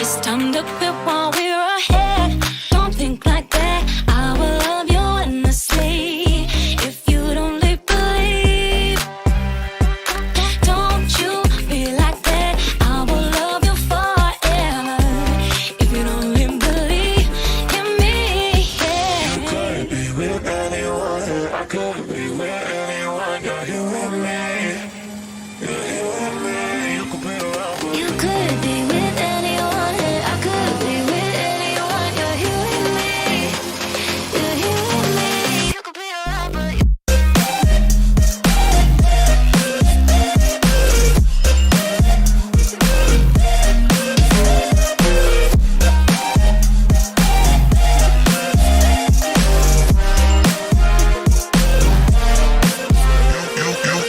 It's time to quit while we're ahead. Don't think like that. I will love you endlessly. If you don't believe, don't you be like that. I will love you forever. If you don't believe in me, yeah. You could be with anyone, I could be with anyone. You're here with me. You're here with me. You could be around, but You could be with anyone, and I could be with anyone. You're here with me. You're here with me. You could be around, but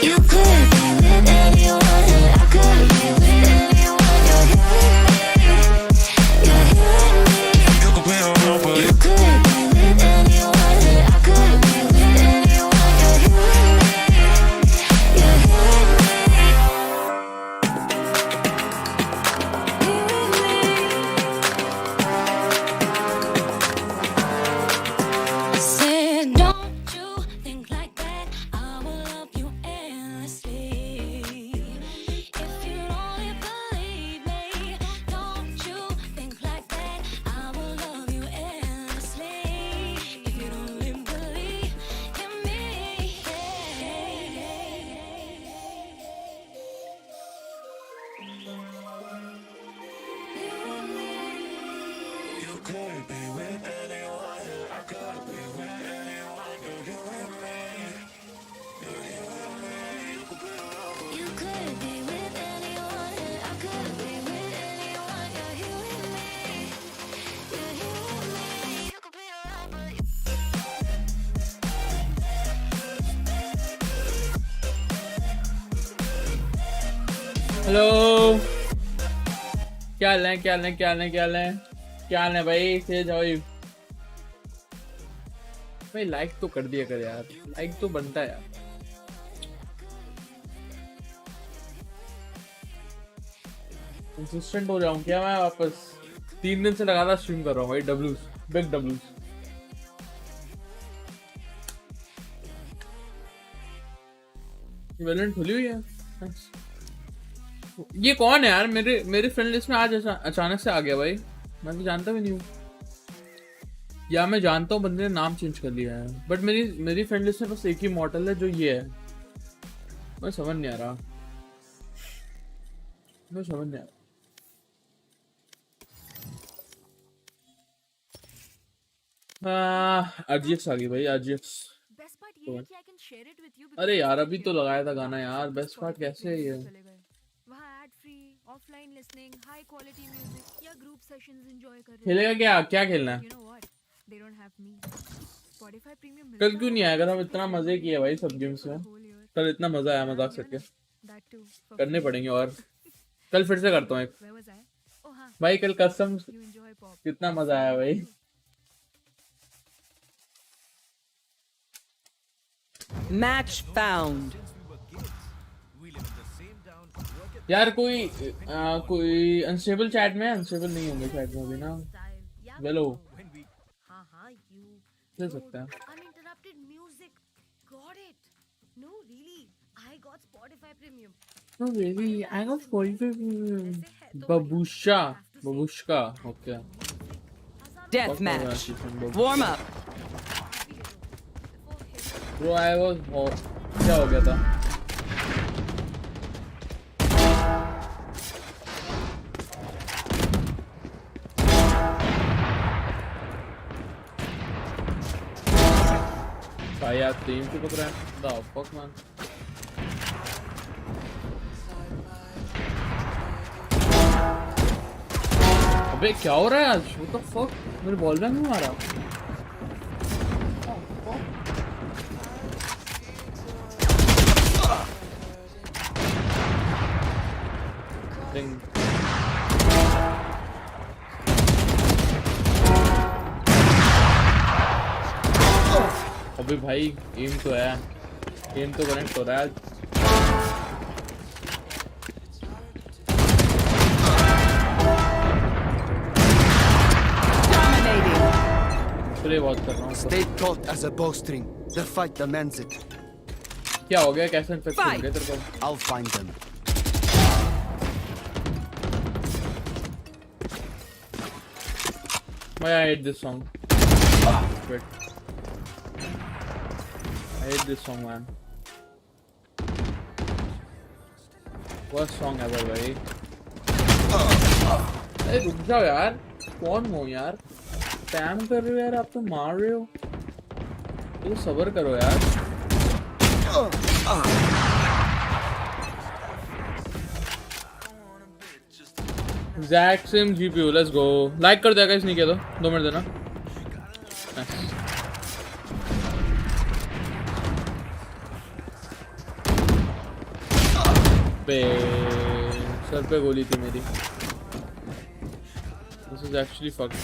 you could be with anyone, and I could be with anyone. You're here with me. You're here with me. you could be around, but You could be with anyone, and I could be with anyone. You're here with me. You're here with me. Said, don't you think like that? I will love you endlessly. If you only believe me, don't you think like that? I will love you endlessly. If you only believe in me, you could be with anyone, I could be with anyone. You're here with me. You're here with me. You could be around, but you could be with anyone, and I could be with anyone. You're here with me. You're here with me. You could be around, but hello, क्या हाल है क्या हाल है क्या हाल है क्या हाल है क्या हाल है भाई से भाई भाई लाइक तो कर दिया कर यार, लाइक तो बनता है यार। कंसिस्टेंट हो जाऊं क्या मैं वापस? 3 दिन से लगातार स्ट्रीम कर रहा हूँ भाई। डब्ल्यूज बिग डब्ल्यूज। वैलोरेंट खुली हुई है। Nice। ये कौन है यार? मेरे फ्रेंड लिस्ट में आज अचानक से आ गया भाई। मैं तो जानता भी नहीं हूँ, या मैं जानता हूँ बंदे ने नाम चेंज कर लिया है, बट मेरी फ्रेंड लिस्ट में बस एक ही मॉडल है जो ये है। मैं समझ नहीं आ रहा, मैं समझ नहीं आ रहा। RGX आ गई भाई, RGX। बेस्ट पार्ट ये है कि I can share it with you. अरे यार अभी तो लगाया था गाना यार। बेस्ट पार्ट कैसे है ये? वहां ad free, offline listening, high quality music या ग्रुप सेशंस एंजॉय कर रहे खेलेगा क्या? क्या खेलना है? You know what, they don't have me. Spotify premium कल क्यों नहीं आया? अगर हम इतना मजे किए भाई सब गेम्स में, कल इतना मजा आया मजाक करके। दैट टू करने पड़ेंगे और कल फिर से करता हूँ एक। Where was I? ओह हां, भाई कल कसम यू एंजॉय पॉप। कितना मजा आया भाई। Match found. यार कोई अनस्टेबल चैट में? अनस्टेबल नहीं होंगे चैट में अभी ना। वेलो हां हां, यू खेल सकते हैं। uninterrupted music. Got it. No, really. I got Spotify Premium. Oh really? I got Spotify babushka. Okay. Death match. Warm up. Bro, क्या हो गया था? भाई यार टीम को पकड़ा है। The fuck man? अबे क्या हो रहा है आज? What the fuck? मेरे बॉल बैग में मारा। अबे भाई एम तो है, एम तो कनेक्ट हो रहा है। बहुत कर रहा हूँ। Stay taut as a bowstring. The fight demands it. क्या हो गया? कैसे इन्फेक्शन हो गया तेरे को? I'll find them. Why I hate this song. Wait. I hate this song, man. Worst song ever, भाई. अरे रुक जाओ यार. कौन हो यार? स्पैम कर रहे हो यार, आप तो मार रहे हो. तो सब्र करो यार. Exact same GPU, let's go. Like कर दिया guys, नहीं किया तो 2 मिनट देना. Nice. बे सर पे गोली थी मेरी. This is actually fucked.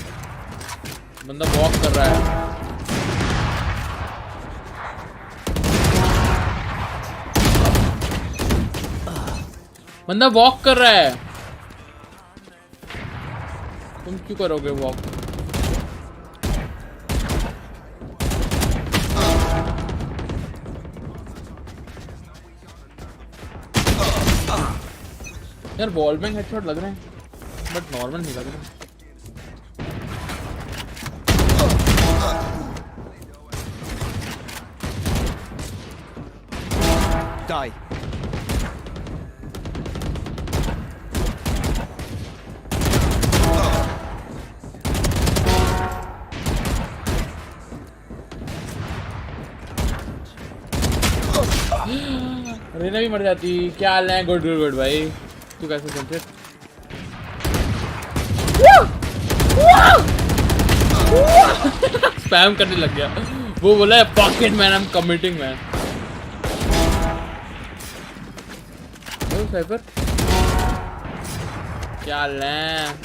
बंदा वॉक कर रहा है. बंदा वॉक कर रहा है. तुम क्यों करोगे वॉक? यार बॉल में हेडशॉट लग रहे हैं बट नॉर्मल नहीं लग रहे. Die. रीना भी मर जाती. क्या हाल है? गुड गुड गुड भाई. तू कैसे समझे? स्पैम करने लग गया. वो बोला है pocket man, I am committing man. ओ साइपर क्या हाल है?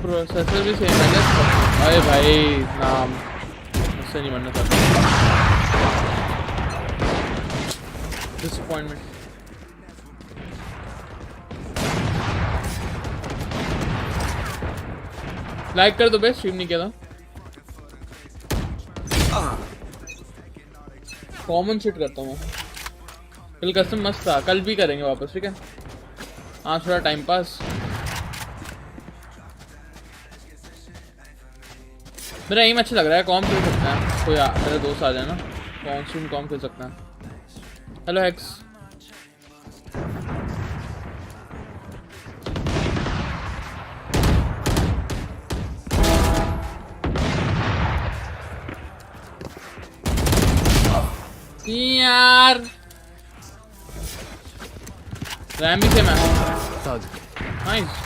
प्रोसेसर भी सेम है क्या? अरे भाई नाम उससे नहीं बनना था. डिसअपॉइंटमेंट. लाइक कर दो बे. स्ट्रीम नहीं किया था. कॉमन शिट करता हूँ. कल कस्टम मस्त था. कल भी करेंगे वापस, ठीक है? आज थोड़ा टाइम पास. मेरा एम अच्छा लग रहा है. कॉम खेल सकते हैं. कोई मेरा दोस्त आ जाए ना. कॉन्स्ट्रीम कॉम खेल सकते हैं. Hello hacks. यार रैम भी सेम है. नाइस.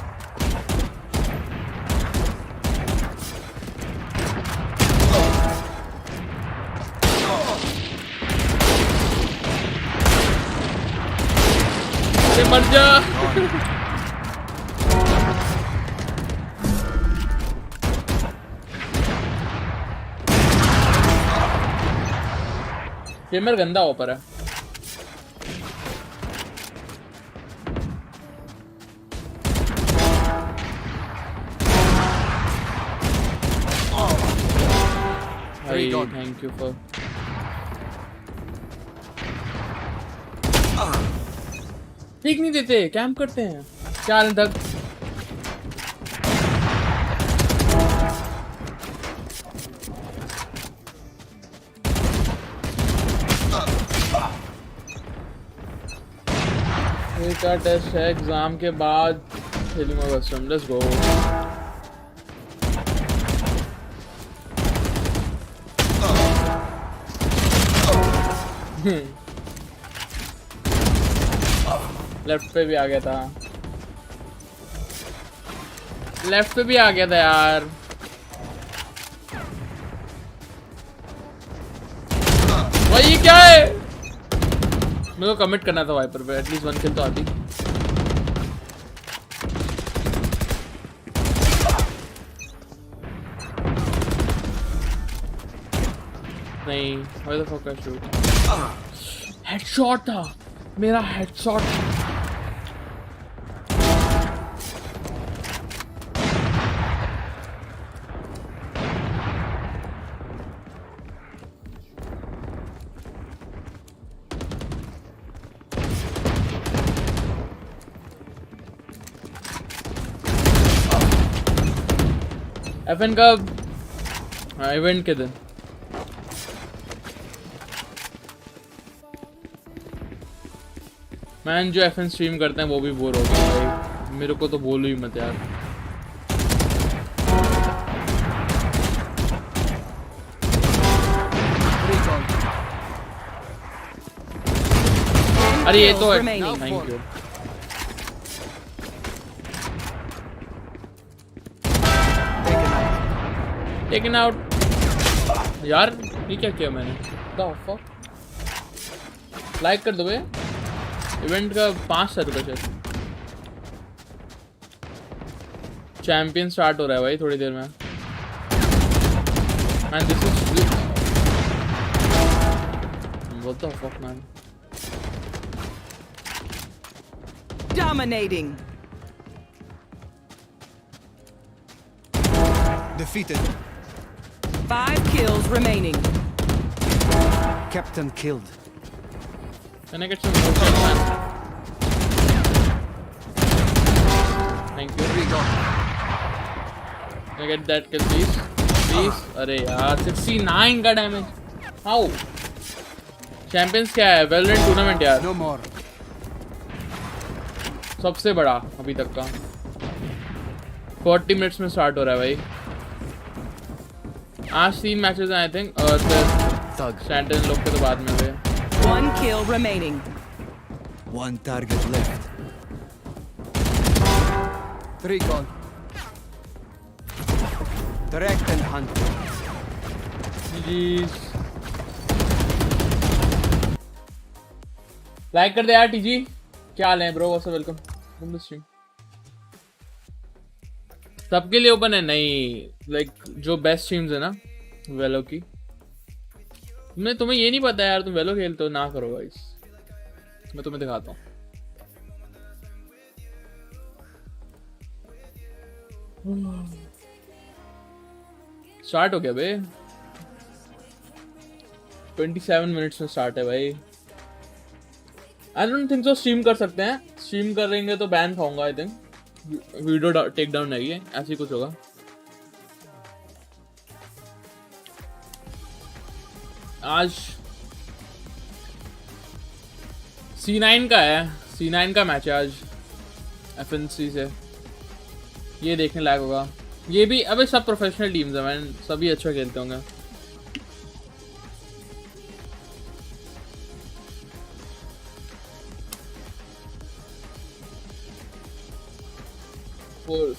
मर जा. गेमर गंदा ऊपर है. भाई थैंक यू फॉर. ठीक नहीं देते. कैंप करते हैं. क्या हाल तक? का टेस्ट है. एग्जाम के बाद खेलूंगा कस्टम. Let's go. लेफ्ट पे भी आ गया था. लेफ्ट पे भी आ गया था यार. भाई ये क्या है? मेरे को कमिट करना था वाइपर पे. एटलीस्ट 1 किल तो आती. नहीं. Why the fuck I shoot? Headshot था. मेरा हेडशॉट FN का इवेंट के दिन मैन जो FN स्ट्रीम करते हैं वो भी बोर हो गए भाई, मेरे को तो बोलो ही मत यार। अरे ये तो है, थैंक यू। टेकन आउट यार, ये क्या किया मैंने? लाइक कर दो बे, इवेंट का 5 सौ रुपये शायद। चैंपियन स्टार्ट हो रहा है भाई थोड़ी देर में। Man this is what the fuck man. Dominating. Defeated. 5 kills remaining. Captain killed. Can I get some more shots, man? Thank you. Can I get that kill, please? Please? अरे यार 69 का damage. How? Champions क्या है? Valorant tournament यार। No more. सबसे बड़ा अभी तक का। 40 मिनट्स में स्टार्ट हो रहा है भाई। आज 3 मैचेस आई थिंक, और Thug. स्टैंडर्ड लोग के तो बाद में हुए। 1 kill remaining. One target left. 3 gone. Direct and hunt. Jeez like कर दे यार टीजी। क्या हाल है ब्रो? वैसे वेलकम टू द स्ट्रीम। सबके लिए ओपन है नहीं, लाइक जो बेस्ट स्ट्रीम्स है ना वेलो की। तुम्हें ये नहीं पता यार, तुम वेलो खेलते हो ना करो गाइस, मैं तुम्हें दिखाता हूँ। स्टार्ट हो गया बे, 27 मिनट्स में स्टार्ट है भाई। I don't think so stream कर सकते हैं, स्ट्रीम करेंगे तो बैन खाऊंगा I think, video take down नहीं है, ऐसे ही कुछ होगा। आज C9 का है, C9 का मैच है आज FNC से, ये देखने लायक होगा। ये भी अबे सब प्रोफेशनल टीम्स है मैन, सभी अच्छा खेलते होंगे।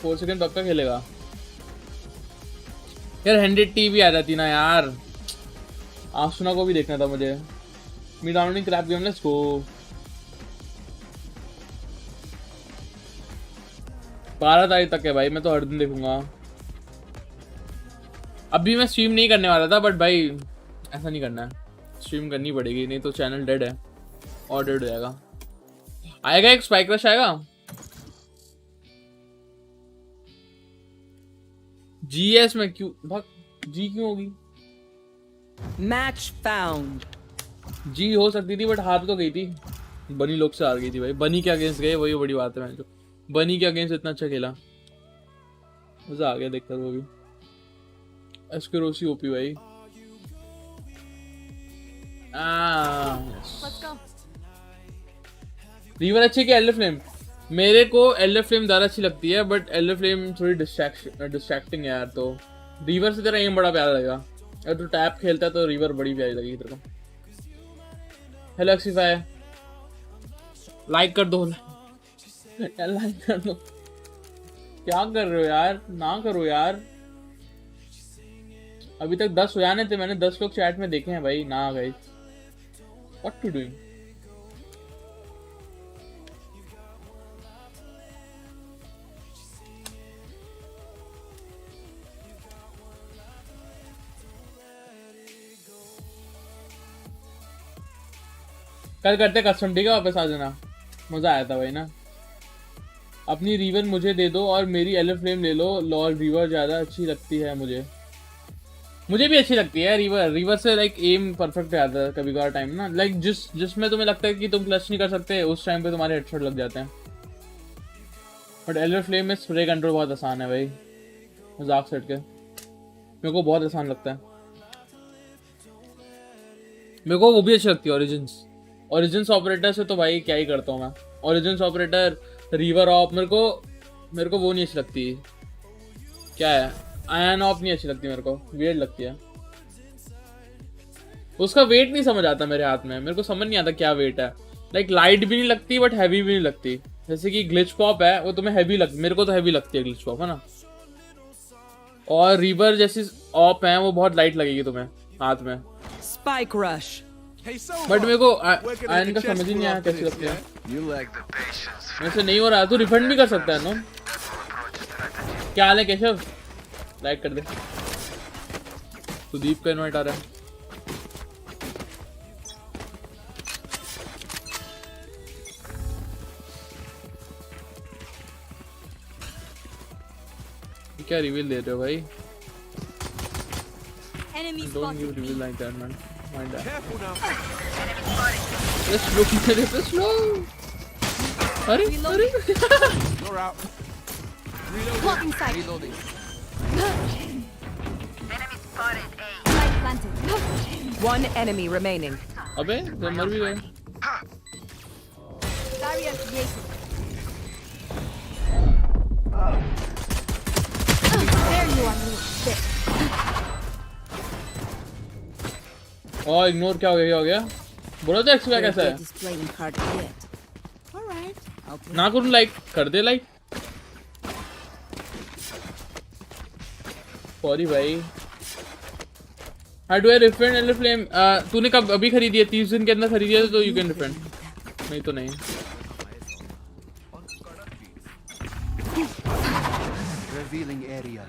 फोर सेकंड पक्का खेलेगा यार। 100T भी आ जाती ना यार, आसुना को भी देखना था मुझे। Me downloading crap game, let's go. 12 तारीख तक है भाई, मैं तो हर दिन देखूंगा। अभी मैं स्ट्रीम नहीं करने वाला था, बट भाई ऐसा नहीं करना है, स्ट्रीम करनी पड़ेगी, नहीं तो चैनल डेड है और डेड हो जाएगा। आएगा एक स्पाइक रश आएगा। GS में क्यों भाग, जी क्यों होगी? Match found. जी हो सकती थी बट हार तो गई थी, बनी लोग से हार गई थी भाई। बनी के अगेंस्ट गए, वही बड़ी बात है। मैं जो बनी के अगेंस्ट इतना अच्छा खेला, मजा आ गया देखकर। वो भी एस्केरोसी ओपी भाई। रिवर अच्छी कि एल फ्लेम? मेरे को एल फ्लेम ज़्यादा अच्छी लगती है, बट एल फ्लेम थोड़ी डिस्ट्रैक्टिंग है यार, तो रिवर से तेरा एम बड़ा प्यारा लगेगा। अगर तू टैप खेलता है तो रिवर बड़ी प्यारी लगेगी तेरे को। हेलो एक्सीफाई, लाइक कर दो लाइक कर दो। क्या कर रहे हो यार, ना करो यार। अभी तक 10 हो जाने थे, मैंने 10 लोग चैट में देखे हैं भाई, ना गाइस व्हाट टू डूइंग। कल करते कस्टम, ठीक है? वापस आ जाना, मजा आया था भाई ना। अपनी रीवन मुझे दे दो और मेरी एलिफ फ्लेम ले लो। लॉल रीवर ज्यादा अच्छी लगती है मुझे भी अच्छी लगती है रीवर से लाइक एम परफेक्ट आता है कभी कभार टाइम ना, लाइक जिसमें तुम्हें लगता है कि तुम क्लच नहीं कर सकते उस टाइम पे तुम्हारे हेडशॉट लग जाते हैं। बट एलिफ फ्लेम में स्प्रे कंट्रोल बहुत आसान है भाई, मजाक सेट के मेरे को बहुत आसान लगता है। मेरे को वो भी अच्छी लगती है ओरिजिन्स ऑपरेटर से तो भाई क्या ही करता हूँ मैं। ओरिजिन्स ऑपरेटर, रिवर ऑप, मेरे को वो नहीं अच्छी लगती। क्या है, आयन ऑप नहीं अच्छी लगती मेरे को, वेट लगती है। उसका वेट नहीं समझ आता मेरे हाथ में, मेरे को समझ नहीं आता क्या वेट है। लाइक लाइट भी नहीं लगती बट हैवी भी नहीं लगती। जैसे कि ग्लिच पॉप है वो तुम्हें हैवी मेरे को तो हैवी लगती है ग्लिच पॉप, है ना। और रिवर जैसी ऑप है वो बहुत लाइट लगेगी तुम्हें हाथ में। Spike rush. बट मेरे को आयन का समझ ही नहीं आया कैसी लगती है। मेरे से नहीं हो रहा, तू रिफंड भी कर सकता है ना। क्या हाल है केशव, लाइक कर दे। सुदीप का इनवाइट आ रहा है। क्या रिवील दे रहे हो भाई? Enemy Don't spotted. give reveal like that, man. Mind that. Just look at it, just slow. Hurry, hurry. You're out. Blocking sight. Reloading. Light planted. One enemy remaining. अबे तो मर भी गए। Barrier created. There you are, little bitch. और ignore क्या हो गया? बोलो तो एक्सपीरियंस कैसा है? Displaying card yet. All right. Okay. ना करूँ लाइक कर दे लाइक। सॉरी भाई। How do I refund L flame? तूने कब अभी खरीदी है? 30 दिन के अंदर खरीदी है तो यू कैन रिफंड, नहीं तो नहीं। Revealing area.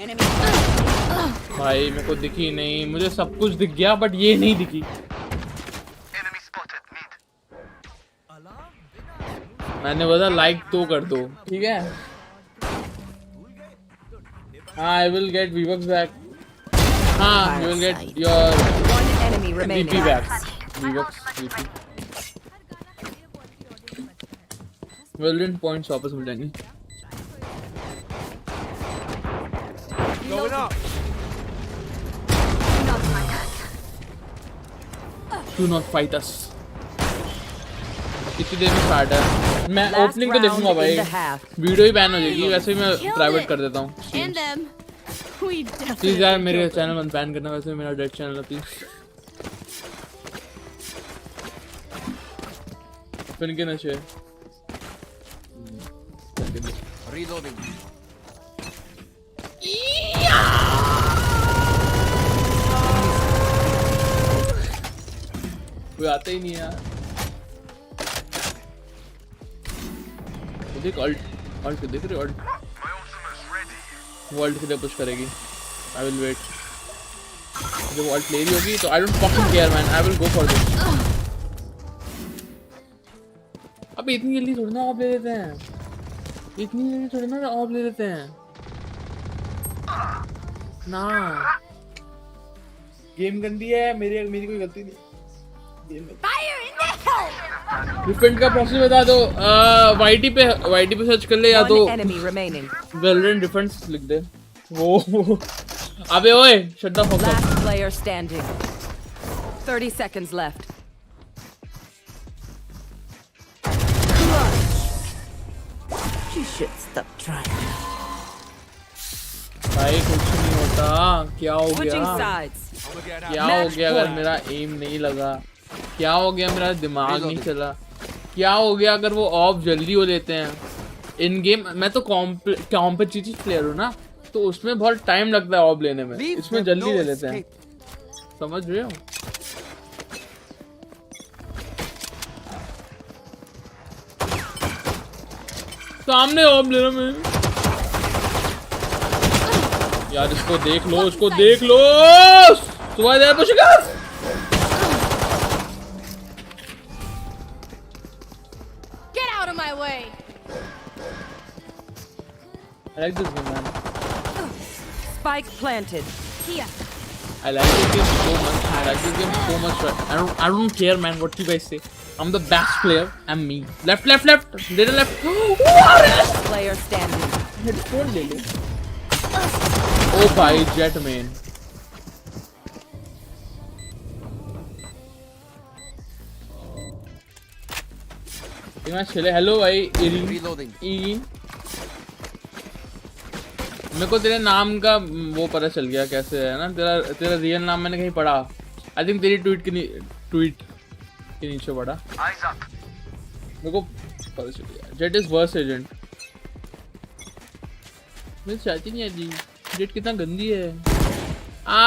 Enemy. भाई मेरे को दिखी नहीं, मुझे सब कुछ दिख गया बट ये नहीं दिखी। मैंने बोला लाइक तो कर दो, ठीक है? हाँ, I will get V Bucks back. हाँ, you will get your One enemy VP remaining. Back. V Bucks VP Valorant points वापस मिल जाएंगे। Going up. Do not fight us. कितनी देर में स्टार्ट है? मैं Last ओपनिंग तो देखूंगा round भाई, in the half. Video he ban हो जाएगी। वैसे ही मैं Killed प्राइवेट it. कर देता हूँ। And them. We definitely. Please यार मेरे चैनल मत बैन करना, वैसे मेरा डेड चैनल है प्लीज। फिर के नशे। Reloading. कोई आता ही नहीं यार। तो देख ऑल्ट देख रहे ऑल्ट, वो ऑल्ट के लिए पुश करेगी। आई विल वेट, जब ऑल्ट ले रही होगी तो I don't fucking care man, I will go for this. अब इतनी जल्दी थोड़ी ना ऑफ ले लेते हैं, इतनी जल्दी थोड़ी ना ऑफ ले लेते हैं ना। गेम गंदी है, मेरी कोई गलती नहीं। रिफंड का प्रोसेस बता दो। वाईटी पे सर्च कर ले या तो One enemy remaining. Valorant refunds लिख दे। वो अबे ओए shut the fuck Last up. player standing. 30 seconds left. You should stop trying. भाई कुछ नहीं होता, क्या हो Switching गया? sides. क्या हो गया अगर मेरा एम नहीं लगा? क्या हो गया मेरा दिमाग नहीं चला? क्या हो गया अगर वो ऑफ जल्दी हो लेते हैं इन गेम? मैं तो कॉम्पिटिटिव प्लेयर हूँ ना, तो उसमें बहुत टाइम लगता है ऑफ लेने में, Leave इसमें them, जल्दी no ले लेते हैं। escape. समझ रहे हो? सामने ऑफ ले रहा मैं। यार इसको देख लो, इसको देख लो। सुबह देर पुशकर। Get out of my way! I like this game, man. Spike planted. Here. I like this game so much. I like this game so much. I don't care, man. What you guys say? I'm the best player. I'm me. Left. Little left. Player standing. Headphone ले लो. Oh भाई jet man. ये match खेले. Hello भाई Irene. Reloading. मेरे को तेरे नाम का वो पता चल गया कैसे है ना. तेरा रियल नाम मैंने कहीं पढ़ा. आई थिंक तेरी ट्वीट के नीचे पढ़ा. मेरे को पता चल गया. Jett is worse agent. मुझे चाहती नहीं आती. जेट कितना गंदी है.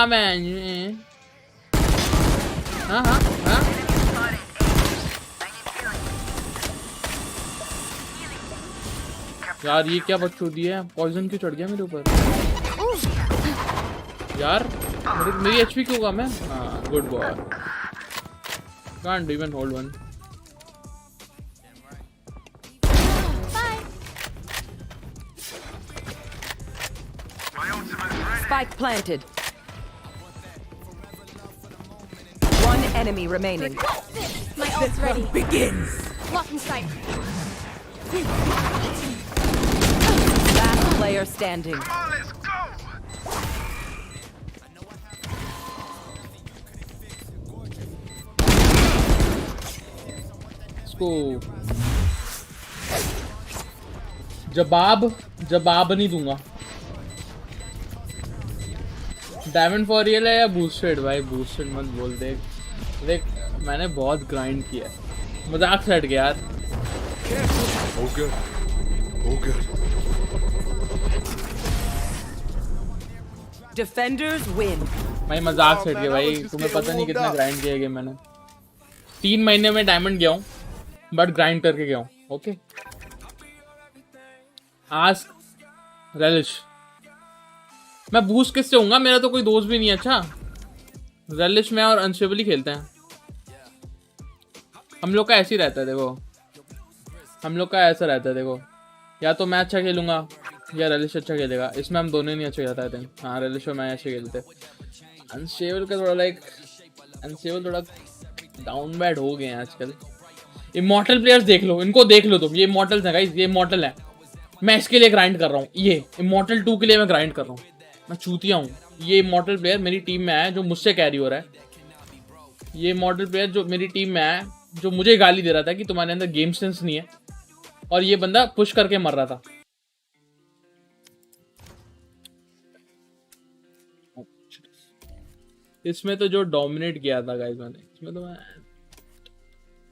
मैन. हाँ. यार ये क्या बकचोदी है. पॉइजन क्यों चढ़ गया मेरे ऊपर यार. मेरी एचपी क्यों कम है. हाँ good boy. Can't even hold one. Spike planted. One enemy remaining. My ult's ready. Begins. Blocking sight. Last player standing. इसको जवाब नहीं दूंगा. डायमंड फॉर रियल है या बूस्टेड. भाई बूस्टेड मत बोल. देख मैंने बहुत ग्राइंड किया है. मजाक से हट गया यार. Oh good. Defenders win. भाई मजाक से हट गया भाई. तुम्हें पता नहीं कितना ग्राइंड किया गेम मैंने. 3 महीने में डायमंड गया हूँ बट ग्राइंड करके गया हूँ. Okay ask relish. मैं बूस्ट किससे होऊंगा. मेरा तो कोई दोस्त भी नहीं है. अच्छा रेलिश में और अनस्टेबल ही खेलते हैं हम लोग का. ऐसे ही रहता है देखो. हम लोग का ऐसा रहता है देखो. या तो मैं अच्छा खेलूंगा या रेलिश अच्छा खेलेगा. इसमें हम दोनों नहीं अच्छे खेलते हैं. हाँ रेलिश और मैं अच्छे खेलते. अनस्टेबल का थोड़ा अनस्टेबल थोड़ा डाउन बैड हो गए हैं आजकल. इमॉर्टल प्लेयर्स देख लो. इनको देख लो तुम. ये इमॉर्टल्स हैं गाइस. ये इमॉर्टल है. मैं इसके लिए ग्राइंड कर रहा हूँ. ये इमॉर्टल 2 के लिए मैं ग्राइंड कर रहा हूँ. मैं चूतिया हूँ. ये इमॉर्टल प्लेयर मेरी टीम में है जो मुझसे कैरी हो रहा है. ये इमॉर्टल प्लेयर जो मेरी टीम में है जो मुझे गाली दे रहा था कि तुम्हारे अंदर गेम सेंस नहीं है. और ये बंदा पुश करके मर रहा था. इसमें तो जो डोमिनेट किया था गाइस मैंने. इसमें तो मैं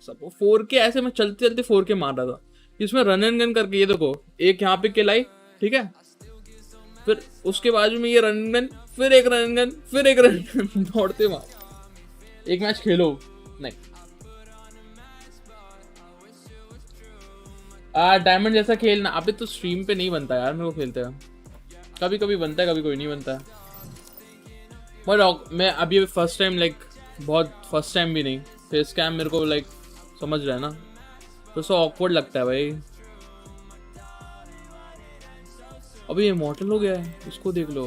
सब 4K ऐसे मैं चलते 4K मार रहा था. इसमें रन एंड गन करके ये देखो. एक यहाँ पे किल आई. ठीक है फिर उसके बाजू में ये रन गन. फिर एक रन गन. फिर एक रन गन. दौड़ते मार. एक मैच खेलो नहीं. डायमंड जैसा खेलना. अभी तो स्ट्रीम पे नहीं बनता यार मेरे को खेलते हैं. कभी कभी बनता है कभी कोई नहीं बनता है. मैं अभी फर्स्ट टाइम बहुत फर्स्ट टाइम भी नहीं. फेस कैम मेरे को समझ रहा है ना. तो सो ऑकवर्ड लगता है भाई. अभी इमॉर्टल हो गया है. इसको देख लो.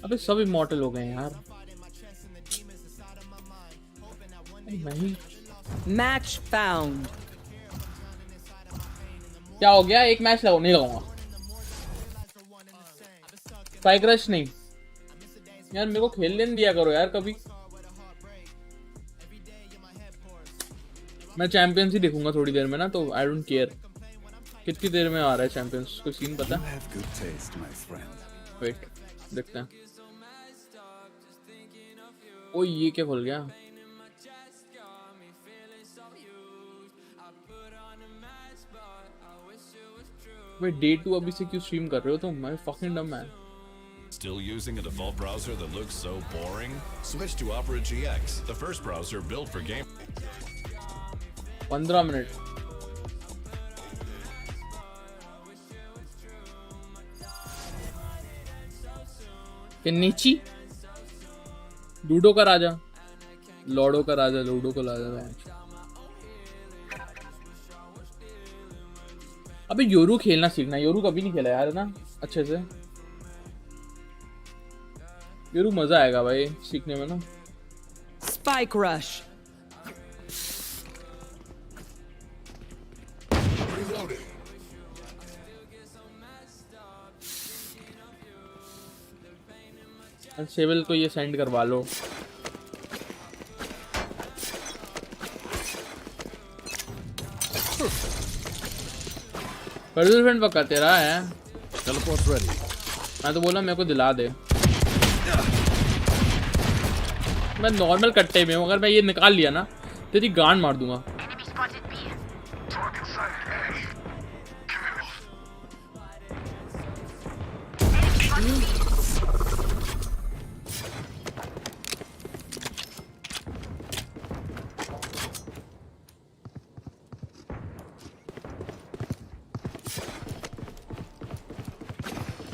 अबे सब इमॉर्टल हो गए यार. नहीं Match found. क्या हो गया. एक मैच नहीं लगाऊंगा. स्पाइक रश नहीं यार. मेरे को खेलने नहीं दिया करो यार कभी. मैं चैंपियंस ही देखूंगा थोड़ी देर में ना. तो आई डोंट केयर कितनी देर में आ रहा है चैंपियंस. कोई सीन पता. वेट देखते हैं. ओ ये क्या खुल गया. वे डे 2 अभी से क्यों स्ट्रीम कर रहे हो तुम. मैं फकिंग डम man. Still using a default browser that looks so boring? Switch to Opera GX, the first browser built for game. 15 minute. कि नीची लूडो का राजा, लॉडो का राजा, लूडो का राजा। अबे योरू खेलना सीखना, योरू कभी नहीं खेला यार ना अच्छे से। योरू मजा आएगा भाई सीखने में ना। Spike rush. सेवल को ये सेंड करवा लो। फ्रेंड पक्का तेरा है। Teleport ready. मैं तो बोला मेरे को दिला दे। मैं नॉर्मल कट्टे में हूँ, अगर मैं ये निकाल लिया ना तेरी गांड मार दूंगा।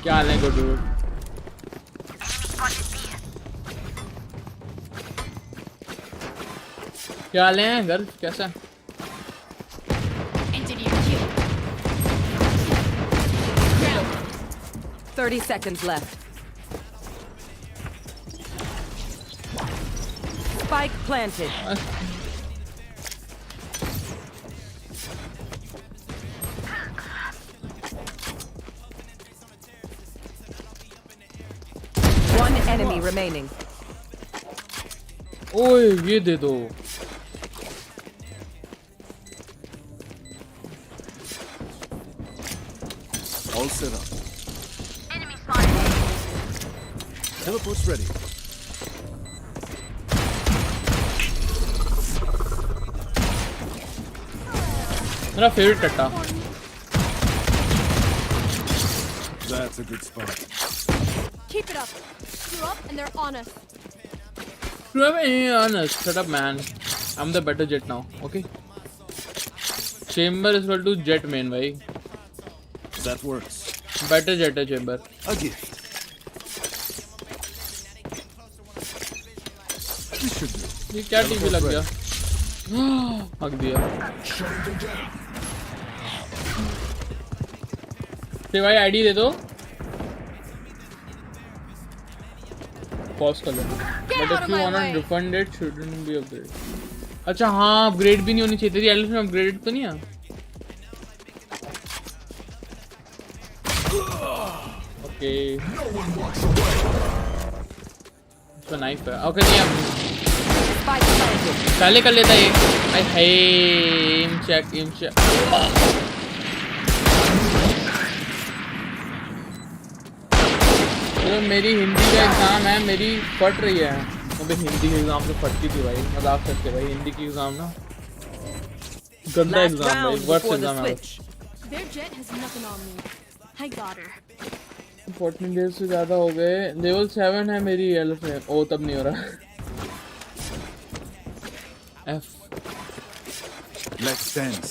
क्या हाल है गुड्डू? क्या हाल है घर, कैसा? Engineer kill. Ground. 30 seconds left. Spike planted. One enemy remaining. ओए ये दे दो। All set up. Enemy spotted. Teleport's ready. मेरा फेवरेट कट्टा। That's a good spot. Keep it up. Screw up and they're on us. Honest, shut up man. I'm the better jet now, okay? Chamber is equal to jet main भाई। That works. Better jet है chamber। A gift. This should do. ये क्या TV लग गया? हक दिया। ते भाई आईडी दे दो। पॉज कर लो। But if you wanna refund it, shouldn't be upgrade. अच्छा हाँ अपग्रेड भी नहीं होनी चाहिए। तेरी एलिफ में अपग्रेड तो नहीं है? ओके। इसका नाइफ है। ओके नहीं Spike planted. पहले कर लेता ये। आई हेम चेक तो मेरी हिंदी का एग्जाम है, मेरी फट रही है। अबे हिंदी के एग्जाम तो फटती थी भाई, मजाक करते भाई। हिंदी की एग्जाम ना गंदा Last एग्जाम भाई, round worst before the exam है। switch. Their jet has nothing on me. I got her. 14 days से ज्यादा हो गए। लेवल 7 है मेरी एलिफ में। ओ तब नहीं हो रहा। F Let's dance.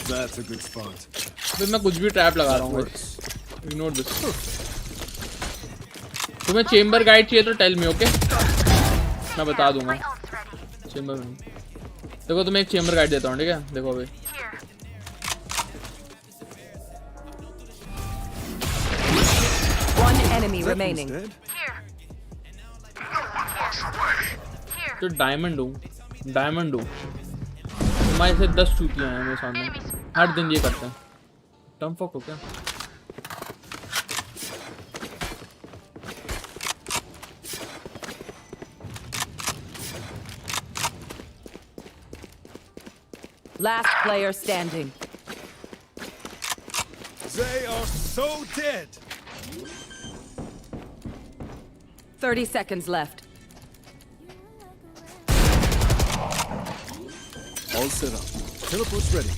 That's a good spot. फिर मैं कुछ भी ट्रैप लगा रहा हूँ। Ignore this. तुम्हें चेंबर गाइड चाहिए तो टेल मी, ओके? मैं बता दूंगा। चेंबर में देखो, तुम्हें एक चेंबर गाइड देता हूँ, ठीक है? देखो भाई One enemy remaining. Dead? तो डायमंड हूँ, डायमंड हूँ। तुम्हारे से 10 चूतियाँ हैं मेरे सामने, हर दिन ये करते हैं। टम फक हो क्या? Last player standing. They are so dead. 30 seconds left. All set up. Teleport's ready.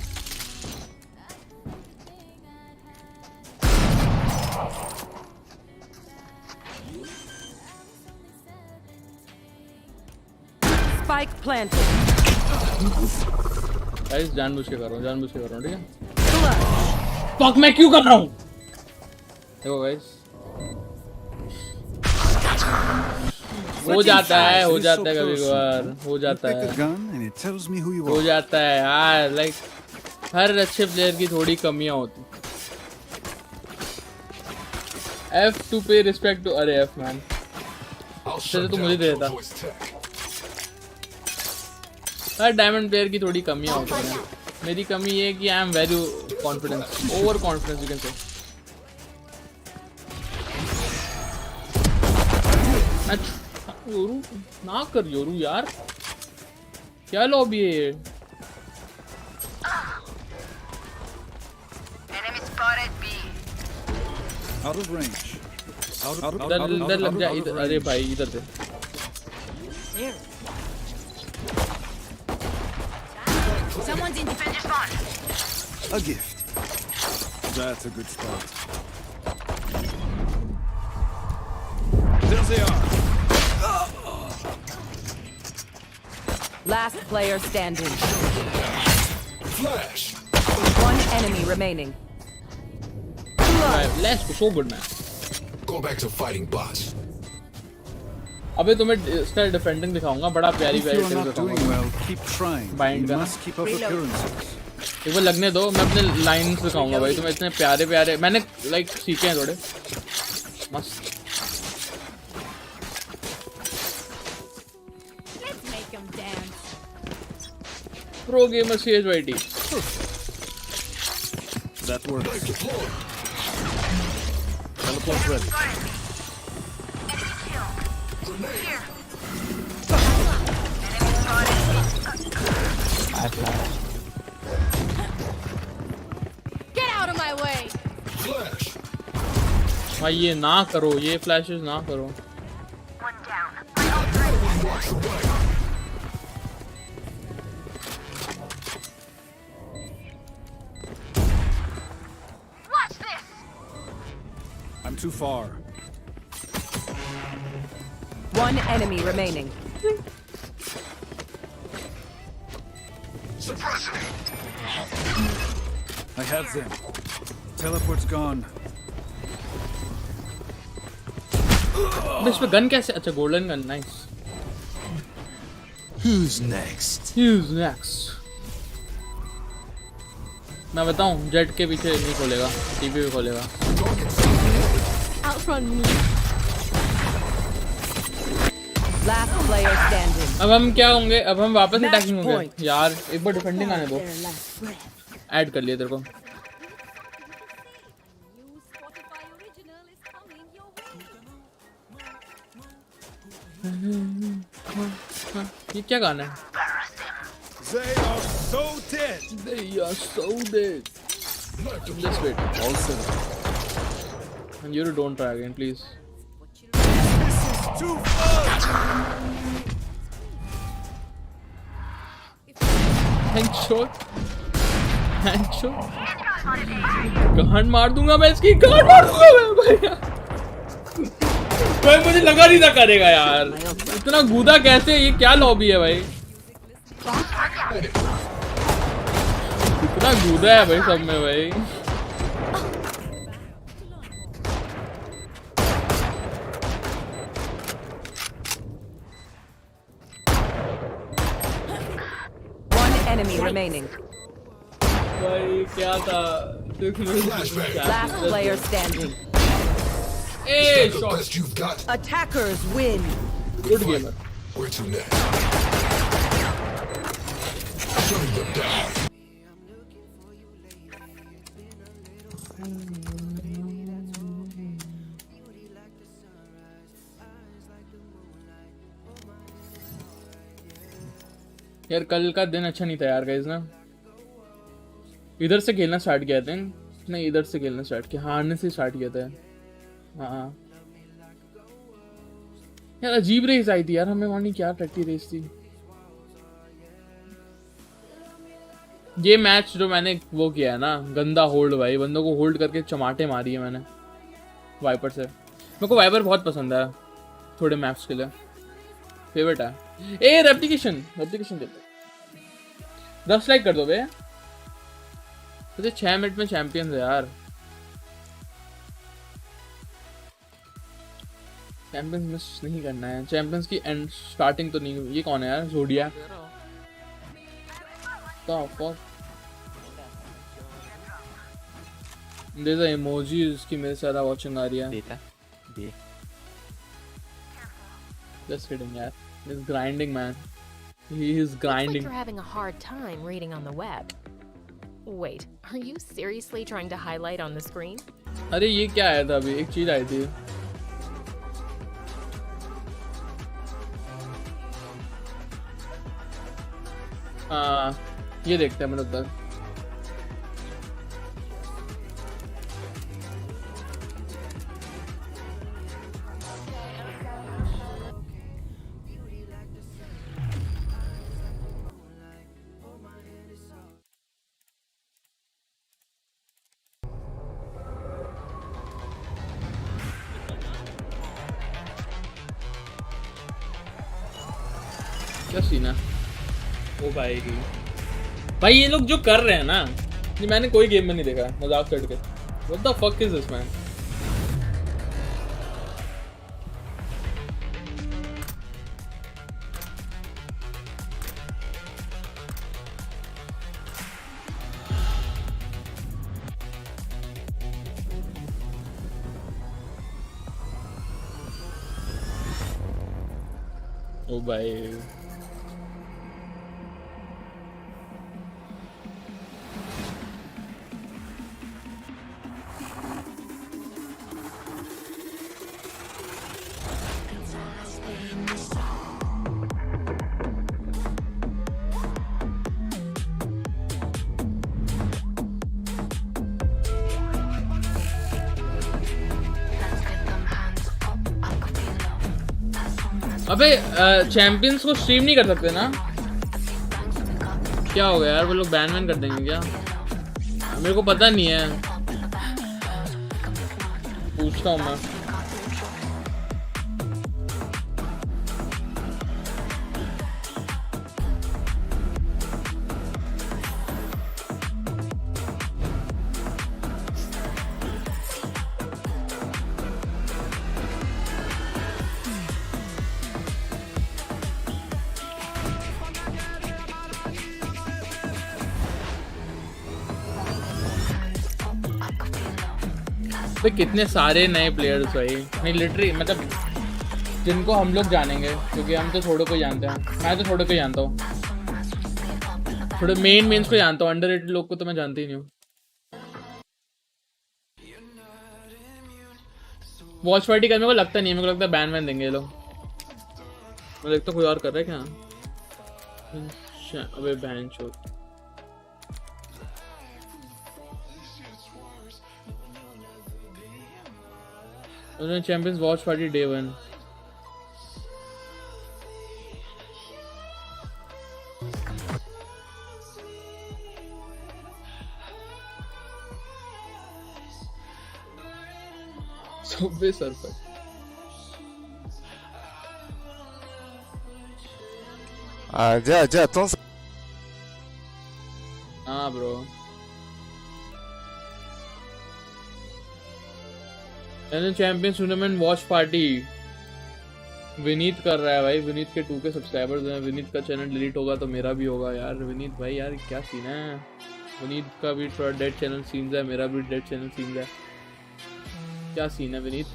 Spike planted. Guys जानबूझ के कर रहा हूँ, जानबूझ के कर रहा हूँ, ठीक है? Clutch. फक मैं क्यों कर रहा हूँ? देखो गाइस हो जाता है This is so कभी personal. कभार हो You जाता pick a है gun and it tells me who you हो are. जाता है यार लाइक हर अच्छे प्लेयर की थोड़ी कमियां होती F to pay respect to अरे F man I'll चलो shut तो down मुझे दे देता Killjoy's tech. हर डायमंड प्लेयर की थोड़ी कमियां होती हैं मेरी कमी ये है कि आई am very confidence over confidence you can say Yoru ना कर योरू यार क्या लॉबी है ये Out of range. इधर लग जा इधर अरे भाई इधर से Someone's in defender spawn. A gift. That's a good spot. There they are. Last player standing. Flash! One enemy remaining. Let's go so good man Go back to fighting bots. अबे तुम्हें इसका डिफेंडिंग दिखाऊंगा बड़ा प्यारी If प्यारी you're technique not doing दिखाऊंगा well, keep trying. Bind You का ना? must keep up appearances. एक बार लगने दो मैं अपने लाइंस दिखाऊंगा भाई तुम्हें इतने प्यारे प्यारे मैंने लाइक सीखे हैं थोड़े मस्त Let's make him dance. Pro gamer CHYT That works. Teleport ready. Get out of my way. Flash! भाई ये ना करो ये फ्लैशेस ना करो I'm too far. One enemy remaining. I have them. Teleport's gone. अब इस पे गन कैसे अच्छा golden gun nice Who's next? Who's next मैं बताऊं जेट के पीछे नहीं खोलेगा टीवी भी खोलेगा Outrun me. Last player standing. अब हम क्या होंगे अब हम वापस Match अटैकिंग होंगे point. यार एक बार डिफेंडिंग आने दो Their last breath. ऐड कर लिया तेरे को New Spotify original is coming your way. ये क्या गाना है They are so dead. They are so dead. Let's wait. All set up. And you don't try again, please. Too far. Handshot. Handshot. गांड मार दूंगा मैं इसकी गांड मार दूंगा मैं भैया भाई मुझे लगा नहीं था करेगा यार इतना गूदा कैसे ये क्या लॉबी है भाई इतना गूदा है भाई सब में भाई One enemy remaining. भाई क्या था Last player standing. A The shot best you've got? Attackers win. Good gamer Where to next? Shutting them down. यार कल का दिन अच्छा नहीं था यार गाइस ना इधर से खेलना स्टार्ट किया था नहीं इधर से खेलना स्टार्ट किया हारने से स्टार्ट किया था हाँ यार अजीब रेस आई थी यार हमें वहाँ नहीं क्या टट्टी रेस थी ये मैच जो मैंने वो किया है ना गंदा होल्ड भाई बंदों को होल्ड करके चमाटे मारी है मैंने वाइपर से मेरे को वाइपर बहुत पसंद है थोड़े मैप्स के लिए फेवरेट है ए रेप्लिकेशन खेलते 10 लाइक कर दो बे तो 6 मिनट में चैंपियंस है यार चैंपियंस मिस नहीं करना है, चैंपियंस की एंड स्टार्टिंग तो नहीं हुई। ये कौन है यार? जोडिया तो फक देयर इज इमोजी इसकी मेरे सारा वाचिंग आ रही है। देता दे जस्ट किडिंग यार, he is grinding man, he is Looks like grinding. you're having a hard time reading on the web. Wait, are you seriously trying to highlight on the screen? अरे ये क्या आया था अभी? एक चीज आई थी। हाँ ये देखते हैं मतलब तक। क्या सीन है? ओ भाई भाई ये लोग जो कर रहे हैं ना, ये मैंने कोई गेम में नहीं देखा, मजाक छोड़ के। What the fuck is this man? ओ भाई अबे चैंपियंस को स्ट्रीम नहीं कर सकते ना? क्या हो गया यार? वो लोग बैन वैन कर देंगे क्या? मेरे को पता नहीं है, पूछता हूँ मैं। भाई कितने सारे नए प्लेयर्स भाई, नहीं लिटरली मतलब जिनको हम लोग जानेंगे, क्योंकि हम तो थोड़े को जानते हैं। मैं तो थोड़े को जानता हूँ, थोड़े मेन्स को जानता हूँ, अंडररेटेड लोग को तो मैं जानती ही नहीं हूँ। वॉच पार्टी करने को लगता नहीं है, मेरे को लगता है बैन वैन देंगे ये लोग। मैं देखता कोई और कर रहा है क्या? अच्छा अबे ban show. Champions watch party day 1। Subway surfer आजा तो हाँ bro. Champions tournament watch party Vineet कर रहा है भाई। विनीत के 2 के सब्सक्राइबर्स हैं। विनीत का चैनल डिलीट होगा तो मेरा भी होगा यार। विनीत भाई यार क्या सीन है? विनीत का भी थोड़ा डेड चैनल सीन्स है, मेरा भी डेड चैनल सीन्स है। क्या सीन है विनीत?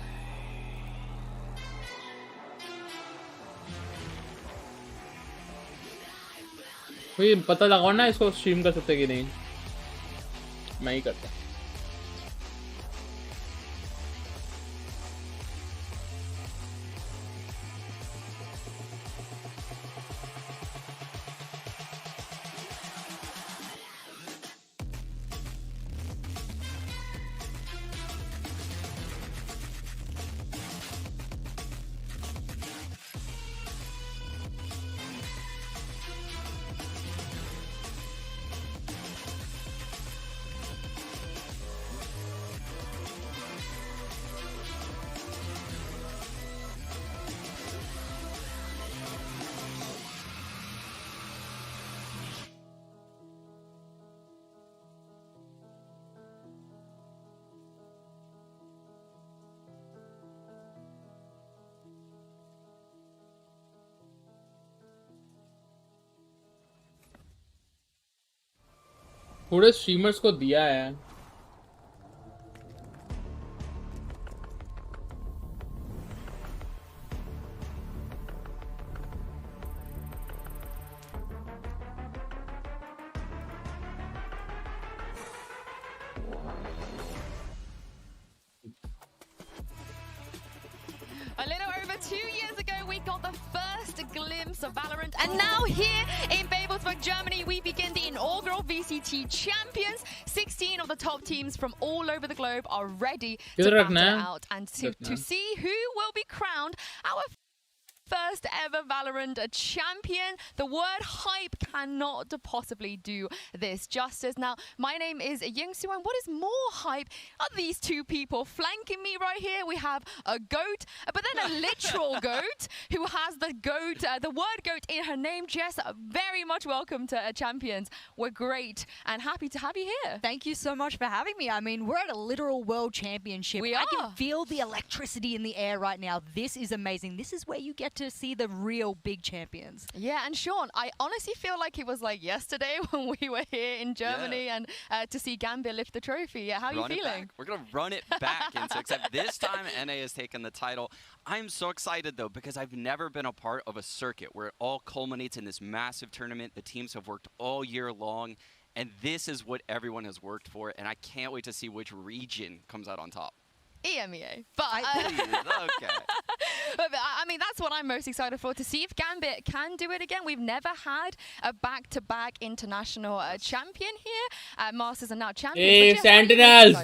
कोई पता लगाओ ना इसको स्ट्रीम कर सकते कि नहीं। मैं ही करता। थोड़े स्ट्रीमर्स को दिया है A little over 2 years ago, we got the first glimpse of Valorant. And now here in Babelsberg, Germany, we begin the inaugural VCT Champions. 16 of the top teams from all over the globe are ready to battle it out and to see who will be crowned our first ever Valorant champion. The word hype cannot possibly do this justice. Now, my name is Yingsu, and what is more hype are these two people flanking me right here. We have a goat, but then a literal goat who has the goat, the word goat in her name. Jess, very much welcome to Champions. We're great and happy to have you here. Thank you so much for having me. I mean, we're at a literal world championship. We are. I can feel the electricity in the air right now. This is amazing. This is where you get to see the real big champions. Yeah, and Sean, I honestly feel like it was like yesterday when we were here in Germany and to see Gambit lift the trophy. How are you feeling? We're going to run it back, except this time NA has taken the title. I'm so excited, though, because I've never been a part of a circuit where it all culminates in this massive tournament. The teams have worked all year long, and this is what everyone has worked for, and I can't wait to see which region comes out on top. EMEA. But okay. But, I mean, that's what I'm most excited for, to see if Gambit can do it again. We've never had a back-to-back international champion here. Masters are now champions. Hey, Jeff, Sentinels!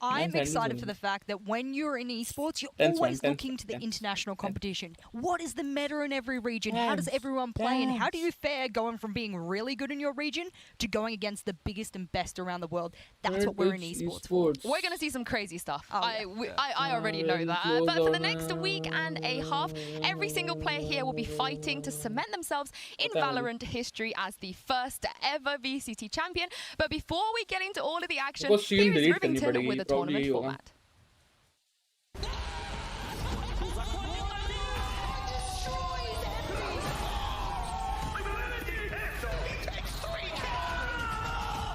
I'm excited for the fact that when you're in esports, you're always looking to the international competition. What is the meta in every region? How does everyone play? And how do you fare going from being really good in your region to going against the biggest and best around the world? That's what we're in esports for. We're going to see some crazy stuff. Oh, yeah. I already know that. But for the next week and a half, every single player here will be fighting to cement themselves in Valorant history as the first ever VCT champion. But before we get into all of the action, here is Rivington with a tournament format.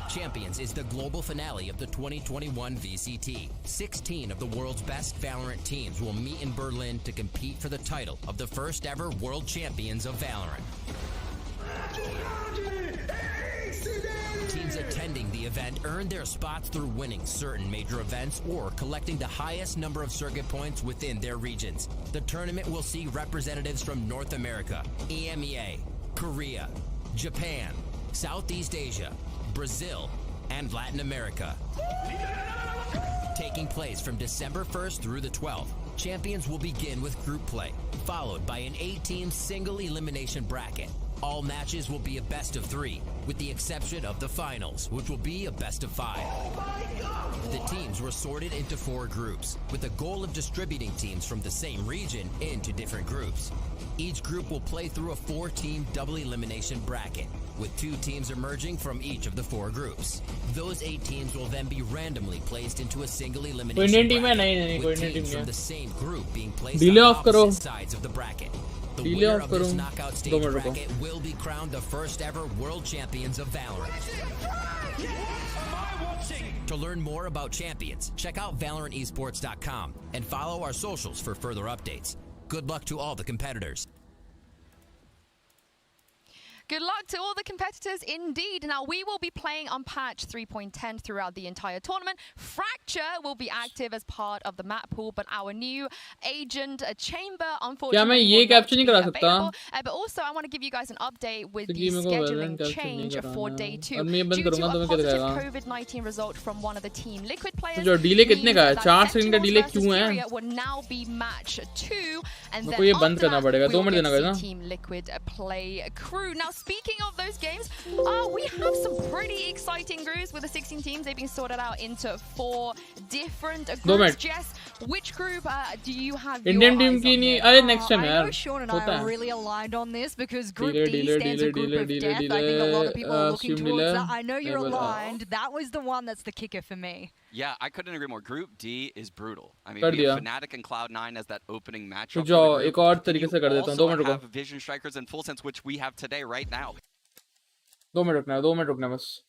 Champions is the global finale of the 2021 VCT. 16 of the world's best Valorant teams will meet in Berlin to compete for the title of the first ever world champions of Valorant. Teams attending the event earn their spots through winning certain major events or collecting the highest number of circuit points within their regions. The tournament will see representatives from North America, EMEA, Korea, Japan, Southeast Asia, Brazil, and Latin America. Taking place from December 1st through the 12th, champions will begin with group play, followed by an 8-team single elimination bracket. All matches will be a best of 3, with the exception of the finals, which will be a best of 5. The teams were sorted into 4 groups, with the goal of distributing teams from the same region into different groups. Each group will play through a 4-team double elimination bracket, with 2 teams emerging from each of the 4 groups. Those 8 teams will then be randomly placed into a single elimination bracket, with teams from the same group being placed on opposite sides of the bracket. The winner of this knockout stage bracket will be crowned the first ever world champions of Valorant. To learn more about champions, check out ValorantEsports.com and follow our socials for further updates. Good luck to all the competitors. Good luck to all the competitors indeed. Now, we will be playing on patch 3.10 throughout the entire tournament. Fracture will be active as part of the map pool, but our new agent chamber, unfortunately, will not be available. But also, I want to give you guys an update with the scheduling change for day 2. Due to a positive COVID-19 result from one of the Team Liquid players, Syria will now be match 2, and then after that, we will get to see Team Liquid play crew. Now, speaking of those games, we have some pretty exciting groups with the 16 teams. They've been sorted out into 4 different groups. Jess, which group do you have Indian team ki next time, I know Sean and I are really aligned on this because Group D stands for Group of Death. I think a lot of people are looking towards that. I know you're aligned. That was the one that's the kicker for me. Yeah, I couldn't agree more. Group D is brutal. I mean, we have Fnatic and Cloud9 as that opening matchup. एक और तरीके से कर देता हूँ 2 minute रुको. Vision Strikers in full sense, which we have today right now. 2 minute रुकना बस.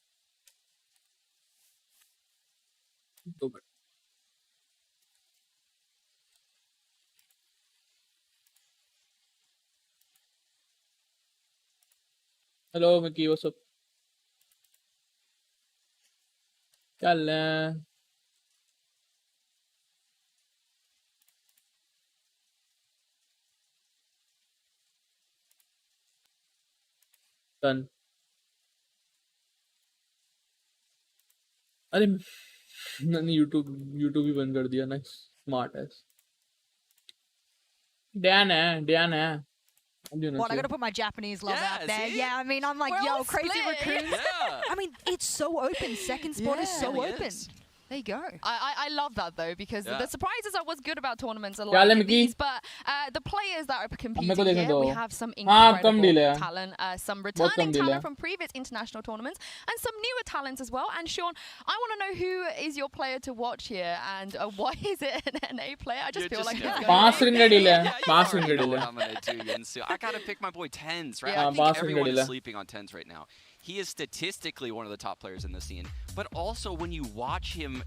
2 minutes. Hello, Mickey. What's up? क्या हाल है? Done. अरे मैंने यूट्यूब ही बंद कर दिया ना. स्मार्ट है. डैन है. What, I gotta put my Japanese love out there. see? Yeah, I mean, I'm like, We're yo, all crazy split. raccoons. Yeah. I mean, it's so open. Second spot is so really open. is. There you go. I love that though, because Yeah. the surprises are what's good about tournaments क्या हाल like है, Mickey? these. But the players that are competing को देखने here, दो. we have some हाँ, कम delay incredible है. talent, some बहुत कम returning delay है. talent from previous international tournaments, and some newer talents as well. And Sean, I want to know who is your player to watch here, and why is it an NA player? I just You're feel like just- it's yeah. gonna 5 second का delay है. Yeah, you 5 already second का know delay what है. I'm gonna do, Yinsu. I gotta pick my boy Tens, right? Yeah, I think 5 everyone second is delay. sleeping on Tens right now. He is statistically one of the top players in the scene, but also when you watch him,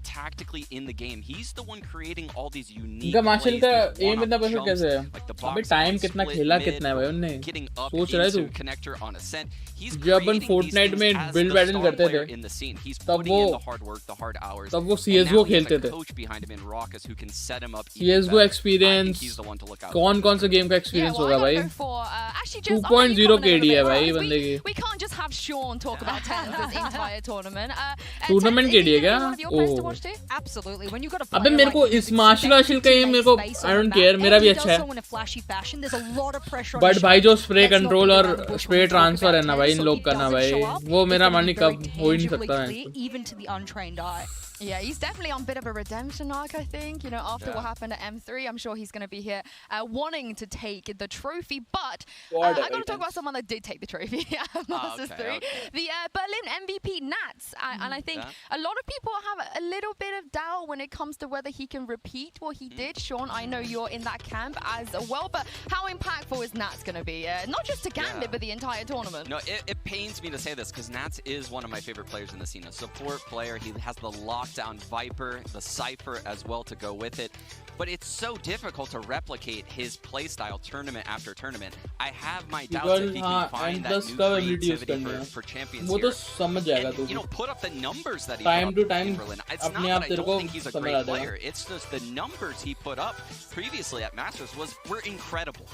tactically in the game, he's the one creating all these unique इनका martial plays, का these M इतना one-up perfect jumps, कैसे है? like the अबे box time on कितना split खेला mid, कितना है भाई उनने? getting up सोच रहा है into तू? connector on ascent. He's जब अपन creating these Fortnite things में as build the battle star करते player थे. in the scene. He's तब putting in वो- the hard work, the hard hours. तब वो and CS:GO now he has खेलते a थे. coach behind him in Raucus who can set him up even CS:GO better. I think experience. he's the one to look out कौन for. कौन सा game का Yeah, experience well, होगा I भाई? gotta go for actually just 2.0 KD है भाई we, बंदे की. we can't just have Sean talk about Tens this entire tournament. Tournament Tens, is KD he है क्या? one of your players to oh. watch too? Absolutely. When you got a अबे player मेरे को like him इस who's martial आर्शल का expected ये to मेरे make को space I on don't the care map, मेरा and भी he अच्छा does है. so in a flashy fashion. There's a lot of pressure on but his भाई जो shoulders. Spray Let's not control beat और around the bush spray when we talk transfer है about ना भाई Tens, इन so लोग he का ना doesn't भाई show up, वो it's मेरा gonna मन be नहीं कब very हो ही नहीं tangibly सकता clear, है. even to the untrained eye. Yeah, he's definitely on a bit of a redemption arc, I think. After what happened at M3, I'm sure he's going to be here wanting to take the trophy. But I got to talk about someone that did take the trophy at Masters 3. okay. The Berlin MVP, Nats. And I think a lot of people have a little bit of doubt when it comes to whether he can repeat what he did. Sean, I know you're in that camp as well, but how impactful is Nats going to be? Not just to Gambit, Yeah. but the entire tournament. No, it pains me to say this because Nats is one of my favorite players in the scene. A support player. He has the lockdown Viper, the Cypher as well to go with it. But it's so difficult to replicate his playstyle tournament after tournament. I have my doubts if he can find that new creativity for champions वो तो here. समझ जाएगा And, तू. put up the numbers that he Time put to up in time Berlin. It's not अपने that आप I तेरे don't को think he's a समझ आ great जाएगा. player. It's just the numbers he put up previously at Masters were incredible.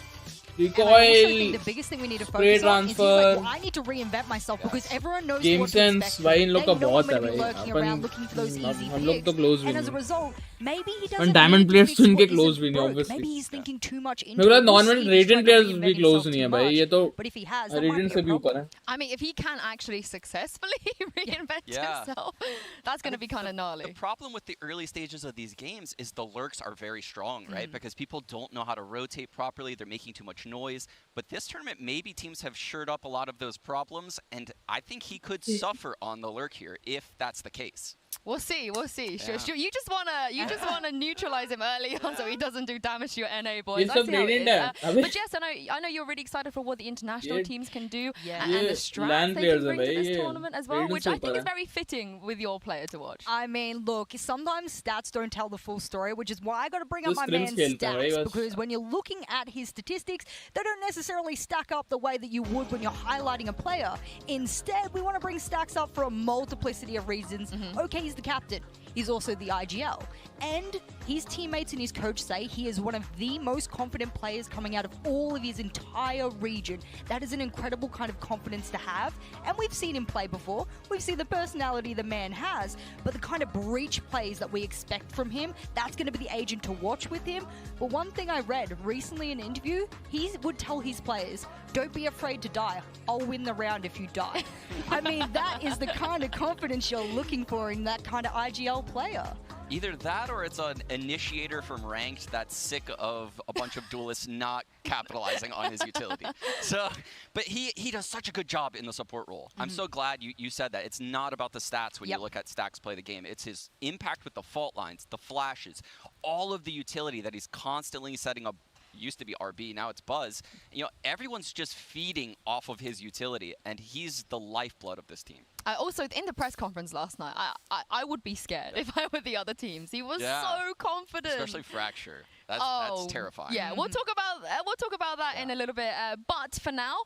And I also Recoil, think the biggest thing we need to spray focus on is he's like, transfer, well, I need to reinvent myself because everyone knows game what to sense expect. भाई इन लोग का They know बहुत I'm है gonna be भाई. lurking around looking for those easy हम लोग picks. तो close भी And as a नहीं. result, maybe he और doesn't diamond need to players fix तो इनके what close isn't भी नहीं, broke. obviously. Maybe he's thinking too much into मेरे को it. लगा We'll normal see if he's radian trying to players reinvent भी himself close नहीं too है भाई. much. ये तो But if he has, that might radian be से a भी problem. ऊपर है. I mean, if he can actually successfully reinvent Yeah. himself, that's going to be kind of gnarly. The problem with the early stages of these games is the lurks are very strong, right? Because people don't know how to rotate properly. They're making too much noise. But this tournament, maybe teams have shored up a lot of those problems, and I think he could suffer on the lurk here if that's the case. We'll see. We'll see. Yeah. Sure, you just wanna neutralize him early on so he doesn't do damage to your NA ये boys. I सब see how it radiant is. है. अबे But Jess, I know you're really excited for what the international ये- teams can do Yeah. and ये the strats LAN they players can हैं bring to भाई, this ये tournament as well, radiant which से I think ऊपर is है. very fitting with your player to watch. I mean, look, sometimes stats don't tell the full story, which is why I got to bring up Just my man's scrims खेलता है भाई stats. बस. Because when you're looking at his statistics, they don't necessarily stack up the way that you would when you're highlighting a player. Instead, we want to bring stacks up for a multiplicity of reasons. Okay, he's the captain. He's also the IGL. And his teammates and his coach say he is one of the most confident players coming out of all of his entire region. That is an incredible kind of confidence to have. And we've seen him play before. We've seen the personality the man has. But the kind of breach plays that we expect from him, that's going to be the agent to watch with him. But one thing I read recently in an interview, he would tell his players, don't be afraid to die. I'll win the round if you die. I mean, that is the kind of confidence you're looking for in that kind of IGL player. Either that or it's an initiator from ranked that's sick of a bunch of duelists not capitalizing on his utility. So, but he does such a good job in the support role. I'm so glad you said that. It's not about the stats when you look at Stacks play the game. It's his impact with the fault lines, the flashes, all of the utility that he's constantly setting up used to be RB, now it's Buzz. You know, everyone's just feeding off of his utility, and he's the lifeblood of this team. Also, in the press conference last night, I would be scared if I were the other teams. He was so confident. Especially Fracture. That's terrifying. Yeah, we'll talk about that in a little bit. But for now,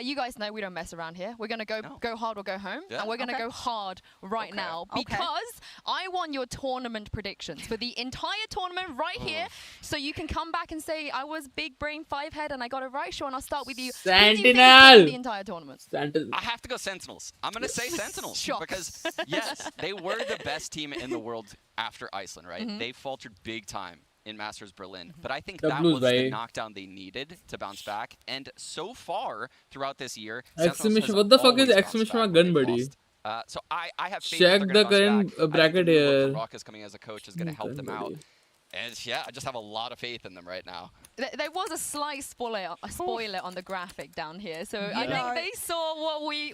you guys know we don't mess around here. We're gonna go hard or go home, and we're gonna go hard right now because I want your tournament predictions for the entire tournament right here, so you can come back and say I was big brain 5-head and I got it right. Sean, I'll start with you. Sentinel. The entire tournament. Sentinel. I have to go Sentinels. I'm gonna say Sentinels because yes, they were the best team in the world after Iceland, right? They faltered big time in Masters Berlin, but I think that was the knockdown they needed to bounce back. And so far throughout this year, what the fuck is exclamation gun buddy? So I have faith check that the current bracket here. Rockets coming as a coach is going to help them out. And yeah, I just have a lot of faith in them right now. There was a slight spoiler on the graphic down here, so I think they saw what we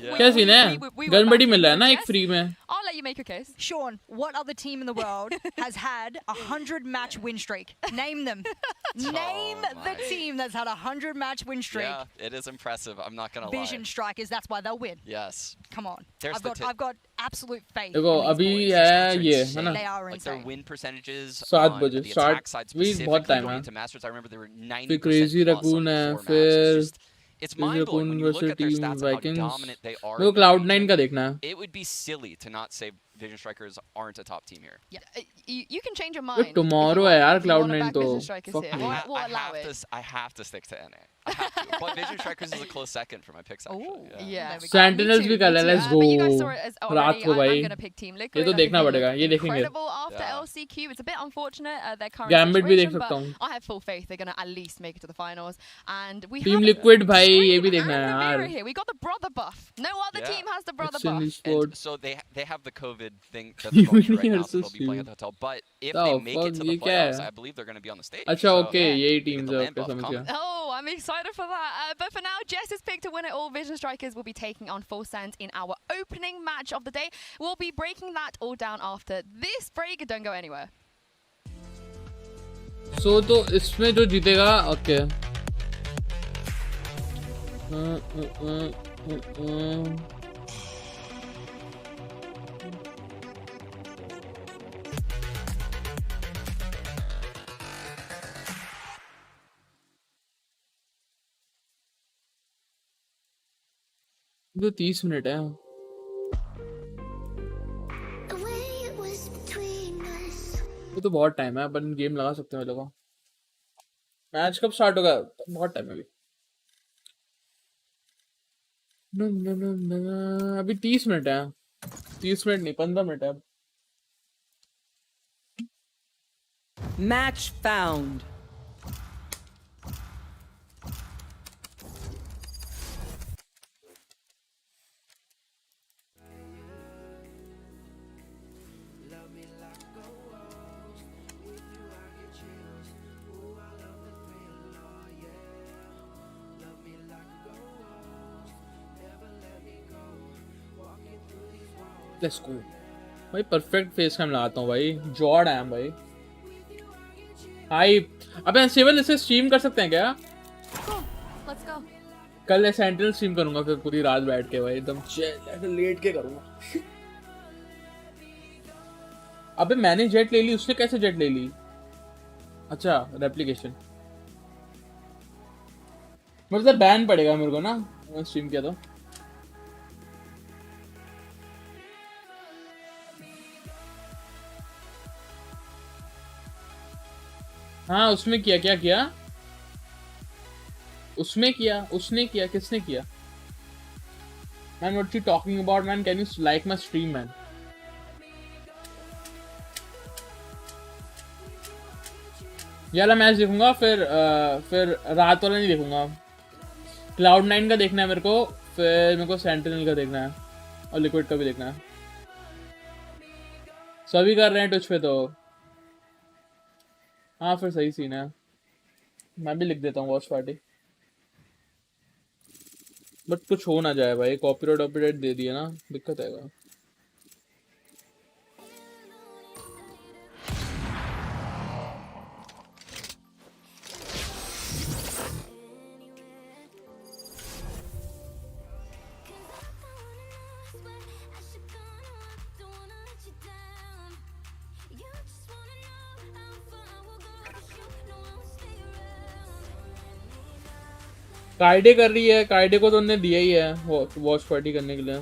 gun बड़ी मिल रहा है ना एक free में. I'll let you make a case. Sean, what other team in the world has had a 100-match win streak? Name them. Name the team that's had a 100-match win streak. Yeah, it is impressive. I'm not gonna lie. Vision Strikers, that's why they'll win. Yes. Come on. There's I've got absolute faith. देखो अभी है ये है ना. They are like insane. their win percentages 7 on बजे the start. attack side भी बहुत time specifically है. to Masters. I remember there were 90% फिर Crazy plus on Raccoon the है. 4 फिर matches. It's mind-blowing when you look at their team stats and how Vikings. dominant they are. वो Cloud9 का देखना है. It would be silly to not say Vision Strikers aren't a top team here. Yeah, you can change your mind. Tomorrow है यार Cloud9 तो. Fuck you. I have to stick to NA. I have to. But Vision Strikers is a close second for my picks actually. Yeah. Sentinels भी कर ले. Let's go. रात को भाई. I'm gonna pick Team Liquid. ये तो देखना पड़ेगा. ये देखेंगे. Incredible after LCQ. It's a bit unfortunate their current Gambit भी देख situation, सकता हूँ. but I have full faith they're gonna at least make it to the finals. And we Team have Liquid भाई ये भी देखना है यार. here. We got the brother buff. No other team has the brother Extremely buff. And so they have the COVID thing that's going through right now, so they'll be playing at the hotel. But if they make it to the playoffs, I believe they're going to be on the stage. अच्छा okay यही teams है. Okay समझ गया. Oh, I'm excited for that. But for now, Jess's pick to win it all. Vision Strikers will be taking on Full Send in our opening match of the day. We'll be breaking that all down after this break. Don't go anywhere. So तो इसमें जो जीतेगा okay. तो 30 minute है. ये तो बहुत time है. अपन गेम लगा सकते हैं लोगों. मैच कब स्टार्ट होगा? बहुत टाइम है अभी. अभी 30 मिनट है. 30 मिनट नहीं 15 मिनट है. Match found. Let's go. भाई परफेक्ट फेस कैम लगाता हूँ भाई. जॉर्ड आई एम भाई. हाई अबे सेवन इसे स्ट्रीम कर सकते हैं क्या? Let's go. कल सेंट्रल स्ट्रीम करूंगा फिर पूरी रात बैठ के भाई एकदम ऐसे लेट के करूंगा. अबे मैंने जेट ले ली. उसने कैसे जेट ले ली? अच्छा रेप्लिकेशन. मतलब बैन पड़ेगा मेरे को ना स्ट्रीम किया तो. हाँ उसमें किया. क्या किया? उसमें किया. उसने किया. किसने किया? Man, what you talking about, man? Can you like my stream, man? ये वाला मैच देखूंगा फिर रात वाला नहीं देखूंगा. Cloud9 का देखना है मेरे को. फिर मेरे को सेंटिनल का देखना है और लिक्विड का भी देखना है. सभी कर रहे हैं ट्विच पे तो. हाँ फिर सही सीन है. मैं भी लिख देता हूँ वॉच पार्टी. बट कुछ हो ना जाए भाई. कॉपीराइट दे दिए ना दिक्कत आएगा. कायडे कर रही है, कायडे को तो उन्होंने दिया ही है वॉच पार्टी करने के लिए।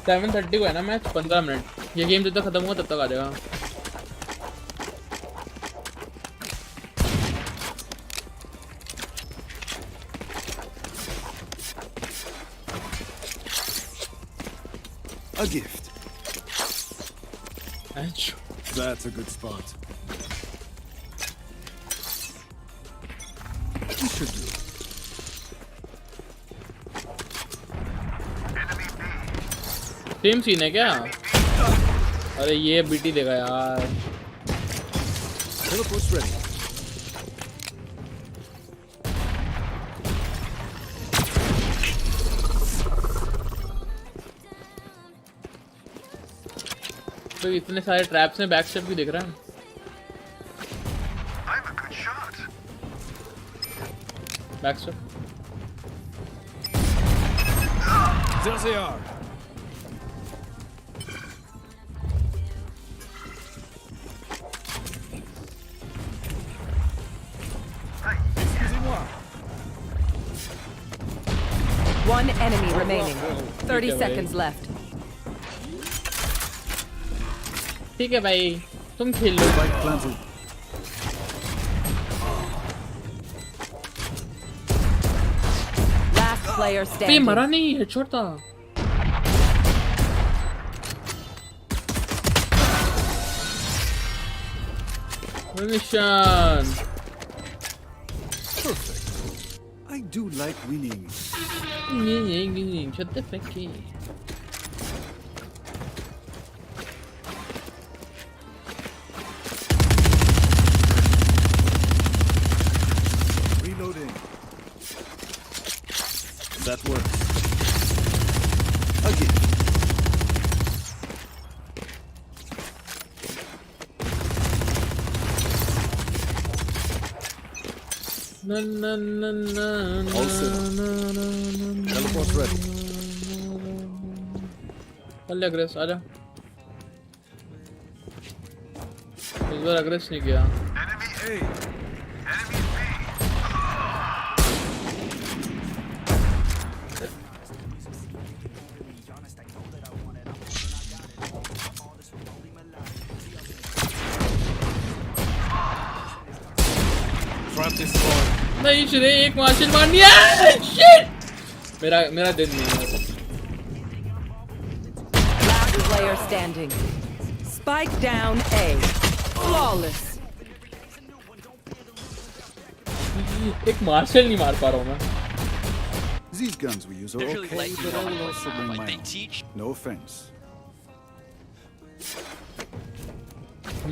सेवन 30 को है ना मैच, 15 मिनट। ये गेम जब तक खत्म होगा तब तक आ जाएगा। A gift. That's a good spot. You should do it. Same scene है क्या? अरे ये बीटी देगा यार। Teleport's ready. तो इतने सारे ट्रैप्स में बैक स्टेप भी दिख रहा है। Back step. There they are. One enemy remaining. 30 seconds left. ठीक है भाई, तुम खेल लो। Last player standing. मरा नहीं, हेडशॉट था। निशान। Perfect. I do like winning. Shut the fuck up. Reloading. That works. Again. Na na na na All set. Teleport's ready. चल अग्रेस आजा। इस बार अग्रेस नहीं किया। Enemy A. नहीं श्रे, एक मार्शल मारनी है। शिट, मेरा दिन नहीं है। Last player standing. Spike down A. Flawless. एक मार्शल नहीं मार पा रहा हूँ मैं। These guns we use are They're really okay, letting you but I know will also bring like my they own. teach. No offense.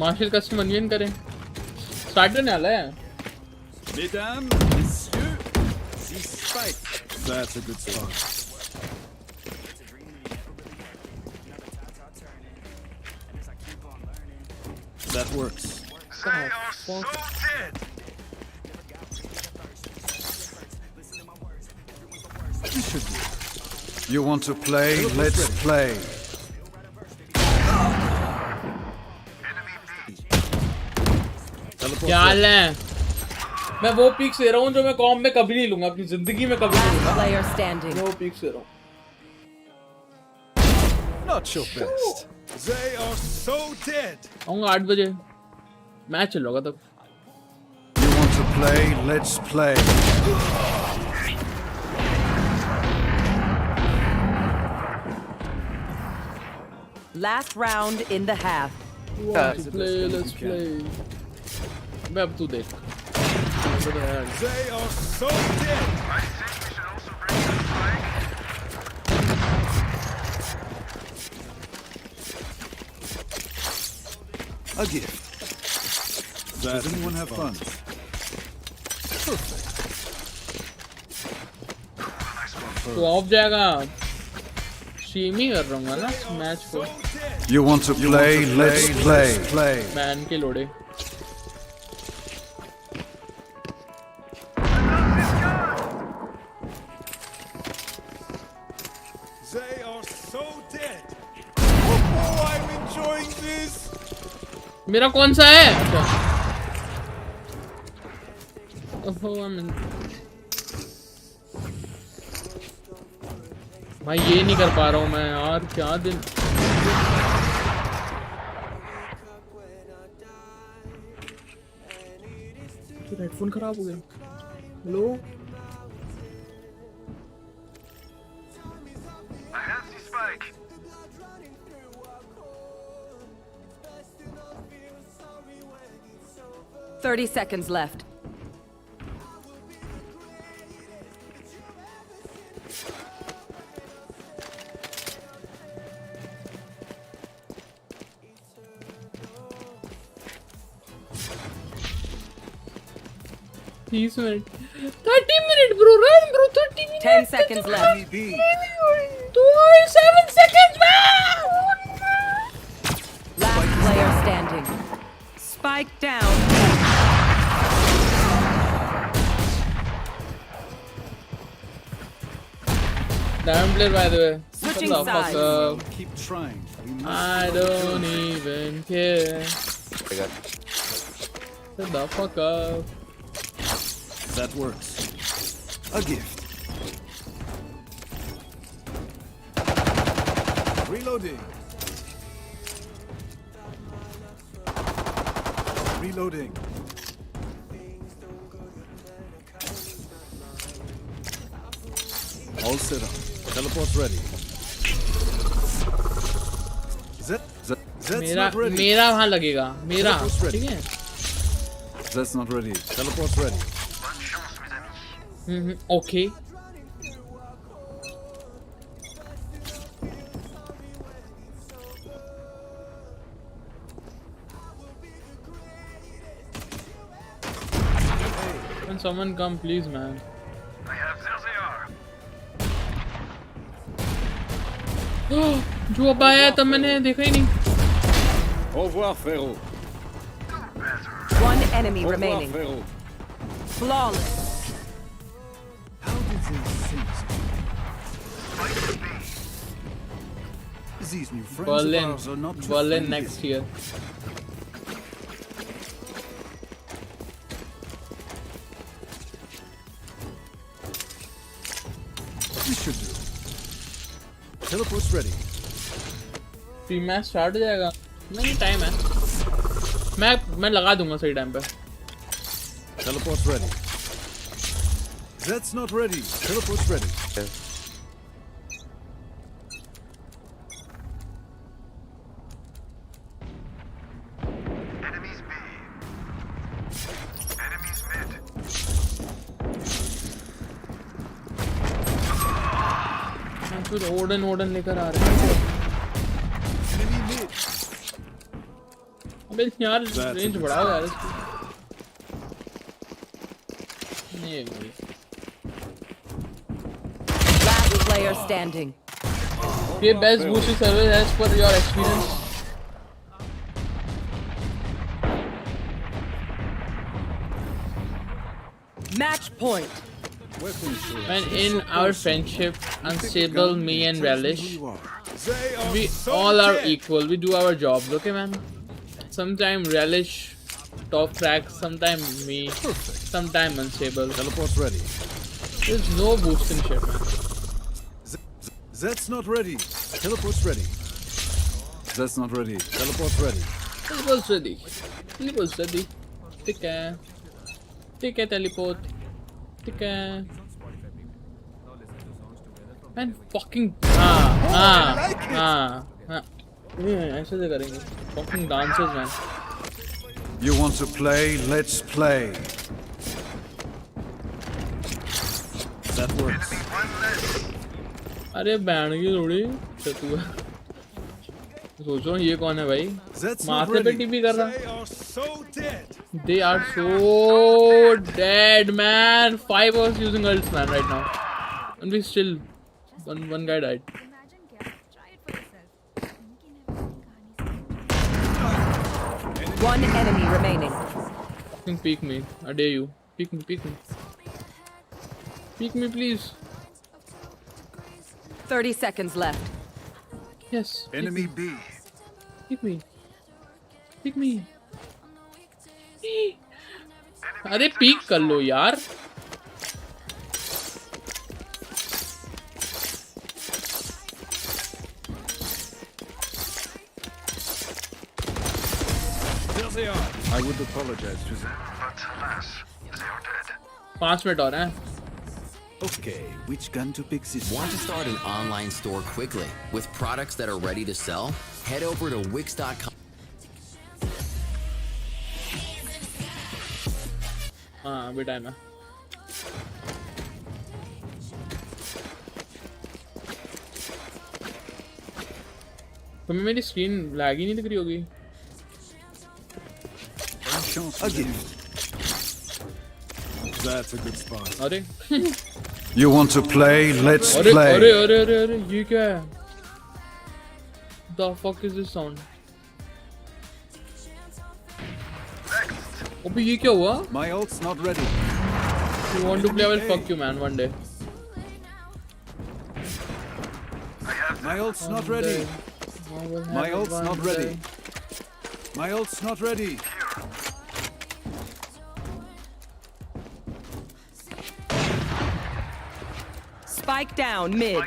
मार्शल कस्टम अनविन करें। स्टार्ट करने वाला है। Mesdames, messieurs, the spike. That's a good spot. That works. You should do it. You want to play? Let's play. क्या हाल है? मैं वो पिक्स दे रहा हूँ जो मैं कॉम में कभी नहीं लूंगा, अपनी जिंदगी में कभी नहीं लूंगा। Player standing. वो पिक्स दे रहा हूँ। Not your best. They are so dead. आऊँगा 8 बजे। मैच चल रहा तब। You want to play? Let's play. Last round in the half. Let's play, let's play. मैं अब तू देख। They are so dead. A gift. Does anyone have funds? Perfect. तो ऑफ जाएगा। स्ट्रीम ही कर रहा हूँ ना मैच को। You want to play? Let's play. Man के लोड़े. They are so dead. Oh, I'm enjoying this. मेरा कौन सा है? अच्छा. ओहो भाई ये नहीं कर पा रहा हूँ मैं यार, क्या दिन. हेडफोन खराब हो गया. Hello. I have the spike. Thirty seconds left. Minutes. 30 minutes, bro. Run, bro. 30 minutes. 10 seconds left. 7 seconds, man. Last player standing. Spike down. Damn player, by the way. Switching Shut the fuck sides. up. Keep trying. I don't even care. Shut the fuck up. That works. A gift. Reloading. Reloading. All set up. Teleport's ready. That's not ready. मेरा वहाँ लगेगा. मेरा. ठीक है. That's not ready. Teleport's ready. Okay. Can someone come, please, man? I have जो अब आया तब मैंने देखा ही नहीं. Au revoir, frérot. One enemy Au revoir, remaining. frérot. Flawless. How did they sense it? These new friends Berlin. of ours are not too Berlin friendly. next year. This should do. Teleport's ready. Pre match start हो जाएगा. नहीं time है. मैं लगा दूंगा सही time पे. Teleport's ready. That's not ready. Teleport's ready. enemies B. Enemies mid. फिर ओडन लेकर आ रहे हैं. Enemy mid. अबे यार रेंज बढ़ाओ यार इसकी. नहीं भाई. Last player standing. ये best boosting service as per your experience. Match point. When in our friendship, unstable, me and Relish, we all are equal. We do our jobs, okay, man? Sometime Relish, top crack, sometime me, sometime unstable. Teleport's ready. There's no boosting shit, man. That's not ready. Teleport's ready. That's not ready. Teleport's ready. Teleport's ready. Teleport's ready. ठीक है. ठीक है teleport. ठीक है. And fucking ऐसे से करेंगे. Fucking dances, man. You want to play? Let's play. That works. अरे बैंड की थोड़ी चतु है. सोचो ये कौन है भाई? माथे पे टीपी कर रहा. They are so dead, man. 5 of us using ults, man, right now, and we still one guy died. One enemy remaining. Fucking peek me. I dare you. Peek me, peek me. Peek me, please. 30 seconds left. Yes. Enemy B. Peek me. Peek me. अरे peak कर लो यार. There they are. I would apologize to them. But alas, they are dead. 5 minute और हैं. Okay, which gun to pick this? Want to start an online store quickly with products that are ready to sell? Head over to Wix.com. हाँ अभी time है. तुम्हें मेरी screen lag ही नहीं दिख रही होगी. Again. That's a good spot. अरे You want to play? Let's अरे play. अरे अरे अरे अरे ये क्या है? The fuck is this sound? अबे ये क्या हुआ? My ult's not ready. You want to play? I will fuck you, man. One day. My ult's not ready. My ult's not ready. My ult's not ready. Spike down mid.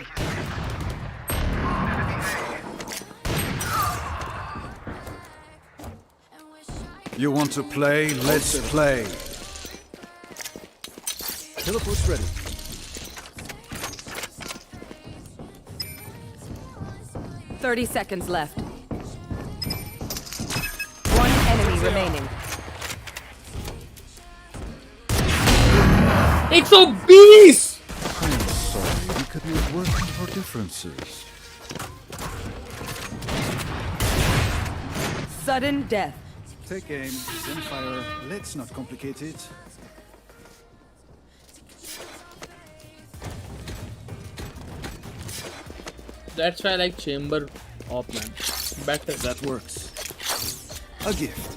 You want to play? Let's play. Teleport's ready. Thirty seconds left. One enemy remaining. It's obese. I am sorry. We could be working for differences. Sudden death. Take aim, then fire. Let's not complicate it. That's why I like chamber op, man. Better. That works. A gift.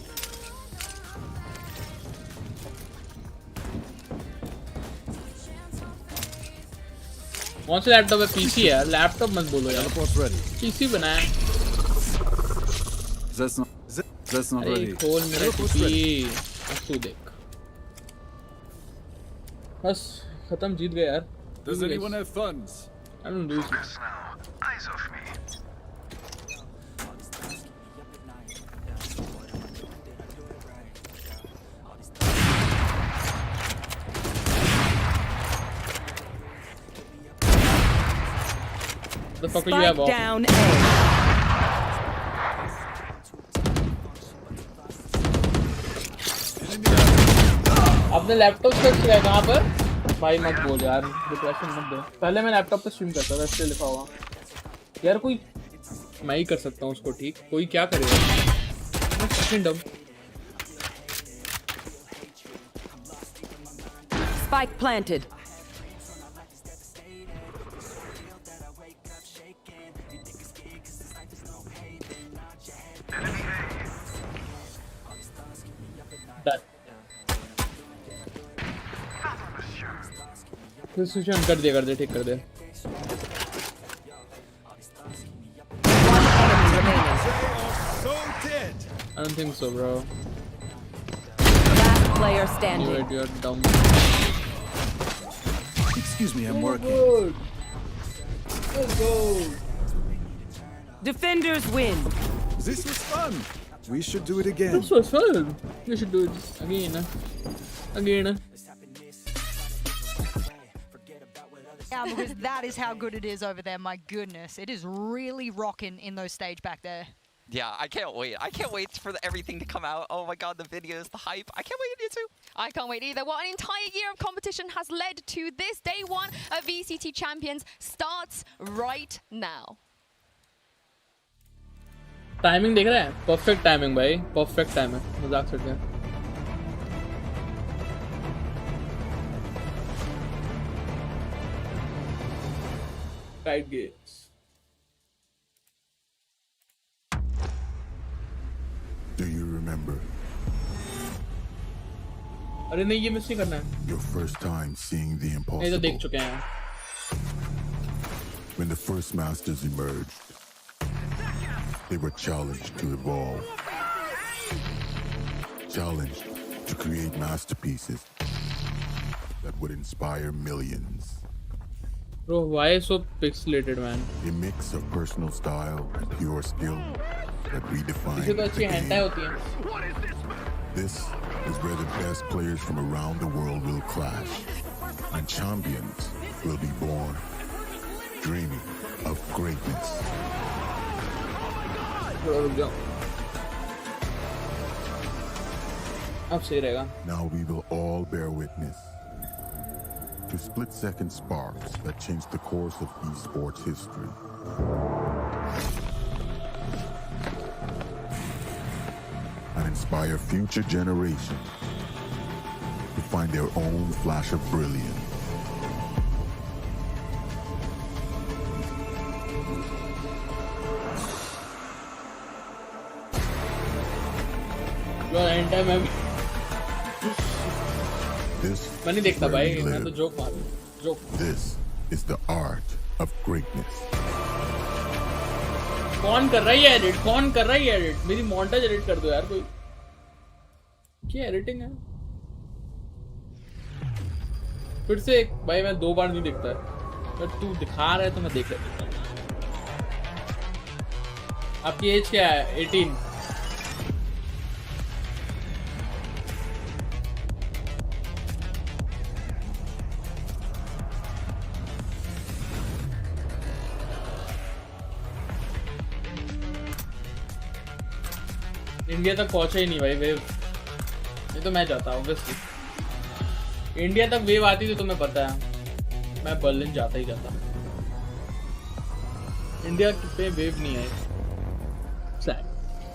कौन सा laptop है? PC है. Laptop मत बोलो यार. Teleport's ready. PC बनाया. That's not अरे ready. खोल मेरा Teleport's पीसी. ready. अब तू देख. बस खत्म, जीत गए यार. Does anyone have funds? I don't lose. Focus now. Eyes off me. The fuck you have Spike off? down A. अपने लैपटॉप से है कहाँ पर? भाई मत बोल यार, डिप्रेशन मत दे. पहले मैं लैपटॉप पे स्ट्रीम करता था, इसलिए लिखा हुआ यार. कोई मैं ही कर सकता हूँ उसको ठीक. कोई क्या करेगा? Spike planted. सिचुएशन कर दे ठीक कर दे. I don't think so, bro. Last player standing. You're dumb. Excuse me, I'm working. Let's go. Defenders win. This was fun. We should do it again. This was fun. We should do it again. Again. Yeah, because that is how good it is over there. My goodness, it is really rocking in those stage back there. Yeah, I can't wait. I can't wait for everything to come out. Oh my god, the videos, the hype. I can't wait, you two. I can't wait either. What an entire year of competition has led to this. Day one of VCT Champions starts right now. Timing देख रहा है? Perfect timing भाई, perfect timing. मजाक करते हैं. Tight gates. Do you remember अरे नहीं ये मिस नहीं करना है, Your first time seeing the नहीं तो impossible. देख चुके हैं. When the first masters emerged, they were challenged to evolve. Challenged to create masterpieces that would inspire millions. Bro, why so pixelated, man? A mix of personal style and pure skill that redefined इसे तो the अच्छी hentai game. होती है. This is where the best players from around the world will clash, and champions will be born, dreaming of greatness. थोड़ा रुक जाओ. अब सही रहेगा. Now we will all bear witness to split-second sparks that changed the course of esports history. And inspire future generations to find their own flash of brilliance. यार hentai में This मैं नहीं is देखता where भाई, we मैं तो live. Joke मारूं. Joke. This is the art of greatness. कौन कर रहा है ये एडिट? कौन कर रहा है ये एडिट? मेरी montage एडिट कर दो यार कोई. क्या एडिटिंग है? फिर से एक भाई मैं 2 बार नहीं देखता है. पर तू दिखा रहा है तो मैं देख लेता हूँ. आपकी एज क्या है? 18. इंडिया तक पहुंचा ही नहीं भाई वेव. ये तो मैं जाता हूँ ऑब्वियसली. इंडिया तक वेव आती थी तुम्हें पता है, मैं बर्लिन जाता ही जाता. इंडिया पे वेव नहीं आई.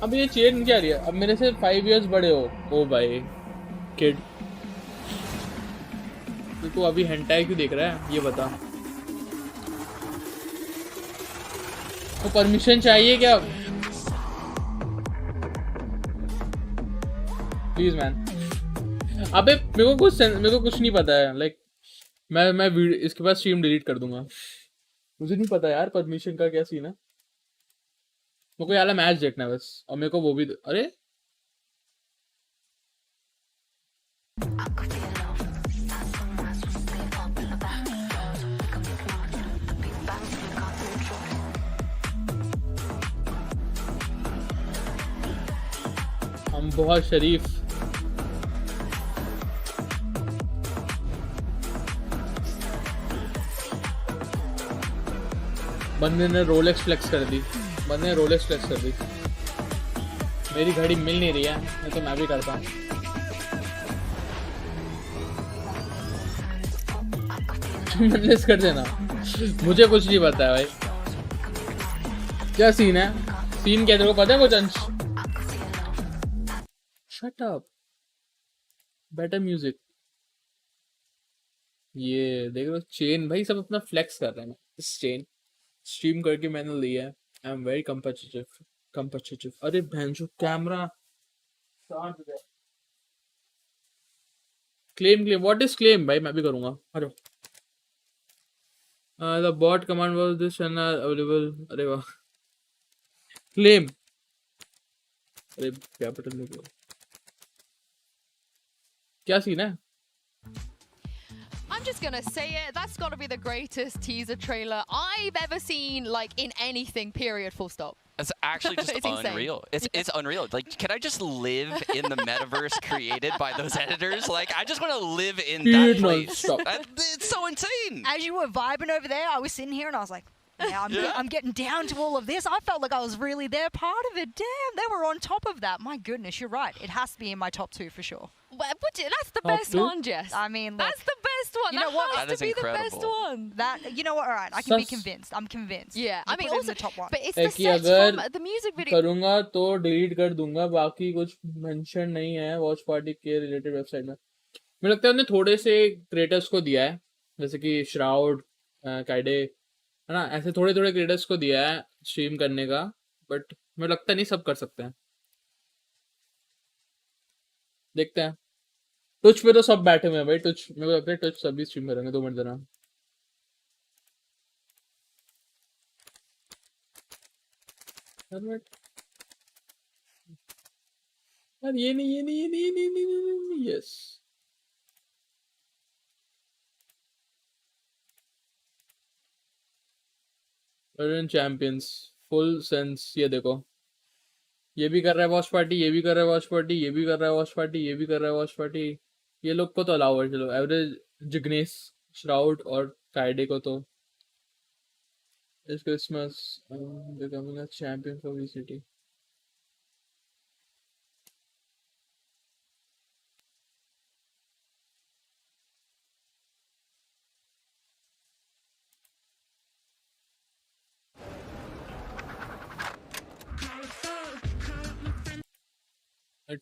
अब ये चेन क्या रही है? अब मेरे से 5 years बड़े हो. ओ भाई किड, तू अभी हेंटाई क्यों देख रहा है ये बता. तो परमिशन चाहिए क्या? Please man. अबे मेरे को कुछ नहीं पता है. लाइक मैं इसके बाद स्ट्रीम डिलीट कर दूंगा. मुझे नहीं पता यार परमिशन का क्या सीन है. मेरे को यार मैच देखना है बस, और मेरे को वो भी अरे हम बहुत शरीफ. बंदे ने रोलेक्स फ्लेक्स कर दी. मेरी घड़ी मिल नहीं रही है, नहीं तो मैं भी करता. मिस कर देना. मुझे कुछ नहीं पता है भाई. क्या सीन है? सीन क्या तेरे को पता है कुछ अंश? Shut up. Better music. ये देख रहे हो चेन भाई, सब अपना फ्लेक्स कर रहे हैं. इस चेन स्ट्रीम करके मैंने लिया है. I am very competitive. अरे भैंसो camera claim. What is claim भाई? मैं भी करूंगा. अरे the bot command was this and available. अरे वाह. क्लेम. अरे कैपिटल में क्या सीन है? I'm just gonna say it, that's gotta be the greatest teaser trailer I've ever seen, like, in anything, period, full stop. It's actually just It's insane. unreal. It's unreal. Like, can I just live in the metaverse created by those editors? Like, I just want to live in that place. It's so insane. As you were vibing over there, I was sitting here and I was like, yeah, I'm getting down to all of this. I felt like I was really there, part of it. Damn, they were on top of that. My goodness, you're right. It has to be in my top 2 for sure. That's the best one, Jess. I mean, look, that's the best one. You know what? Has to be the best one. That, you know what? All right, I can be convinced. I'm convinced. Yeah, I You mean, put it in also, the top one. but it's the sets from the music video. करूंगा तो delete कर दूंगा. बाकी कुछ mention नहीं है watch party के related website में. मुझे लगता है उन्होंने थोड़े से क्रिएटर्स को दिया है, जैसे कि श्राउड, काइडे, है ना, ऐसे थोड़े क्रिएटर्स को दिया है स्ट्रीम करने का. बट मुझे लगता नहीं सब कर सकते हैं. देखते हैं. टुच पे तो सब बैठे हुए हैं भाई। टुच मेरे को लगता है टुच सभी स्ट्रीम करेंगे 2 मिनट देना। यार ये नहीं। Yes champions full sense. ये देखो, ये भी कर रहा है वॉच पार्टी, ये भी कर रहा है वॉच पार्टी, ये भी कर रहा है वॉच पार्टी, ये भी कर रहा है वॉच पार्टी। ये लोग को तो अलाउ है, चलो एवरेज जिग्नेस श्राउड और फ्राइडे को तो इस Christmas becoming a champion for VCT.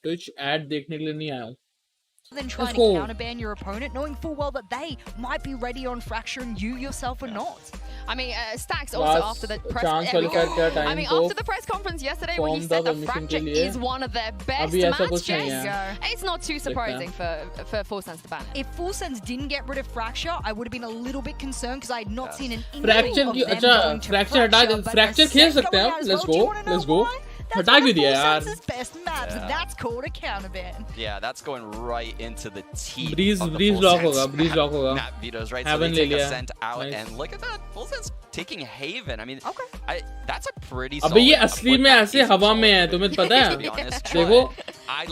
Twitch add देखने के लिए नहीं आया हूँ। Than trying to counterban your opponent, knowing full well that they might be ready on Fracture and you yourself are not. I mean, Stacks also after the press. I mean, after the press conference yesterday, where he said that Fracture is one of their best matches, it's not too surprising for Full Sense to ban it. If Full Sense didn't get rid of Fracture, I would have been a little bit concerned because I had not seen an Fracture of की them अच्छा going to Fracture हटा, Fracture खेल सकते हैं हम। Let's go। हटा क्यों दिया यार? Best maps. That's called a counterban. Yeah, that's going right into the teeth. Breeze lock होगा। Map vetoes, right? So they take Ascent out, and look at that, Full Sense taking Haven. I mean, that's a pretty. अबे ये असली में ऐसे हवा में है, तुम्हें पता है? देखो,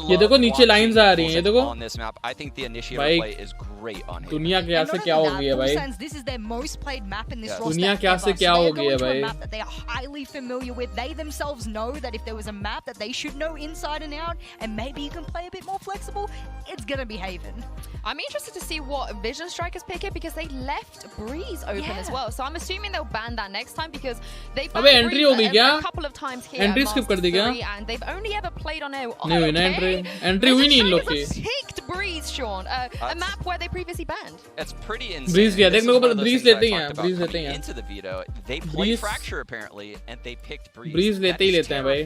ये देखो नीचे लाइंस आ रही हैं, ये देखो। On this map, I think the initiator play is great on Haven. दुनिया क्या से क्या हो गई है भाई? This is their most played map in this roster. दुनिया क्या से क्या हो गई है भाई? Map that they are highly familiar with. They themselves know that if there was a map that they should know inside and out, and maybe you can play a bit more flexible, it's gonna be Haven. I'm interested to see what Vision Strikers pick it because they left Breeze open as well. So I'm assuming they'll ban that next time because they banned Breeze a couple of times here. Entry skip कर दी क्या? And they've only ever played on a. नहीं हुई ना entry हुई नहीं इन लोग की। Picked Breeze, Sean, a map where they previously banned. It's pretty insane. Breeze क्या? देख मेरे को पता Breeze लेते हैं, Breeze लेते हैं। Into the veto, they played Fracture apparently, and they picked Breeze. Breeze लेते ही लेते हैं भाई।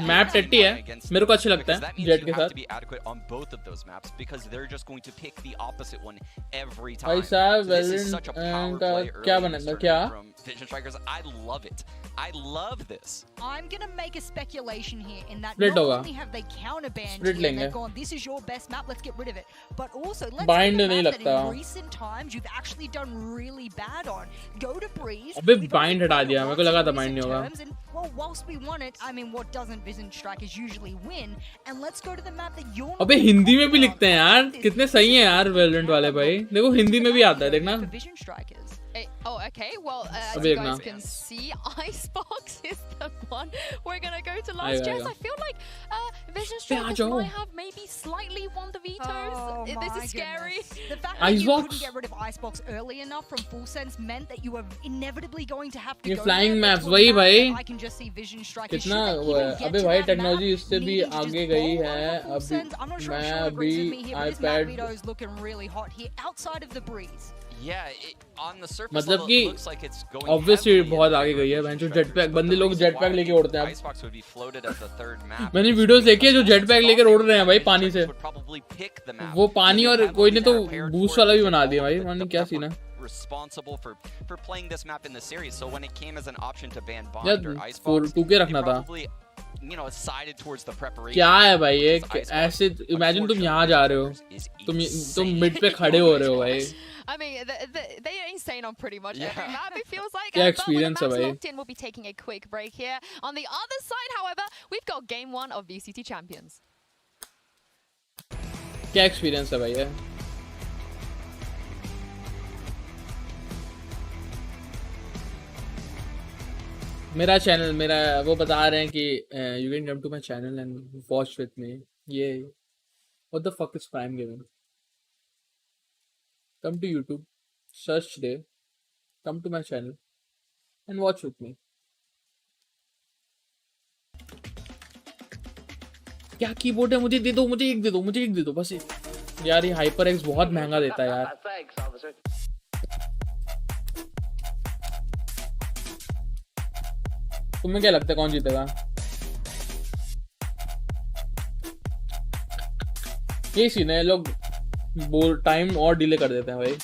मैप टट्टी है, मेरे को अच्छा लगता है जेट के साथ। To be adequate on both of those maps because they're just going to pick the opposite one every time. भाई साहब This is such a power play क्या early बनेगा क्या? from Vision Strikers. I love it. I love this. I'm gonna make a speculation here in that Split not होगा। only have they counterbanned Split here, लेंगे। they've gone, this is your best map, let's get rid of it. But also, let's Bind take a नहीं map that लगता। in recent times you've actually done really bad on. Go to Breeze. अबे bind हटा दिया, मेरे को लगा था bind नहीं होगा। And, well, whilst we want it, I mean, what doesn't Vision Strikers usually win? And let's go to the map that you're. अबे हिंदी में भी लिखते हैं यार, कितने सही हैं यार Valorant वाले भाई। देखो हिंदी में भी आता है, देखना। Vision Strikers. Oh, okay. Well, as you guys can see, Icebox is the one we're gonna go to last. Jess, I feel like Vision Strikers might have maybe slightly won the vetoes. Oh, this is scary. The fact that you couldn't get rid of Icebox early enough from Full Sense meant that you were inevitably going to have to ये go flying there. maps वही भाई। I can just see Vision Strikers. कितना वो है? अबे भाई technology इससे भी आगे गई है। अभी मैं अभी iPad is looking really hot here outside of the Breeze. Yeah, on the surface मतलब level, it looks like it's going obviously heavily बहुत in आगे गई है। जो जेटपैक बंदे लोग जेटपैक लेके उड़ते हैं। Icebox would be floated as the third map. मैंने वीडियोस देखी है जो जेटपैक लेकर उड़ रहे हैं भाई पानी से। वो पानी और कोई ने तो बूस्ट वाला भी बना दिया भाई। मैंने क्या सीन है? Responsible for playing this map in the series. So when it came as an option to ban Bind or Icebox, 2K रखना था। You know, sided towards the preparation. क्या है भाई ये? ऐसे इमेजिन तुम यहाँ जा रहे हो, तुम मिड पे खड़े हो रहे हो भाई। I mean, they are insane on pretty much every map, it feels like. क्या experience है भाई? Locked in, we'll be taking a quick break here. On the other side, however, we've got game 1 of VCT Champions. क्या experience है भाई ये? मेरा channel, मेरा वो बता रहे हैं कि you can come to my channel and watch with me. ये what the fuck is Prime Gaming? Come to YouTube, search today, come to my channel and watch with me. क्या कीबोर्ड है? मुझे दे दो, मुझे एक दे दो बस। यार ये HyperX बहुत महंगा देता है यार। तुम्हें क्या लगता है कौन जीतेगा? ये सीन है, लोग बोल टाइम और डिले कर देते हैं भाई।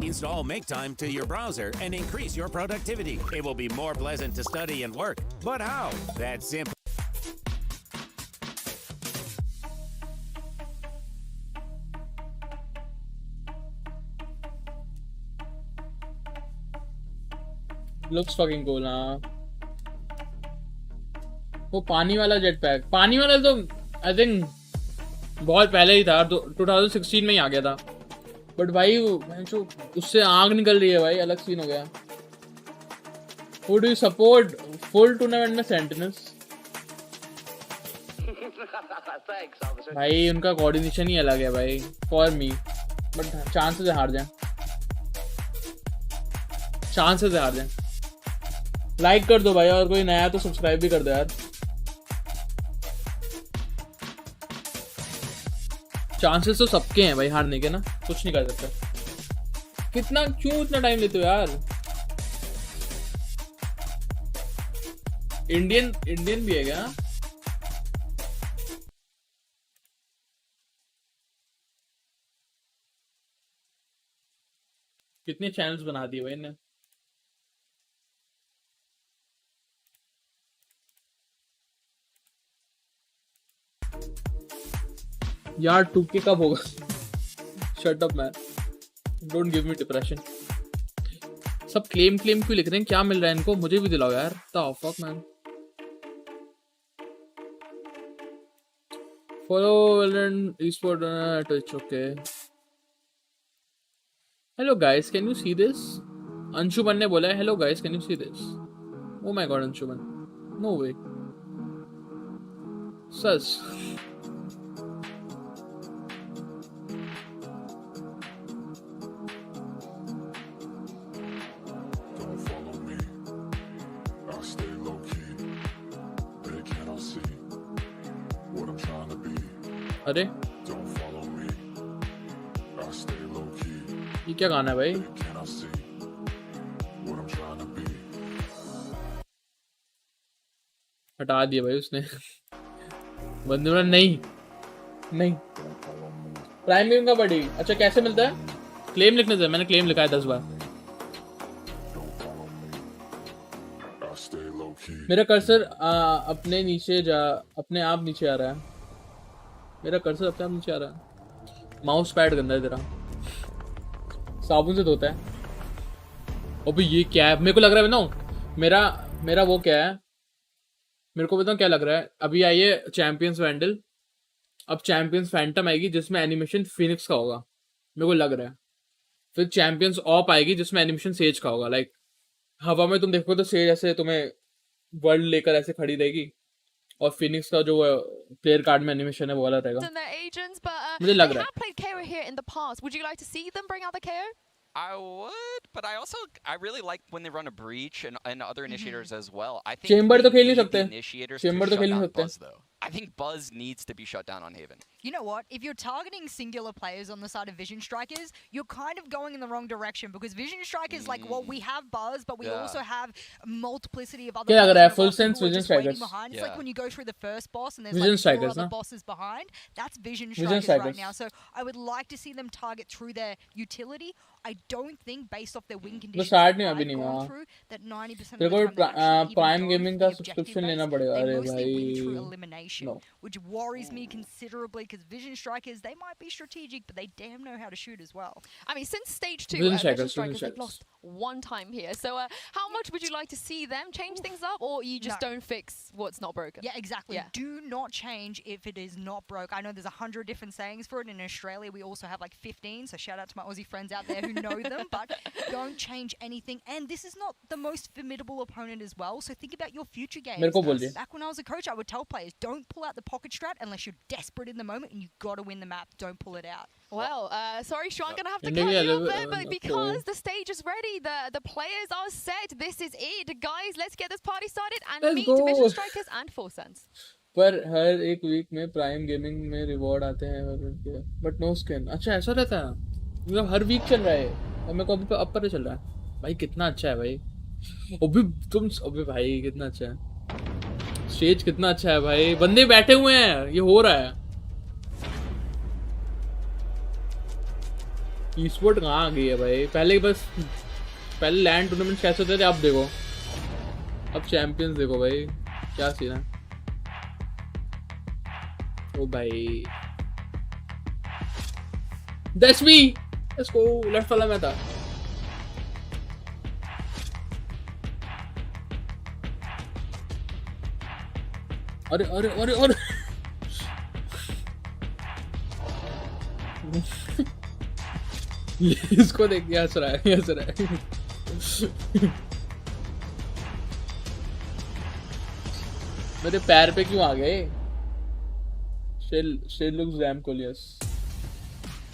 Install MakeTime to your browser and increase your productivity. It will be more pleasant to study and work. But how? That's simple. Looks fucking cool, हाँ। वो पानी वाला जेट पैक, पानी वाला तो आई थिंक बहुत पहले ही था, 2016 में ही आ गया था। बट भाई जो उससे आग निकल रही है भाई, अलग सीन हो गया। Who do you support full tournament में? सेंटिनल्स भाई, उनका कोऑर्डिनेशन ही अलग है भाई फॉर मी। बट चांसेस हार जाए, चांसेस हार जाए। लाइक कर दो भाई, और कोई नया तो सब्सक्राइब भी कर दो यार। चांसेस तो सबके हैं भाई हारने के ना, कुछ नहीं कर सकते। कितना क्यों इतना टाइम लेते हो यार? इंडियन भी है क्या? कितने चैनल्स बना दिए भाई इन्हें। यार 2K कब होगा? Shut up man, don't give me depression. सब क्लेम क्यों लिख रहे हैं? क्या मिल रहा है इनको? मुझे भी दिलाओ यार। The fuck man. Follow Valorant eSport Twitch, okay. Hello guys, can you see this? Anshuman ने बोला है hello guys, can you see this? Oh my god Anshuman, no way सच। अरे ये क्या गाना है भाई? हटा दिया भाई उसने। बंदे बोला नहीं प्राइम गेम का बड़ी। अच्छा कैसे मिलता है? क्लेम लिखने से। मैंने क्लेम लिखा है 10 बार। मेरा कर्सर अपने आप नीचे आ रहा है। मेरा कर्सर अपने आप नीचे आ रहा है। माउस पैड गंदा है तेरा, साबुन से धोता है। अबे ये क्या है? मेरे को लग रहा है बताऊं, मेरा वो क्या है, मेरे को बताऊं क्या लग रहा है। अभी आई है चैंपियंस वैंडल, अब चैंपियंस फैंटम आएगी जिसमें एनिमेशन फिनिक्स का होगा, मेरे को लग रहा है। फिर चैंपियंस ऑप आएगी जिसमें एनिमेशन सेज का होगा। लाइक हवा में तुम देखो तो सेज ऐसे तुम्हें वर्ल्ड लेकर ऐसे खड़ी रहेगी, और फिनिक्स का जो प्लेयर कार्ड में एनिमेशन है वो वाला रहेगा। मुझे लग रहा है। I would, but I really like when they run a breach and other initiators as well. I think Chamber तो खेल नहीं सकते। initiators Chamber तो खेल नहीं सकते। Buzz though. I think Buzz needs to be shut down on Haven. You know what? If you're targeting singular players on the side of Vision Strikers, you're kind of going in the wrong direction, because Vision Strikers, like, well, we have Buzz, but we also have multiplicity of other क्या लग रहा है? players Full who sense are Vision just waiting Strikers। behind. It's like when you go through the first boss and there's Vision like 4 Strikers, other ना? bosses behind. That's Vision Vision Strikers right Strikers। now. So I would like to see them target through their utility. I don't think, based off their win तो conditions start नहीं that अभी I've नहीं gone हुआ। through, that 90% तेरे of the को time they actually even prime go gaming for का the subscription objective लेना base. पड़ेगा। They अरे mostly win भाई through elimination, no। which worries me considerably, because Vision Strikers, they might be strategic, but they damn know how to shoot as well. I mean, since stage 2, Vision Vision Strikers, Strikers, Vision they've lost one time here. So how much would you like to see them change things up, or you just don't fix what's not broken? Yeah, exactly. Yeah. Do not change if it is not broke. I know there's 100 different sayings for it. In Australia, we also have like 15, so shout out to my Aussie friends out there who know them, but don't change anything. And this is not the most formidable opponent as well, so think about your future games. मेरे को बोल दिया। Back when I was a coach, I would tell players, don't pull out the pocket strat unless you're desperate in the moment and you've got to win the map. Don't pull it out. Well, sorry, Sean, I'm going to have to India cut you level- off there, but okay। because the stage is ready, the players are set, this is it. Guys, let's get this party started and Let's meet go। Vision Strikers and Full Sense. पर हर एक week में prime gaming में reward आते हैं, but no skin. अच्छा ऐसा रहता है, मतलब हर वीक चल रहा है, और मेरे को अभी अब पता चल रहा है। भाई कितना अच्छा है भाई। अभी भाई कितना अच्छा है। स्टेज कितना अच्छा है भाई, बंदे बैठे हुए हैं, ये हो रहा है। ई-स्पोर्ट कहाँ आ गई है भाई? पहले लैंड टूर्नामेंट कैसे होते थे, अब देखो, अब चैंपियंस देखो भाई, क्या सीन है। ओ भाई, that's me, let's go, left वाला मैं था। अरे अरे अरे अरे इसको देख, ये हंस रहा है, ये हंस रहा है। मेरे पैर पे क्यों आ गए? Still looks damn cool, yes.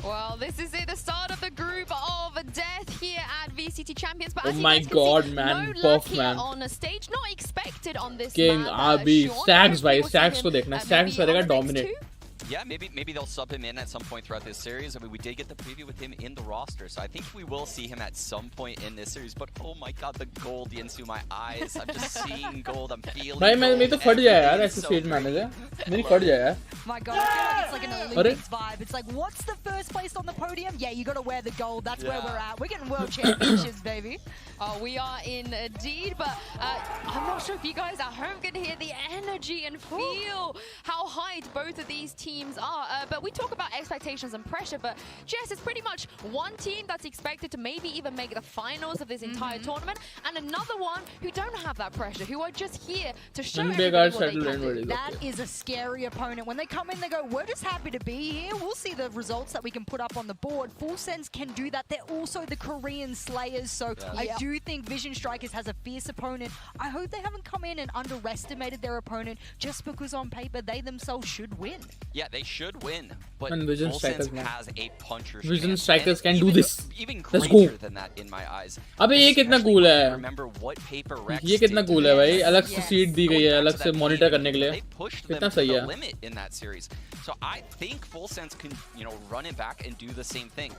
Well, this is it, the start of the group of death here at VCT Champions. But Oh as you my guys can God, see, man, no buff, luck here man. on a stage, not expected on this King map. RB, Sean, Stacks भाई, hopefully we'll see Stacks him, को देखना, maybe Stacks on करेगा the next dominate. two. Yeah, maybe they'll sub him in at some point throughout this series. I mean, we did get the preview with him in the roster, so I think we will see him at some point in this series. But oh my God, the gold into my eyes! I'm just seeing gold. I'm feeling. भाई मेरी तो फट जाए यार, ऐसे so stage में आने से मेरी फट जाए यार। My God, I feel like it's like an Olympics vibe. It's like, what's the first place on the podium? Yeah, you got to wear the gold. That's where we're at. We're getting world championships, baby. Oh, we are indeed, but I'm not sure if you guys at home can hear the energy and feel how hyped both of these teams are. But we talk about expectations and pressure, but Jess, it's pretty much one team that's expected to maybe even make the finals of this entire tournament, and another one who don't have that pressure, who are just here to show everybody what they can do. That is a scary opponent. When they come in, they go, we're just happy to be here. We'll see the results that we can put up on the board. Full Sense can do that. They're also the Korean Slayers, so I do think Vision Strikers has a fierce opponent. I hope they haven't come in and underestimated their opponent just because on paper they themselves should win. Yeah, they should win, but Vision Full Sense Strikers, has a puncher's Vision chance, Strikers and can do this. Even Let's greater go. than that in my eyes. अबे ये कितना cool है? Remember what paper Rex ये कितना did cool to है them? भाई, अलग से सीट दी गई है, अलग से मॉनिटर करने के लिए, They pushed कितना them to सही the है। limit in that series. So I think Full Sense can, run it back and do the same thing.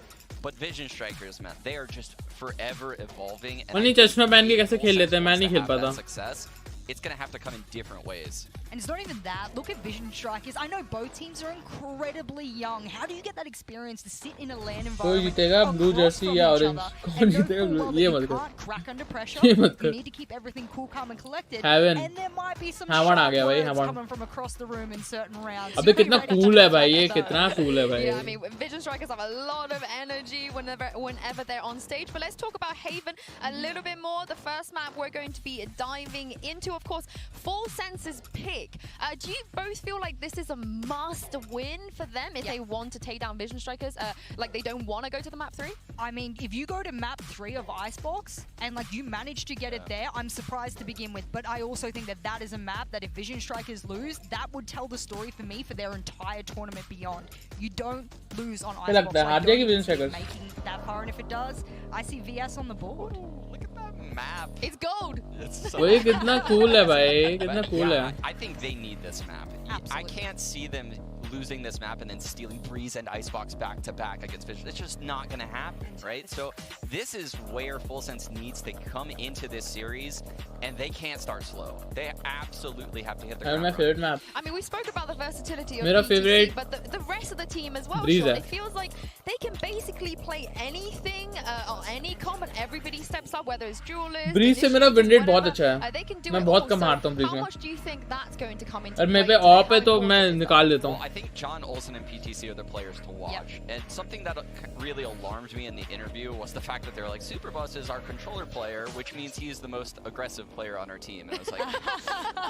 But Vision Strikers, man, they are just forever evolving. And नहीं चश्मा पहन के कैसे खेल लेते हैं, मैं नहीं खेल पाता। Success, it's gonna have to come in different ways. And it's not even that. Look at Vision Strikers. I know both teams are incredibly young. How do you get that experience to sit in a LAN कोई environment जीतेगा blue across Jersey from या each orange? other कौन and know जीतेगा full blue? well that ये you मत कर। can't crack under pressure? ये मत You कर। need to keep everything cool, calm, and collected. Heaven. And there might be some Heaven uh sharp गया भाई, words Heaven। coming from across the room in certain rounds. अबे So be कितना ready to cool है fight भाई, ये though. कितना cool है भाई। Yeah, I mean, Vision Strikers have a lot of energy whenever they're on stage. But let's talk about Haven a little bit more. The first map we're going to be diving into, of course, Full Sense's pick. Do you both feel like this is a must win for them if they want to take down Vision Strikers? Like they don't want to go to the map 3? I mean, if you go to map 3 of Icebox and like you manage to get it there, I'm surprised to begin with. But I also think that that is a map that if Vision Strikers lose, that would tell the story for me for their entire tournament beyond. You don't lose on क्या Icebox. लगता है हार जाएगी Vision Strikers? Making that far, and if it does, I see VS on the board. Look at that map. It's gold. It's so वही कितना cool है भाई, कितना But cool yeah, है। I think they need this map. I can't see them losing this map and then stealing Breeze and Icebox back to back against Vision. It's just not going to happen, right? So this is where Full Sense needs to come into this series, and they can't start slow. They absolutely have to hit the ground. my favorite map. I mean, we spoke about the versatility of मेरा PTC, favorite but the rest of the team as well. Breeze Sean, है। it feels like they can basically play anything or any comp, and everybody steps up, whether it's duelist. Breeze से मेरा win rate बहुत अच्छा है। They can do मैं it बहुत all. कम So हारता हूँ Breeze how में। much do you think that's going to come into और मेरे play पे today? ऑफ है तो मैं निकाल देता Well, हूँ। I think John Olsen and PTC are the players to watch. And something that really alarmed me in the interview was the fact that they're like, Superbus is our controller player, which means he's the most aggressive player on our team. And I was like,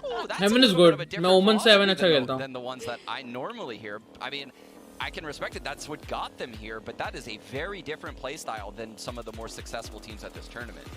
oh, that's Heaven a is little bit of good. a different मैं Omen से Heaven philosophy अच्छा खेलता हूँ। than the ones that I normally hear. I mean, I can respect it. That's what got them here, but that is a very different play style than some of the more successful teams at this tournament.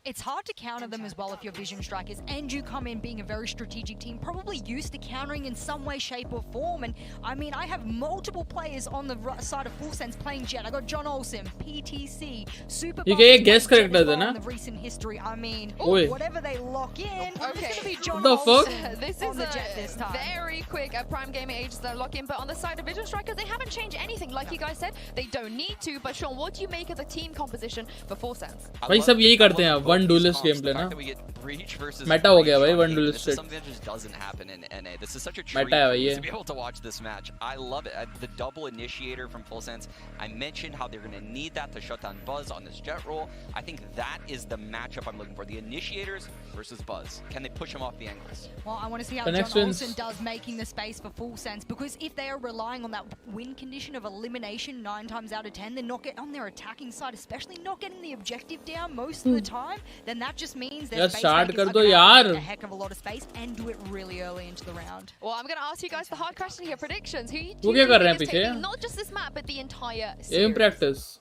It's hard to counter them as well if you're Vision Strikers and you come in being a very strategic team, probably used to countering in some way, shape or form. And I mean, I have multiple players on the side of Full Sense playing Jet. I got John Olsen, PTC, Super. ये क्या ये guess correct है ना? In the recent history, I mean, Oi. whatever they lock in, Okay. it's gonna be John The fuck? Olsen This on is the Jet this time. very quick. Prime Gaming ages that lock in, but on the side of Vision Strikers, they haven't changed anything. Like you guys said, they don't need to. But Sean, what do you make of the team composition for Full Sense? भाई सब यही करते हैं, One duelist comps, gameplay the ना fact that we get Breach versus Meta हो गया Breach भाई on one game, duelist this is shit. something that just doesn't happen in NA. This is such a treat Meta है for भाई me ये. to be able to watch this match. I love it. The double initiator from Full Sense. I mentioned how they're going to need that to shut down Buzz on this jet roll. I think that is the matchup I'm looking for. The initiators versus Buzz. Can they push him off the angles? Well, I want to see how Connections. John Olsen does making the space for Full Sense, because if they are relying on that win condition of elimination 9 times out of 10, they're not getting on their attacking side, especially not getting the objective down most of the time, then that just means their यार space start makers कर are दो gonna have यार. a heck of a lot of space and do it really early into the round. Well, I'm going to ask you guys the hard question here. Predictions. Who वो do क्या you कर रहे हैं think is पीछे? taking not just this map, but the entire Aim series? practice.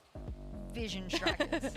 Vision Strikers.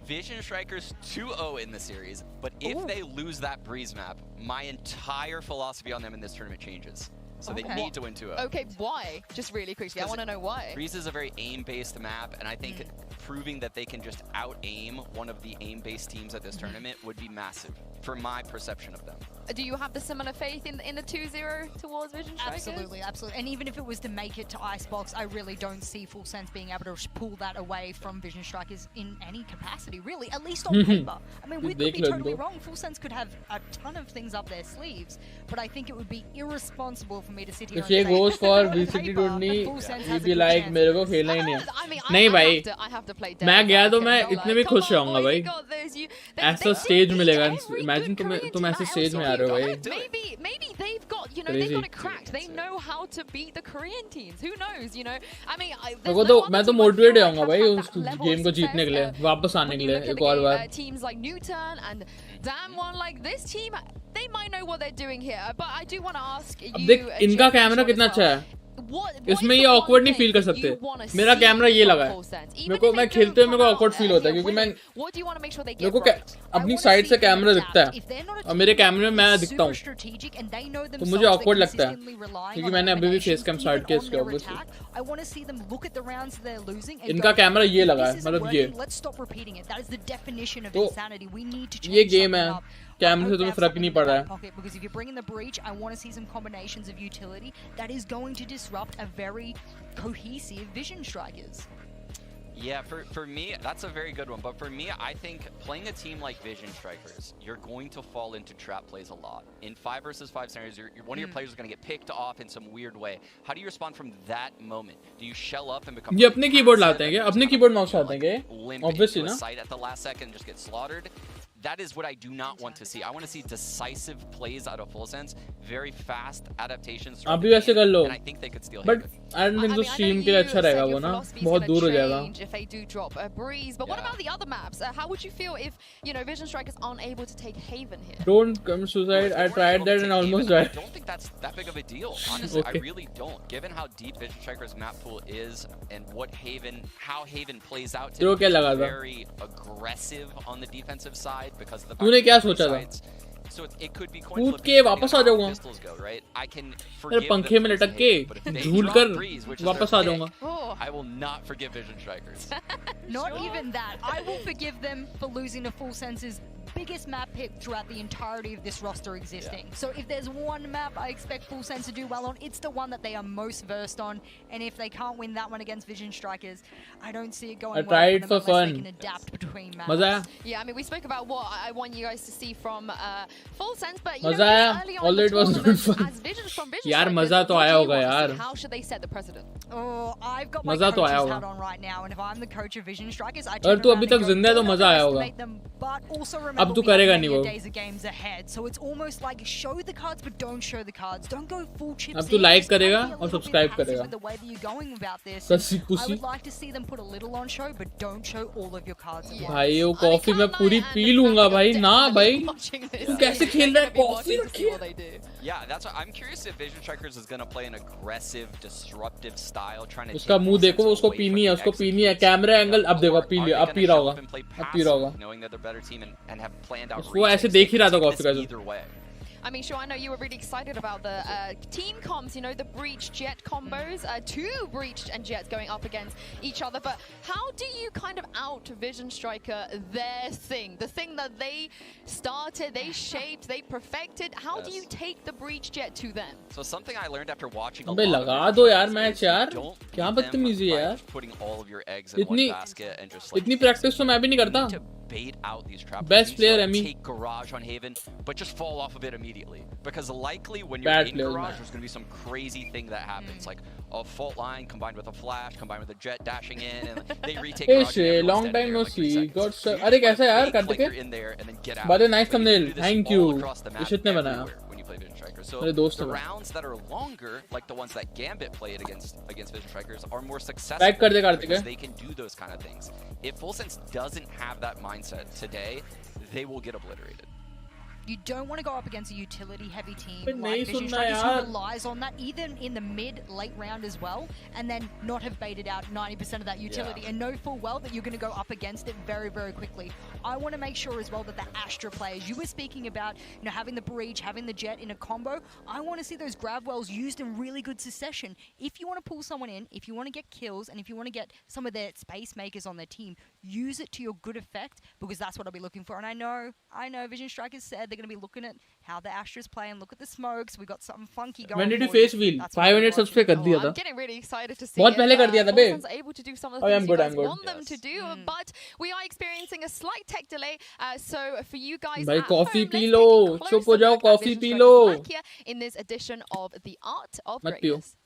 Vision Strikers 2-0 in the series, but if they lose that Breeze map, my entire philosophy on them in this tournament changes. So they Okay. need to win 2-0. Okay, why? Just really quickly, I want to know why. Breeze is a very aim-based map, and I think proving that they can just out-aim one of the aim-based teams at this tournament would be massive, for my perception of them. Do you have the similar faith in the 2-0 towards Vision Strikers? Absolutely, absolutely. And even if it was to make it to Icebox, I really don't see Full Sense being able to pull that away from Vision Strikers in any capacity, really, at least on paper. I mean, we could be totally wrong. Full Sense could have a ton of things up their sleeves, but I think it would be irresponsible for me to sit here If and ये say, goes for on VCT paper, tourney, Full Sense we has a be good like chance. मेरे को खेलना ही नहीं है. I mean, नहीं भाई. I have to play मैं गया तो मैं Like, इतने भी come खुश on, रहूंगा boy, भाई. you got this. ऐसा स्टेज मिलेगा. Imagine तुम ऐसे स्टेज में आ रहे हो भाई. Maybe they've got, you know, they've got it cracked. They know how to beat the Korean teams. Who knows, you know? I mean, मैं तो मोटिवेट होऊंगा भाई उस गेम को जीतने के लिए, वापस आने के लिए एक और बार. Teams like Newton and Damwon, like this team, they might know what they're doing here. But I do want to ask you. अब देख इनका कैमरा कितना अच्छा है. इसमें ये awkward नहीं फील कर सकते. मेरा कैमरा ये लगा है. मेरे को मैं खेलते हुए मेरे को awkward फील होता है क्योंकि मैं मेरे को अपनी साइड से कैमरा दिखता है और मेरे कैमरे में मैं दिखता हूँ, तो मुझे awkward लगता है क्योंकि मैंने अभी भी फेस कैम स्टार्ट किया इसके ऑब्वियसली. इनका कैमरा ये लगा है, मतलब ये. तो ये गेम है, कैमरे से तुम्हें फर्क ही नहीं पड़ रहा है. Because if you bring in the breach, I want to see some combinations of utility that is going to disrupt a very cohesive Vision Strikers. Yeah, for me, that's a very good one. But for me, I think playing a team like Vision Strikers, you're going to fall into trap plays a lot. In 5 versus 5 scenarios, one of your players is going to get picked off in some weird way. How do you respond from that moment? Do you shell up and become... ये अपने keyboard लाते हैं क्या? अपने keyboard mouse लाते हैं क्या? Obviously ना. Sight at the last second and just get slaughtered. That is what I do not want to see. I want to see decisive plays out of Full Sense, very fast adaptations. अभी वैसे कर लो. And I think they could steal. But I don't think तो stream के लिए अच्छा रहेगा वो ना. बहुत दूर हो जाएगा. If they do drop a Breeze, but what about the other maps? How would you feel if, you know, Vision Strikers aren't able to take Haven here? Don't come suicide. I tried that and almost died. I don't think that's that big of a deal. Honestly, I really don't. Given how deep Vision Strikers map pool is and how Haven plays out, to be very aggressive on the defensive side because of the तूने क्या सोचा था? So it could be कूद के वापस आ जाऊंगा. मेरे पंखे में लटक के झूल कर वापस आ जाऊंगा. I will not forgive Vision Strikers. Not even that. I will forgive them for losing to Full Sense's biggest map pick throughout the entirety of this roster existing. So if there's one map I expect Full Sense to do well on, it's the one that they are most versed on. And if they can't win that one against Vision Strikers, I don't see it going well for them unless they can adapt between maps. मजा आया? Yeah, I mean, we spoke about what I want you guys to see from Full Sense, but you मजा आया? Although it was not fun. यार मजा तो आया होगा यार. How should they set the precedent? Oh, I've got my मजा तो आया coach's होगा. hat on right now, and if I'm the coach of Vision Strikers, I अगर तू अभी तक जिंदा है तो मजा आया होगा. अब तू करेगा नहीं वो. Days of games ahead, so it's almost like show the cards but don't show the cards. Don't go full chips. अब तू like करेगा और subscribe करेगा. The way that you're going about this, कसी I कुसी. would like to see them put a little on show, but don't show all of your cards. भाई वो coffee मैं पूरी पी लूंगा भाई. ना भाई. तू कैसे खेल रहा है? कॉफी रखी. Yeah, that's what I'm curious if Vision Strikers is going to play an aggressive, disruptive style, trying to. उसका मुंह देखो, उसको पीनी है, उसको पीनी है. कैमरा एंगल अब देखो, पी लिया, अब पी रहा होगा, अब पी रहा होगा. Knowing that they're better team and have planned out. वो ऐसे देख ही रहा था कॉफी का. Either way. I mean, sure, I know you were really excited about the team comps, you know, the Breach Jet combos, 2 Breach and Jets going up against each other. But how do you kind of out Vision Striker their thing? The thing that they started, they shaped, they perfected. How do you take the Breach Jet to them? So something I learned after watching अबे लगा दो यार match यार. क्या बदतमीजी है यार. Putting all of your eggs in one basket and just like इतनी प्रैक्टिस तो मैं भी नहीं करता. bait out these traps. Best You need to, player, like, Emmy. take Garage on Haven, but just fall off of it immediately. Because likely when you're Bad in players, Garage, man. there's going to be some crazy thing that happens. Like a fault line combined with a flash, combined with a jet dashing in, and they retake Hey Garage. and Shay, everyone's long dead time in no there in, like, 3 see. seconds. God So sir. you अरे just कैसा wanna यार fake करते like के? you're in there and then get out. But a nice But you can thumbnail. do this Thank all you. across the map इशित ने बनाया. everywhere when you play Vision Strikers. So मेरे दोस्त the ने. rounds that are longer, like the ones that Gambit played against Vision Strikers, are more successful Back कर दे Kartik because है. they can do those kind of things. If Full Sense doesn't have that mindset today, they will get obliterated. You don't want to go up against a utility-heavy team But like नहीं Vision सुनना Strikers who यार. relies on that, even in the mid-late round as well, and then not have baited out 90% of that utility and know full well that you're going to go up against it very, very quickly. I want to make sure as well that the Astra players, you were speaking about, you know, having the breach, having the jet in a combo. I want to see those grab wells used in really good succession. If you want to pull someone in, if you want to get kills, and if you want to get some of their space makers on their team, use it to your good effect, because that's what I'll be looking for. And I know Vision Strikers said they're going to be looking at how the Astras play and look at the smokes. We got something funky going. When did you for you. face wheel? That's what I'll 5 be minutes watching. subscribe कर दिया I'm था. getting really excited to see बहुत if पहले कर दिया था बे. Full Sense are able to do some of the Oh, things I'm you good, guys I'm good. want them to do, but we are experiencing a slight tech delay. So for you guys भाई at coffee home, P let's low. take a चुप closer हो जाओ. look at coffee Vision P Strikers low. back here in this edition of the Art of मत पियो. Greatness.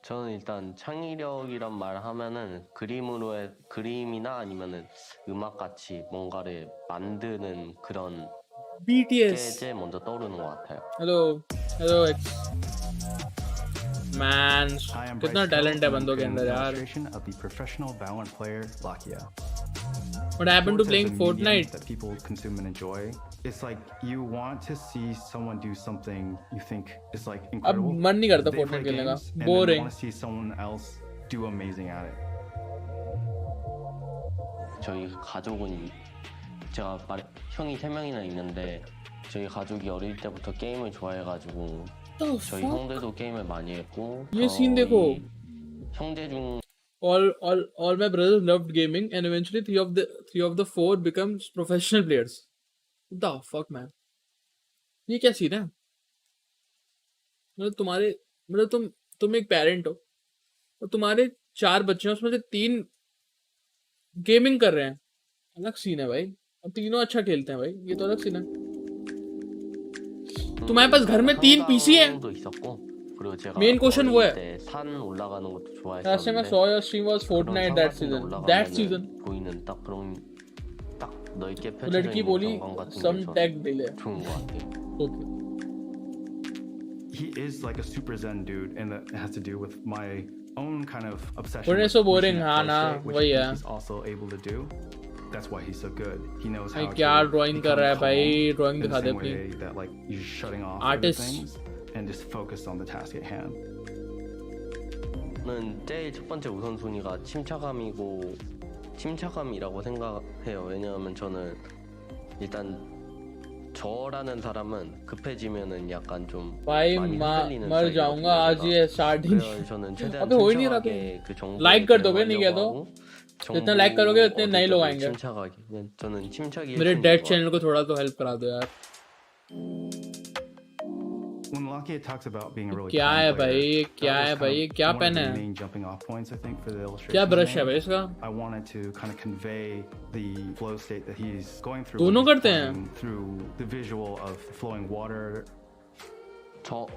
저는 일단 창의력이란 말 하면은 그림이나 아니면은 음악 같이 뭔가를 만드는 그런 게 BTS. 제일 먼저 떠오르는 것 같아요. Hello X. Man, कितना talent है बंदों के अंदर यार. Of the professional Valorant player Lakia. What happened to Sports as playing a medium Fortnite? that people consume and enjoy. It's like you want to see someone do something you think is like अब incredible. मन नहीं करता They play Fortnite खेलने का. games and then Boring. want to see someone else do amazing at it. 저희 가족은 제가 형이 3명이나 있는데 저희 가족이 어릴 때부터 게임을 좋아해가지고 저희 형들도 게임을 많이 했고 ये scene देखो. 형제 중 All my brothers loved gaming, and eventually three of the four becomes professional players. What the fuck, man? ये क्या scene है? मतलब तुम एक parent हो और तुम्हारे 4 बच्चे हैं, उसमें से 3 गेमिंग कर रहे हैं. अलग सीन है भाई. और तीनों अच्छा खेलते हैं भाई. ये तो अलग सीन है. तुम्हारे पास घर में 3 पीसी है. मेन क्वेश्चन वो है. 산 올라가는 것도 좋아했었는데 Last time I saw your stream was Fortnite that season. That season. 보이는 딱 그런 딱 넓게 तो 펼쳐져 लड़की 있는 बोली 경관 같은 게 some 저는 tech delay. 좋은 것 같아요. Okay. He is like a super zen dude, and that has to do with my own kind of obsession. But it's so with boring, reaching that हाँ flow ना, state, which वही I है. think he's also able to do. That's why he's so good. He knows how भाई क्या to drawing कर रहा है become भाई. calm Drawing in the दिखा दे same अपनी. way that like you're shutting off Artist. other things and just focus on the task at hand. 저는 제일 첫 번째 우선순위가 침착함이라고 생각해요. 왜냐하면 저는 일단 저라는 사람은 급해지면은 약간 좀 भाई 많이 흔들리는 मर जाऊंगा आज ये स्टार्टिंग. 그래서 저는 최대한 अबे हो ही नहीं रहा 침착하게 그 정보를 लाइक कर दोगे नहीं क्या तो 제공하려고 जितना लाइक करोगे उतने नए लोग आएंगे. 침착하게 저는 침착이 मेरे डेड चैनल को थोड़ा तो हेल्प करा दो यार. When Lakia talks about being a really क्या calm है player, भाई. that क्या was है kind भाई. of क्या one of पेन the है. main jumping off points, I think, for the illustration. क्या I ब्रश है made. भाई इसका. I wanted to kind of convey the flow state that he's going through. दोनों when he's करते हैं. playing through the visual of flowing water.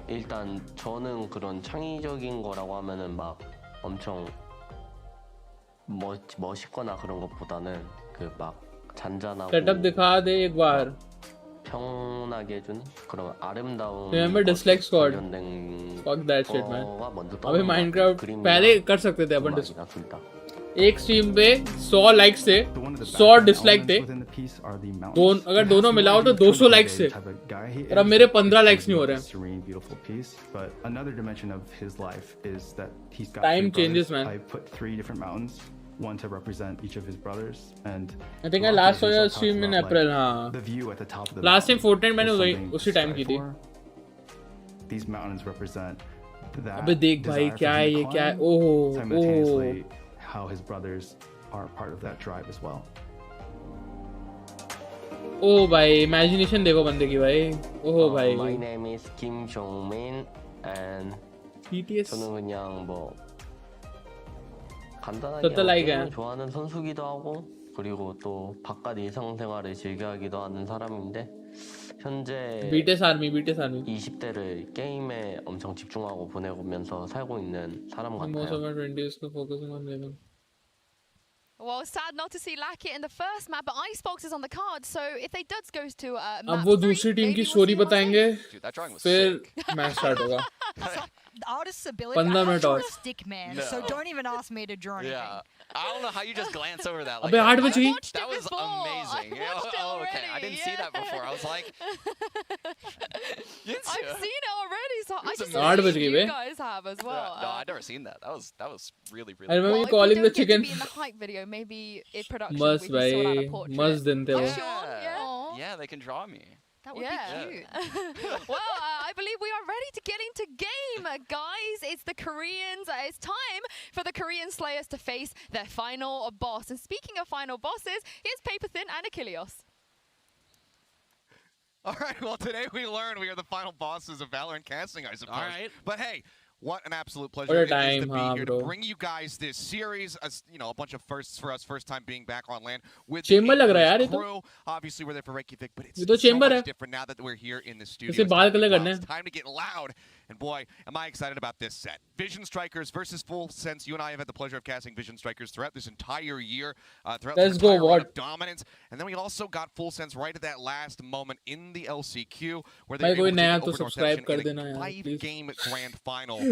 일단 저는 그런 창의적인 거라고 하면은 막 엄청 멋있거나 그런 것보다는 그 막 잔잔하고 setup दिखा दे एक बार. 평온하게 해준 그런 아름다운 Remember dislike squad. 관련된 Fuck that shit man. 거가 먼저 अबे 떠오르는 Minecraft 그림이나 पहले कर सकते थे अपन. 음악이나 둘 다. एक स्ट्रीम पे 100 लाइक थे, 100 डिसलाइक थे. अगर दोनों मिलाओ तो 200 लाइक्स थे. और अब मेरे 15 लाइक्स नहीं हो रहे हैं. Serene, beautiful piece. But another dimension of his life is that he's got Time three changes, brothers. man. I put 3 different mountains, one to represent each of his brothers, and I think I Lakia last saw your himself stream talks in about, April. like, हाँ. the view at the top of the Last time mountain Fortnite मैंने is वही something उसी to time की strive थी. for. These mountains represent that. अबे देख भाई desire क्या for है him ये to क्या है. climb, oh simultaneously how his brothers are part of that drive as well. ओह भाई इमेजिनेशन देखो बंदे की भाई. ओह भाई. My name is Kim Jong-min and BTS. 저는 그냥 뭐 저도 like 간단하게 it. 좋아하는 선수기도 하고 그리고 또 바깥 일상생활을 즐겨하기도 하는 사람인데 현재 BTS Army 20대를 게임에 엄청 집중하고 보내면서 살고 있는 사람 most of 같아요. my 20s are focusing on living. Well, sad not to see Lackett in the first map, but Icebox is on the card, so if they Duds goes to अब map वो 3, दूसरी team maybe की we'll story see more बताएंगे Dude, that drawing was फिर sick. Match start होगा The artist's ability. 15 I can't minute draw और a stick, man. So No. don't even ask me to draw anything. Yeah. I don't know how you just glance over that. Like अबे that. 8 बज गई That was amazing. Oh, okay. I didn't see that before. I was like, I've seen it already, so I just 8 बज गई you bay guys have as well. no, I've never seen that. That was really, really. I remember Well, you if we calling the don't get to chicken be in the hype video, maybe in production मस्त we can sort out a भाई portrait. मस्त दिन थे वो Yeah, they can draw me. That would Yeah. be cute. Well, I believe we are ready to get into game, guys. It's the Koreans. It's time for the Korean Slayers to face their final boss. And speaking of final bosses, here's Paper Thin and Achilles. All right, well, today we learned we are the final bosses of Valorant casting, I suppose. All right. But hey, what an absolute pleasure What a it is to time, be here bro. to bring you guys this series. You know, a bunch of firsts for us, first time being back on land with Chamber the लग रहा है यार ये तो crew. Obviously, we're there for Reykjavik, but it's ये तो so chamber much है different now that we're here in the studio. इसे बाल कलर करने It's time to get loud. And boy, am I excited about this set. Vision Strikers versus Full Sense. You and I have had the pleasure of casting Vision Strikers throughout this entire year, throughout Let's this go, entire run what? of dominance. And then we also got Full Sense right at that last moment in the LCQ, where भाई they कोई were नया able तो to take subscribe over कर Northampton देना in a यार please 5-game grand final.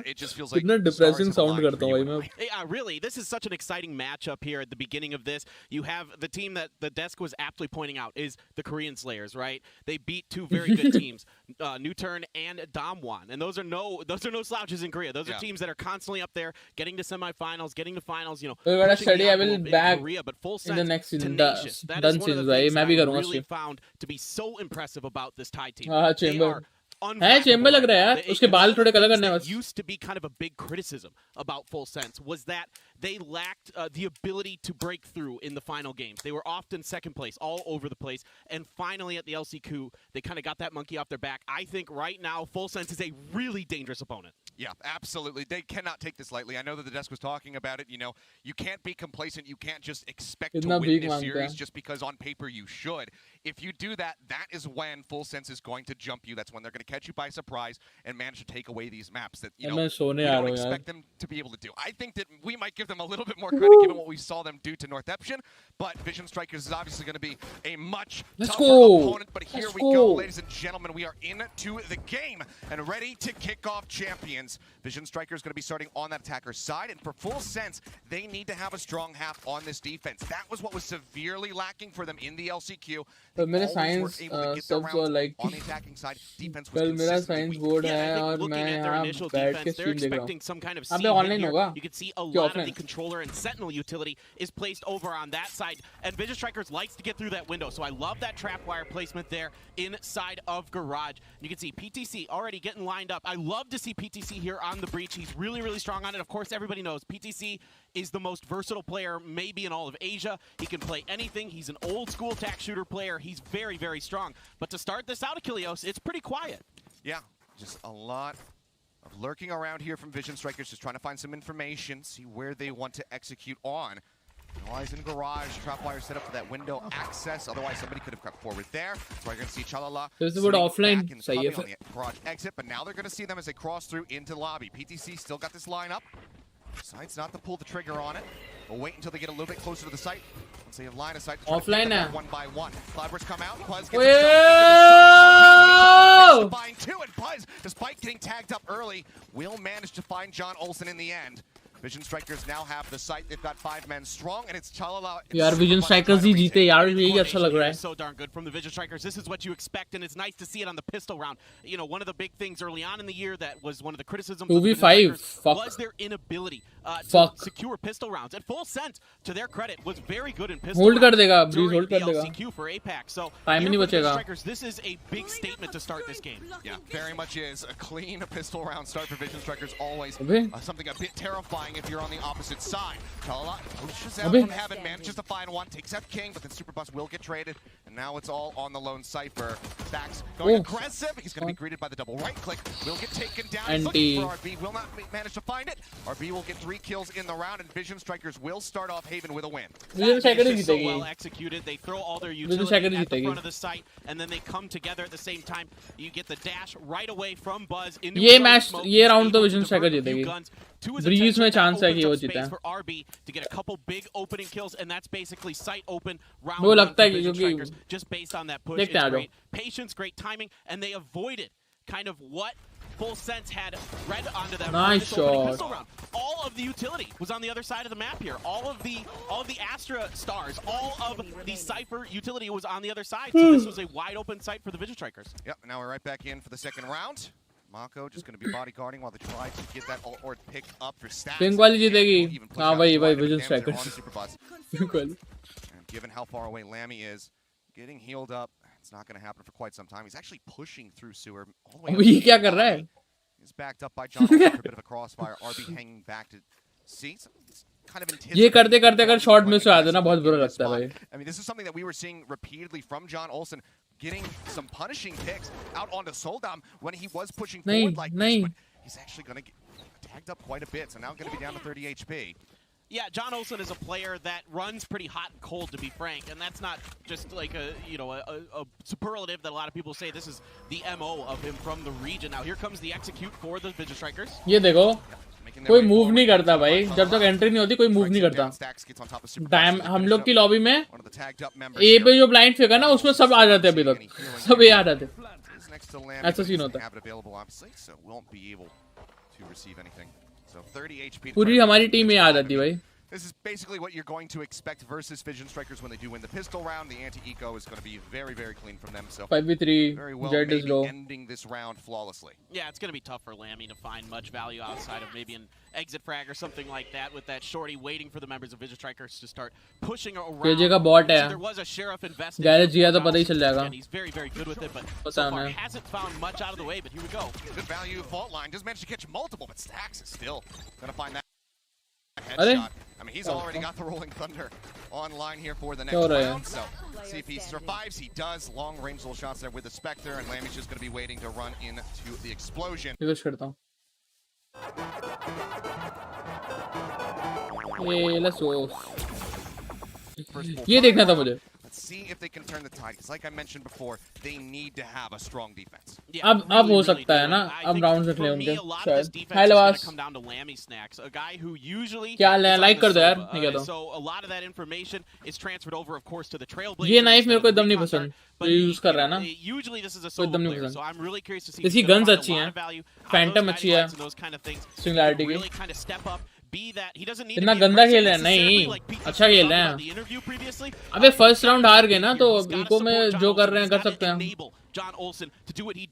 It just feels like कितना stars depressing have sound aligned करता for हूँ you भाई and मैं Yeah, really, this is such an exciting matchup here at the beginning of this. You have the team that the desk was aptly pointing out is the Korean Slayers, right? They beat two very good teams, Newturn and Damwon, and those are no slouches in Korea. Those are teams that are constantly up there, getting to semifinals, getting to finals. You know, तो बेटा pushing study the I will envelope in back Korea, but full in the sense, next tenacious. That done is one of scenes the भाई things मैं that भी I करूंगा really stream found to be so impressive about this Thai team. हाँ They chamber are है chamber लग रहा है यार उसके बाल थोड़े कलर करने हैं that बस used to be kind of a big criticism about Full Sense was that they lacked the ability to break through in the final games. They were often second place, all over the place. And finally at the LCQ, they kind of got that monkey off their back. I think right now, Full Sense is a really dangerous opponent. Yeah, absolutely. They cannot take this lightly. I know that the desk was talking about it. You know, you can't be complacent. You can't just expect to इतना win भीख this मांगता series है just because on paper you should. If you do that, that is when Full Sense is going to jump you. That's when they're going to catch you by surprise and manage to take away these maps that, you know, मैं we सोने आ रहा don't हूँ यार expect them to be able to do. I think that we might give them a little bit more credit given what we saw them do to Northampton, but Vision Strikers is obviously going to be a much tougher opponent. But here we go, ladies and gentlemen. We are into the game and ready to kick off champions. Vision Strikers is going to be starting on that attacker side, and for Full Sense, they need to have a strong half on this defense. That was what was severely lacking for them in the LCQ. तो मेरे Always science were able to get their सब rounds like on the attacking side. Defense was कल मेरा consistently science weak. Board Yeah, I है think और looking मैं at their यहाँ initial बैठ के defense, they're स्ट्रीम देख रहा expecting हूँ some kind of अबे C hit ऑनलाइन here. होगा You can see a क्या lot of the offline controller and sentinel utility is placed over on that side, and Vision Strikers likes to get through that window. So I love that trap wire placement there inside of Garage. You can see PTC already getting lined up. I love to see PTC here on the breach. He's really, really strong on it. Of course, everybody knows PTC is the most versatile player maybe in all of Asia. He can play anything. He's an old school tac shooter player. He's very, very strong. But to start this out, Achilles, it's pretty quiet. Yeah, just a lot of lurking around here from Vision Strikers, just trying to find some information, see where they want to execute on. RYZEN Garage, trapwire set up for that window access. Otherwise, somebody could have cut forward there. So you're going to see Chalala this is what offline on the garage exit, but now they're going to see them as they cross through into the lobby. PTC still got this line up. Decides not to pull the trigger on it. We'll wait until they get a little bit closer to the site. Once they have line of sight, offline now. One by one. Cloudburst come out. Puzz gets buying two, and Puzz, despite getting tagged up early, will manage to find John Olsen in the end. Vision Strikers now have the site. They've got 5 men strong, and it's Chalala. यार Vision Strikers ही जीते यार यही अच्छा लग रहा है So darn good from the Vision Strikers. This is what you expect, and it's nice to see it on the pistol round. You know, one of the big things early on in the year that was one of the criticisms of the Vision 2v5 Strikers was their inability to secure pistol rounds. And Full Sense, to their credit, was very good in pistol Hold कर rounds देगा during hold the कर देगा LCQ for APAC. So time ही नहीं here for the Vision बचेगा Strikers, this is a big statement to start this game. Yeah, very much is a clean pistol round start for Vision Strikers. Always something a bit terrifying. flying if you're on the opposite side. Pushes out from Heaven, manages to find one, takes out King, but then Super Bus will get traded, and now it's all on the lone Cypher. Stacks going aggressive. He's going to be greeted by the double right click. Will get taken down. He's looking for RB. Will not manage to find it. RB will get 3 kills in the round, and Vision Strikers will start off Haven with a win. That so well executed. They throw all their utility at the front of the site, and then they come together at the same time. You get the dash right away from Buzz into ये match ये round तो vision striker जीतेगी. Bridge में chance है कि वो जीते. For RB to get a couple big opening kills, and that's basically site open round. वो लगता है क्योंकि just based on that push, it's great patience, great timing, and they avoided kind of what Full Sense had read onto them. Nice shot. All of the utility was on the other side of the map here. All of the Astra stars, all of the Cypher utility was on the other side. So this was a wide open site for the Vision Strikers. Yep, now we're right back in for the second round. Mako just going to be bodyguarding while they try to get that ult or pick up for Stacks. Pink वाली जीतेगी. हाँ भाई Vision Strikers. Pink वाली. And given how far away Lammy is, getting healed up, it's not going to happen for quite some time. He's actually pushing through sewer all the way. ये क्या कर रहा है? He's backed up by John for a bit of a crossfire. RB hanging back to see. Kind of ये करते करते अगर shot miss हो जाता है ना बहुत बुरा लगता है भाई. I mean, this is something that we were seeing repeatedly from John Olsen, getting some punishing picks out onto Soldam when he was pushing forward like this. But he's actually going to get tagged up quite a bit, so now going to be down to 30 HP. Yeah, John Olsen is a player that runs pretty hot and cold, to be frank, and that's not just like a superlative that a lot of people say. This is the MO of him from the region. Now here comes the execute for the Vision Strikers. ये देखो कोई move नहीं करता भाई, जब तक entry नहीं होती कोई मूव नहीं करता. टाइम हम लोग की लॉबी में ए पे जो ब्लाइंड फेंका ना उसमें सब आ जाते अभी तक, सब ए आ जाते. ऐसा सीन होता है. पूरी हमारी टीम में आ जाती भाई. This is basically what you're going to expect versus Vision Strikers when they do win the pistol round. The anti-eco is going to be very, very clean from them. So 5v3, very well Jet is low. Ending this round flawlessly. Yeah, it's going to be tough for Lammy to find much value outside of maybe an exit frag or something like that with that shorty waiting for the members of Vision Strikers to start pushing around. KJ का bot है. So there was a sheriff invested. Garage जिया तो पता ही चल जाएगा. And he's very, very good with it, but so far hasn't found much out of the way. But here we go. Good value fault line. Just managed to catch multiple, but Stacks is still going to find that headshot. I mean, he's already got the Rolling Thunder online here for the next round, so see if he survives. He does. Long range little shots there with the Spectre, and Lammy's just going to be waiting to run into the explosion. Let's go. ये देखना था मुझे. Let's see if they can turn the tide, because like I mentioned before, they need to have a strong defense. अब हो सकता है ना, अब राउंड रख ले उनके शायद. हाय लवास. क्या लाइक कर दो यार, नहीं क्या दो. ये नाइफ मेरे को एकदम नहीं पसंद. ये यूज कर रहा है ना, तो एकदम नहीं पसंद. इसकी गन्स अच्छी हैं, फैंटम अच्छी है, सिंगुलैरिटी की. इतना गंदा खेल रहे हैं नहीं, अच्छा खेल रहे हैं. अबे फर्स्ट राउंड हार गए ना, तो इको में जो कर रहे हैं कर सकते हैं.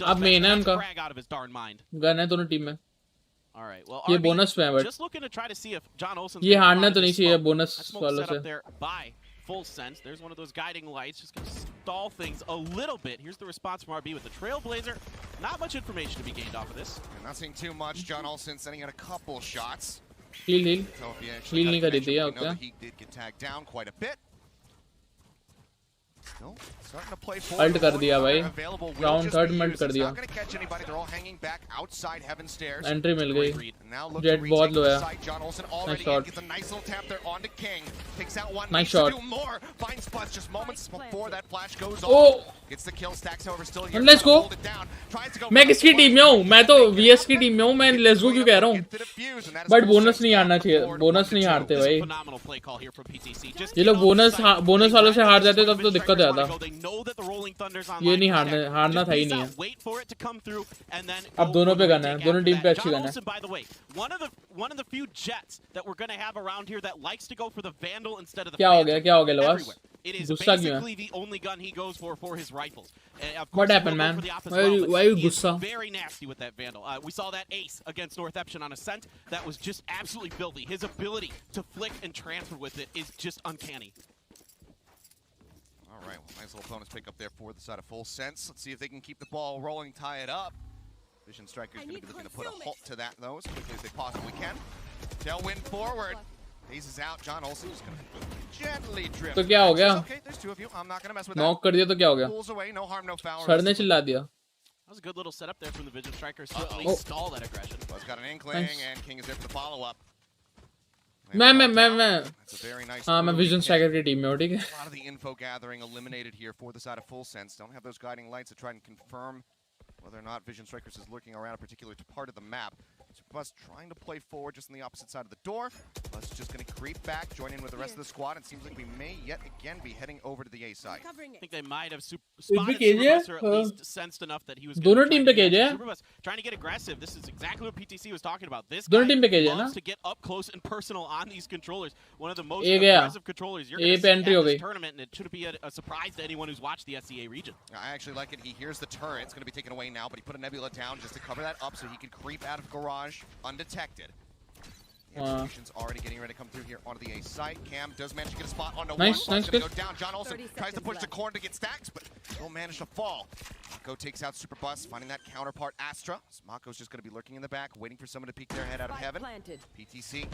अब मेन है उनका, गन है दोनों टीम में. ये बोनस पे है, बट ये हारना तो नहीं चाहिए बोनस वालों से. Full Sense. There's one of those guiding lights, just going to stall things a little bit. Here's the response from RB with the Trailblazer. Not much information to be gained off of this. And not seeing too much. John Olsen sending out a couple shots. Heal. Heal नहीं करी थी, okay. He did get tagged down quite a bit. Ult कर दिया भाई, round third में alt कर दिया. Entry मिल गई. जेट बहुत लो है. Nice shot. Nice shot. Oh, let's go. मैं किसकी टीम में हूँ? मैं तो वीएस की टीम में हूँ. मैं लेट्स गो क्यों कह रहा हूँ? बट बोनस नहीं हारना चाहिए. बोनस नहीं हारते भाई. ये लोग बोनस वालों से हार जाते तब तो दिक्कत है. ये नहीं हारना था ही नहीं है. अब दोनों पे गन है, दोनों टीम पे अच्छी गन है. क्या हो गया लवास? गुस्सा क्यों है? What happened, man? Why you gussa? Very nasty with that Vandal. We saw that ace against Northeption on Ascent. That was just absolutely filthy. His ability to flick and transfer with it is just uncanny. All right, well, nice little bonus pick up there for the side of Full Sense. Let's see if they can keep the ball rolling, tie it up. Vision Strikers going to be looking to put a halt to that, though, as quickly as they possibly can. Tailwind forward. Ace is out. John Olsen is going to gently drift. तो क्या हो गया? Okay, there's two of you. I'm not going to mess with that. Knock कर दिया तो क्या हो गया? Pulls away, no harm, no foul. Sir ने चिल्ला दिया. That was a good little setup there from the Vision Strikers to at least stall that aggression. Buzz got an inkling, and King is there for the follow-up. मैं हाँ मैं vision striker की team में हूँ ठीक है. A lot of the info gathering eliminated here for the side of Full Sense. Don't have those guiding lights to try and confirm whether or not Vision Strikers is lurking around a particular part of the map. Buzz trying to play forward just on the opposite side of the door. Buzz is just going to creep back, join in with the rest of the squad. It seems like we may yet again be heading over to the A side. I think they might have spotted Superbus or at least sensed enough that he was दोनों team पे cage है. Superbus trying to get aggressive. This is exactly what PTC was talking about. This दोनों guy team पे cage है ना. loves to get up close and personal on these controllers. One of the most A गया. aggressive controllers you're going to see at this tournament, and it shouldn't be a surprise to anyone who's watched the SEA region. I actually like it. He hears the turret. It's going to be taken away now, but he put a Nebula down just to cover that up so he could creep out of garage undetected. The execution's already getting ready to come through here onto the A site. Cam does manage to get a spot onto nice, one. Nice, going to go down. John Olsen tries to push the corner to get stacks, but will manage to fall. Mako takes out Superbus, finding that counterpart Astra. So Mako's just going to be lurking in the back, waiting for someone to peek their head out of heaven. PTC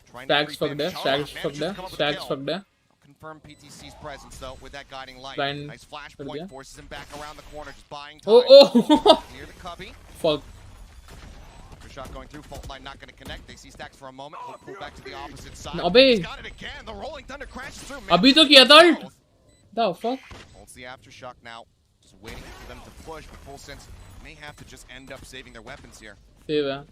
trying to stacks fucked there. Stacks fucked there. Confirm PTC's presence though with that guiding light. Blind nice flashpoint forces him back around the corner, just buying time. Oh. Near the cubby. Fuck. Shot going through, fault line not going to connect. They see stacks for a moment. He'll pull back to the opposite side. अबे. Got it again. The rolling thunder crashes through. अभी तो किया था ult. The fuck. Holds the aftershock now. Just waiting for them to push, but Full Sense may have to just end up saving their weapons here. Save है.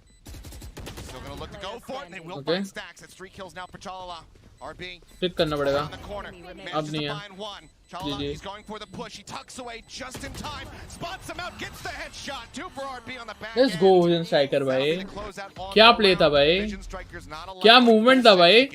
Still going to look to go for it. They will find stacks. That's 3 kills now for Chalala. RB. Pick करना पड़ेगा. अब नहीं है. Chalala, he's going for the push. He tucks away just in time. Spots him out. Gets the headshot. 2 for RB on the back. Let's go Vision Striker भाई. क्या play था भाई. क्या मूवमेंट था भाई.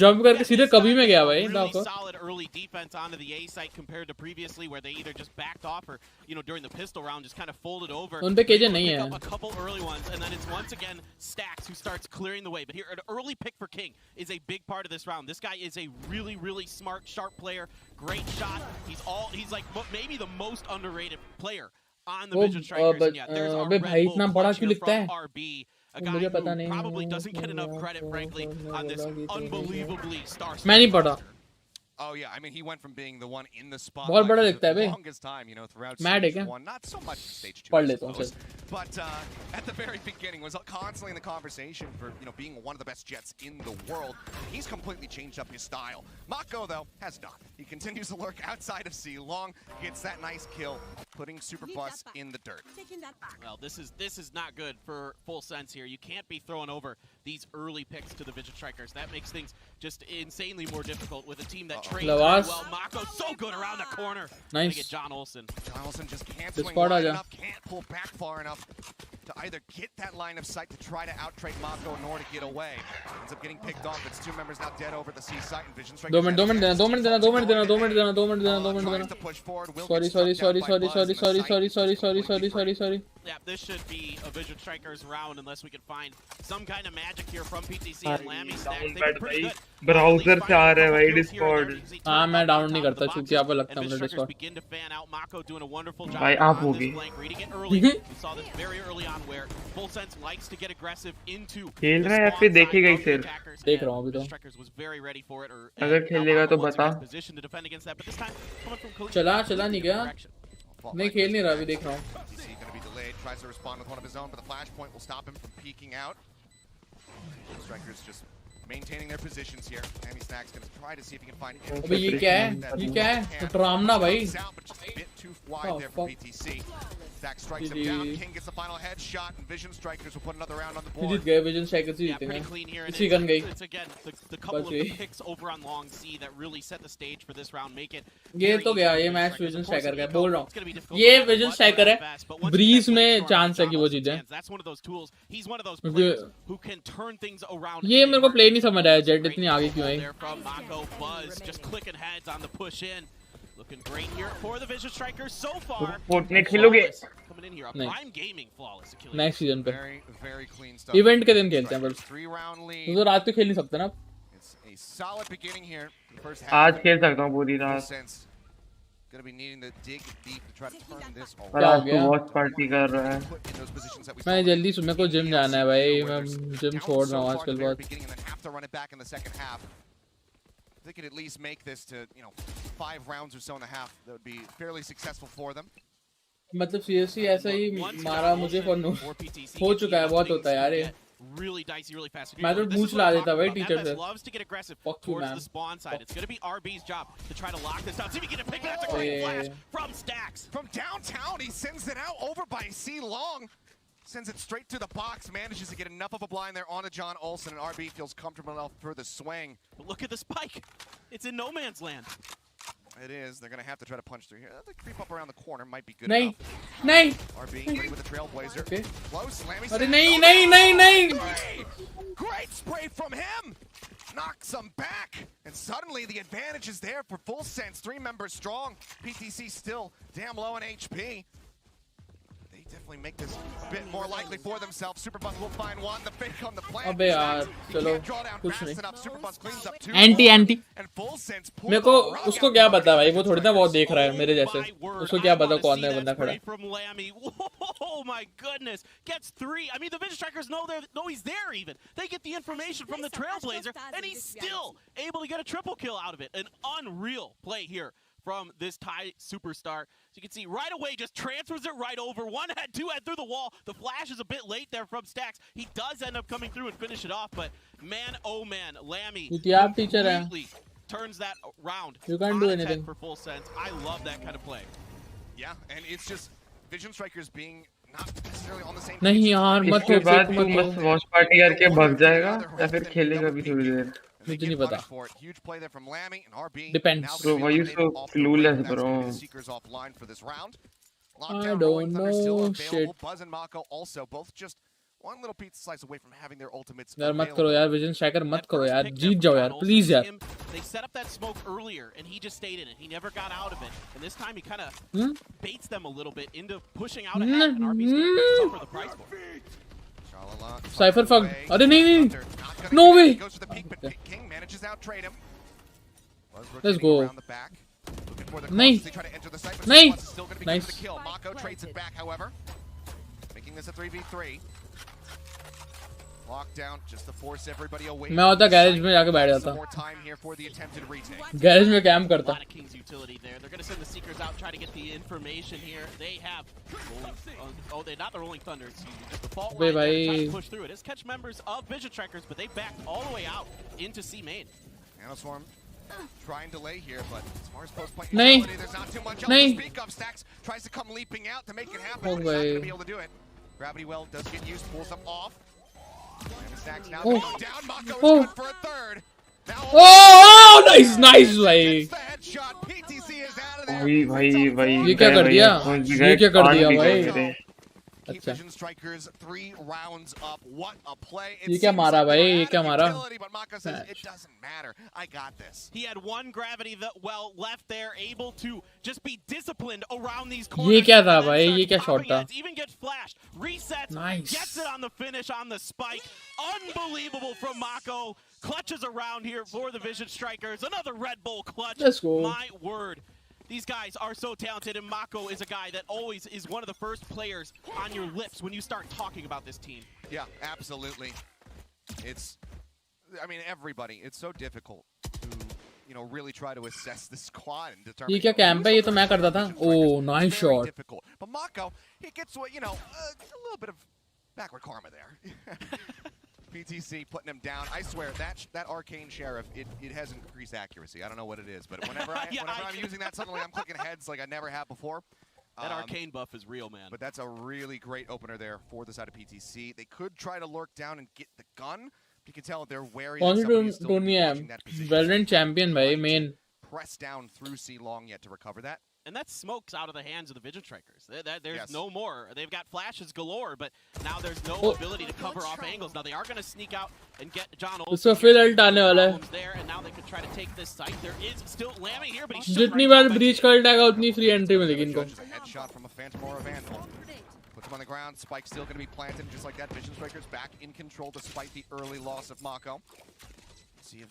जंप करके सीधे कभी में गया भाई. Really solid early defense onto the A site compared to previously where they either just backed off or during the pistol round just kind of folded over. उन पे केजे नहीं है. A couple early ones and then it's once again Stacks who starts clearing the way. But here an early pick for King is a big part of this round. This guy is a really smart, sharp player. Great shot. He's like maybe the most underrated player on the Vision Strikers. Yeah, there's our Red Bull punch here from RB. A guy who probably doesn't get enough credit, frankly, on this unbelievably star-studded मैं नहीं पढ़ा. Oh yeah, I mean he went from being the one in the spot बहुत बड़ा दिखता है for the bay. longest time, throughout Mad है stage क्या? 1, not so much stage 2. पढ़ लेता हूँ चल. But at the very beginning was constantly in the conversation for being one of the best jets in the world. He's completely changed up his style. Mako though has not. He continues to lurk outside of C. Long gets that nice kill, putting Superbus in the dirt. Well, this is not good for Full Sense here. You can't be throwing over these early picks to the Vision Strikers. That makes things just insanely more difficult with a team that trains well. Mako so good around the corner. Nice. Get John Olsen. John Olsen just can't swing wide enough, can't pull back far enough to either get that line of sight to try to out-trade Mako nor to get away. Ends up getting picked off. It's 2 members now dead over the C site and Vision Strikers. 2 minute Sorry. Yeah, this should be a Vision Strikers round unless we can find some kind of magic here from PTC and Lammy Stacks. They've been pretty good. Browser से आ रहा है भाई Discord. हाँ मैं download नहीं करता क्योंकि आपको लगता है मुझे डिस्कॉर्ड. भाई आप होगी. खेल रहा है या फिर देखेगा ही सिर्फ. देख रहा हूँ अभी तो. अगर खेलेगा तो बता. चला नहीं गया. नहीं खेल नहीं रहा अभी देख रहा हूँ. Tries to respond with one of his own, but the flashpoint will stop him from peeking out. Strikers just maintaining their positions here. Lammy Stacks going to try to see if he can find it. अबे ये क्या है? ये क्या है? Drama भाई. But just a bit too wide there for PTC. Stack strikes him down. King gets the final headshot, and Vision Strikers will put another round on the board. जीत गए Vision Strikers जीतेंगे. इसी gun गई. It's again the couple of the picks over on long C that really set the stage for this round. Make it. ये तो गया ये match Vision Striker का बोल रहा हूँ. ये Vision Striker है. Breeze में चांस है कि वो जीते. That's one of those tools. He's one of those players who can turn things around. ये मेरे को प्ले नहीं समझ आया जेट इतनी आगे क्यों आई. From Mako, Buzz just clicking heads on the push in. Looking great here for the Vision Strikers so far. ने खेलोगे. Coming in here, Prime Gaming flawless. Next season पे. Very clean stuff. Event के दिन खेलते हैं बस. 3-round lead. तो रात को खेल नहीं सकते ना. It's a solid beginning here. आज खेल सकता हूँ पूरी रात. going to be needing to dig deep to try to turn this पर around. आज तो बहुत पार्टी कर रहा है मैं जल्दी से मेरे को जिम जाना है भाई मैं जिम छोड़ रहा हूँ आजकल बहुत They could at least make this to 5 rounds or so and a half. That would be fairly successful for them. मतलब सीरियसली ऐसा ही मारा मुझे फॉर नो हो चुका है बहुत होता है यार ये really dicey, really fast. मैं तो पूछ ला देता भाई टीचर से loves to get aggressive towards the spawn side. It's going to be RB's job to try to lock this down. See if he can pick it up. That's a great flash from Stacks. From downtown, he sends it out over by C Long. Sends it straight to the box, manages to get enough of a blind there onto John Olsen, and RB feels comfortable enough for the swing. But look at the spike. It's in no man's land. It is. They're going to have to try to punch through here. The creep up around the corner might be good enough. RB ready with the Trailblazer. Okay. Close. Lammy Arre nahi. Great spray from him. Knocks him back. And suddenly the advantage is there for Full Sense. 3 members strong. PTC still damn low in HP. They definitely make this a bit more likely for themselves. Superbus will find one. The fake on the plant. अबे यार चलो कुछ नहीं Superbus cleans up 2. Anti And Full Sense मेरे को उसको क्या पता भाई वो थोड़ी ना वो देख रहा है मेरे जैसे उसको क्या पता कौन है बंदा खड़ा Oh my goodness, gets 3. I mean the Vision Strikers know he's there even. They get the information from the Trailblazer and he's still able to get a triple kill out of it. An unreal play here from this Thai superstar. So you can see right away just transfers it right over. 1 head, 2 head through the wall. The flash is a bit late there from Stacks. He does end up coming through and finish it off, but man, oh man, Lammy completely turns that round. You can't do anything. For Full Sense. I love that kind of play. Yeah, and it's just Vision Strikers being not necessarily on the same नहीं यार मत इसके बाद तू मस्त watch party करके भाग जाएगा या फिर खेलेगा भी थोड़ी देर मुझे नहीं पता Huge play there from Lammy and RB. Depends. Bro, why you so clueless, bro? Seekers offline for this round. I don't know shit. Buzz and Mako also both just one little pizza slice away from having their ultimates. यार मत करो यार vision striker मत करो यार जीत जाओ यार please यार They set up that smoke earlier and he just stayed in it. He never got out of it. And this time he kind of baits them a little bit into pushing out ahead and RB's going to suffer the price for it. Cypher fuck अरे नहीं no way King manages to outtrade him. Let's go नहीं nice Mako trades it back however making this a 3v3 lockdown just to force everybody away मैं होता garage में जाके बैठ जाता garage में कैंप करता They're going to send the Seekers out, try to get the information here. They have they're not the Rolling Thunder, the fault line there, trying to push through it. It's catch members of Vision Strikers, but they backed all the way out into C main. Nanoswarm trying to lay here, but as far as post point nahi there's not too much else to speak of. Stacks tries to come leaping out to make it happen, but he's not going to be able to do it. Gravity well does get used, pulls them off. And Stacks now going down. Mako is good for a third. Oh, nice भाई भाई ये क्या कर दिया भाई अच्छा Vision Strikers 3 rounds up. What a play. ये क्या मारा भाई ये क्या मारा but Mako says it doesn't matter. I got this. He had 1 gravity left there, able to just be disciplined around these corners. ये क्या था भाई ये क्या शॉट था even gets flashed, resets, nice. Gets it on the finish on the spike. Unbelievable from Mako. Clutches around here for the Vision Strikers. Another Red Bull clutch. Let's go. My word. These guys are so talented, and Mako is a guy that always is one of the first players on your lips when you start talking about this team. Yeah, absolutely. I mean, everybody. It's so difficult to, really try to assess the squad and determine. ये क्या camp है ये तो मैं करता था oh nice shot but Mako he gets what a little bit of backward karma there. PTC putting him down. I swear that arcane sheriff it has increased accuracy. I don't know what it is, but whenever I'm using that suddenly I'm clicking heads like I never have before. That arcane buff is real, man. But that's a really great opener there for the side of PTC. They could try to lurk down and get the gun. You can tell they're wary that somebody is still watching that position. Valorant champion भाई main. Press down through C long yet to recover that. And that smoke's out of the hands of the Vision Strikers. There's no more. They've got flashes galore, but now there's no ability to cover off angles. Now they are going to sneak out and get John Olsen. उसका फिर alt आने वाला है there, and now they could try to take this site. There is still Lammy here, but he's जितनी बार breach का alt आएगा उतनी free entry मिलेगी इनको headshot from a Phantom or a Vandal. Puts him on the ground. Spike's still going to be planted, just like that. Vision Strikers back in control despite the early loss of Mako. Let's see if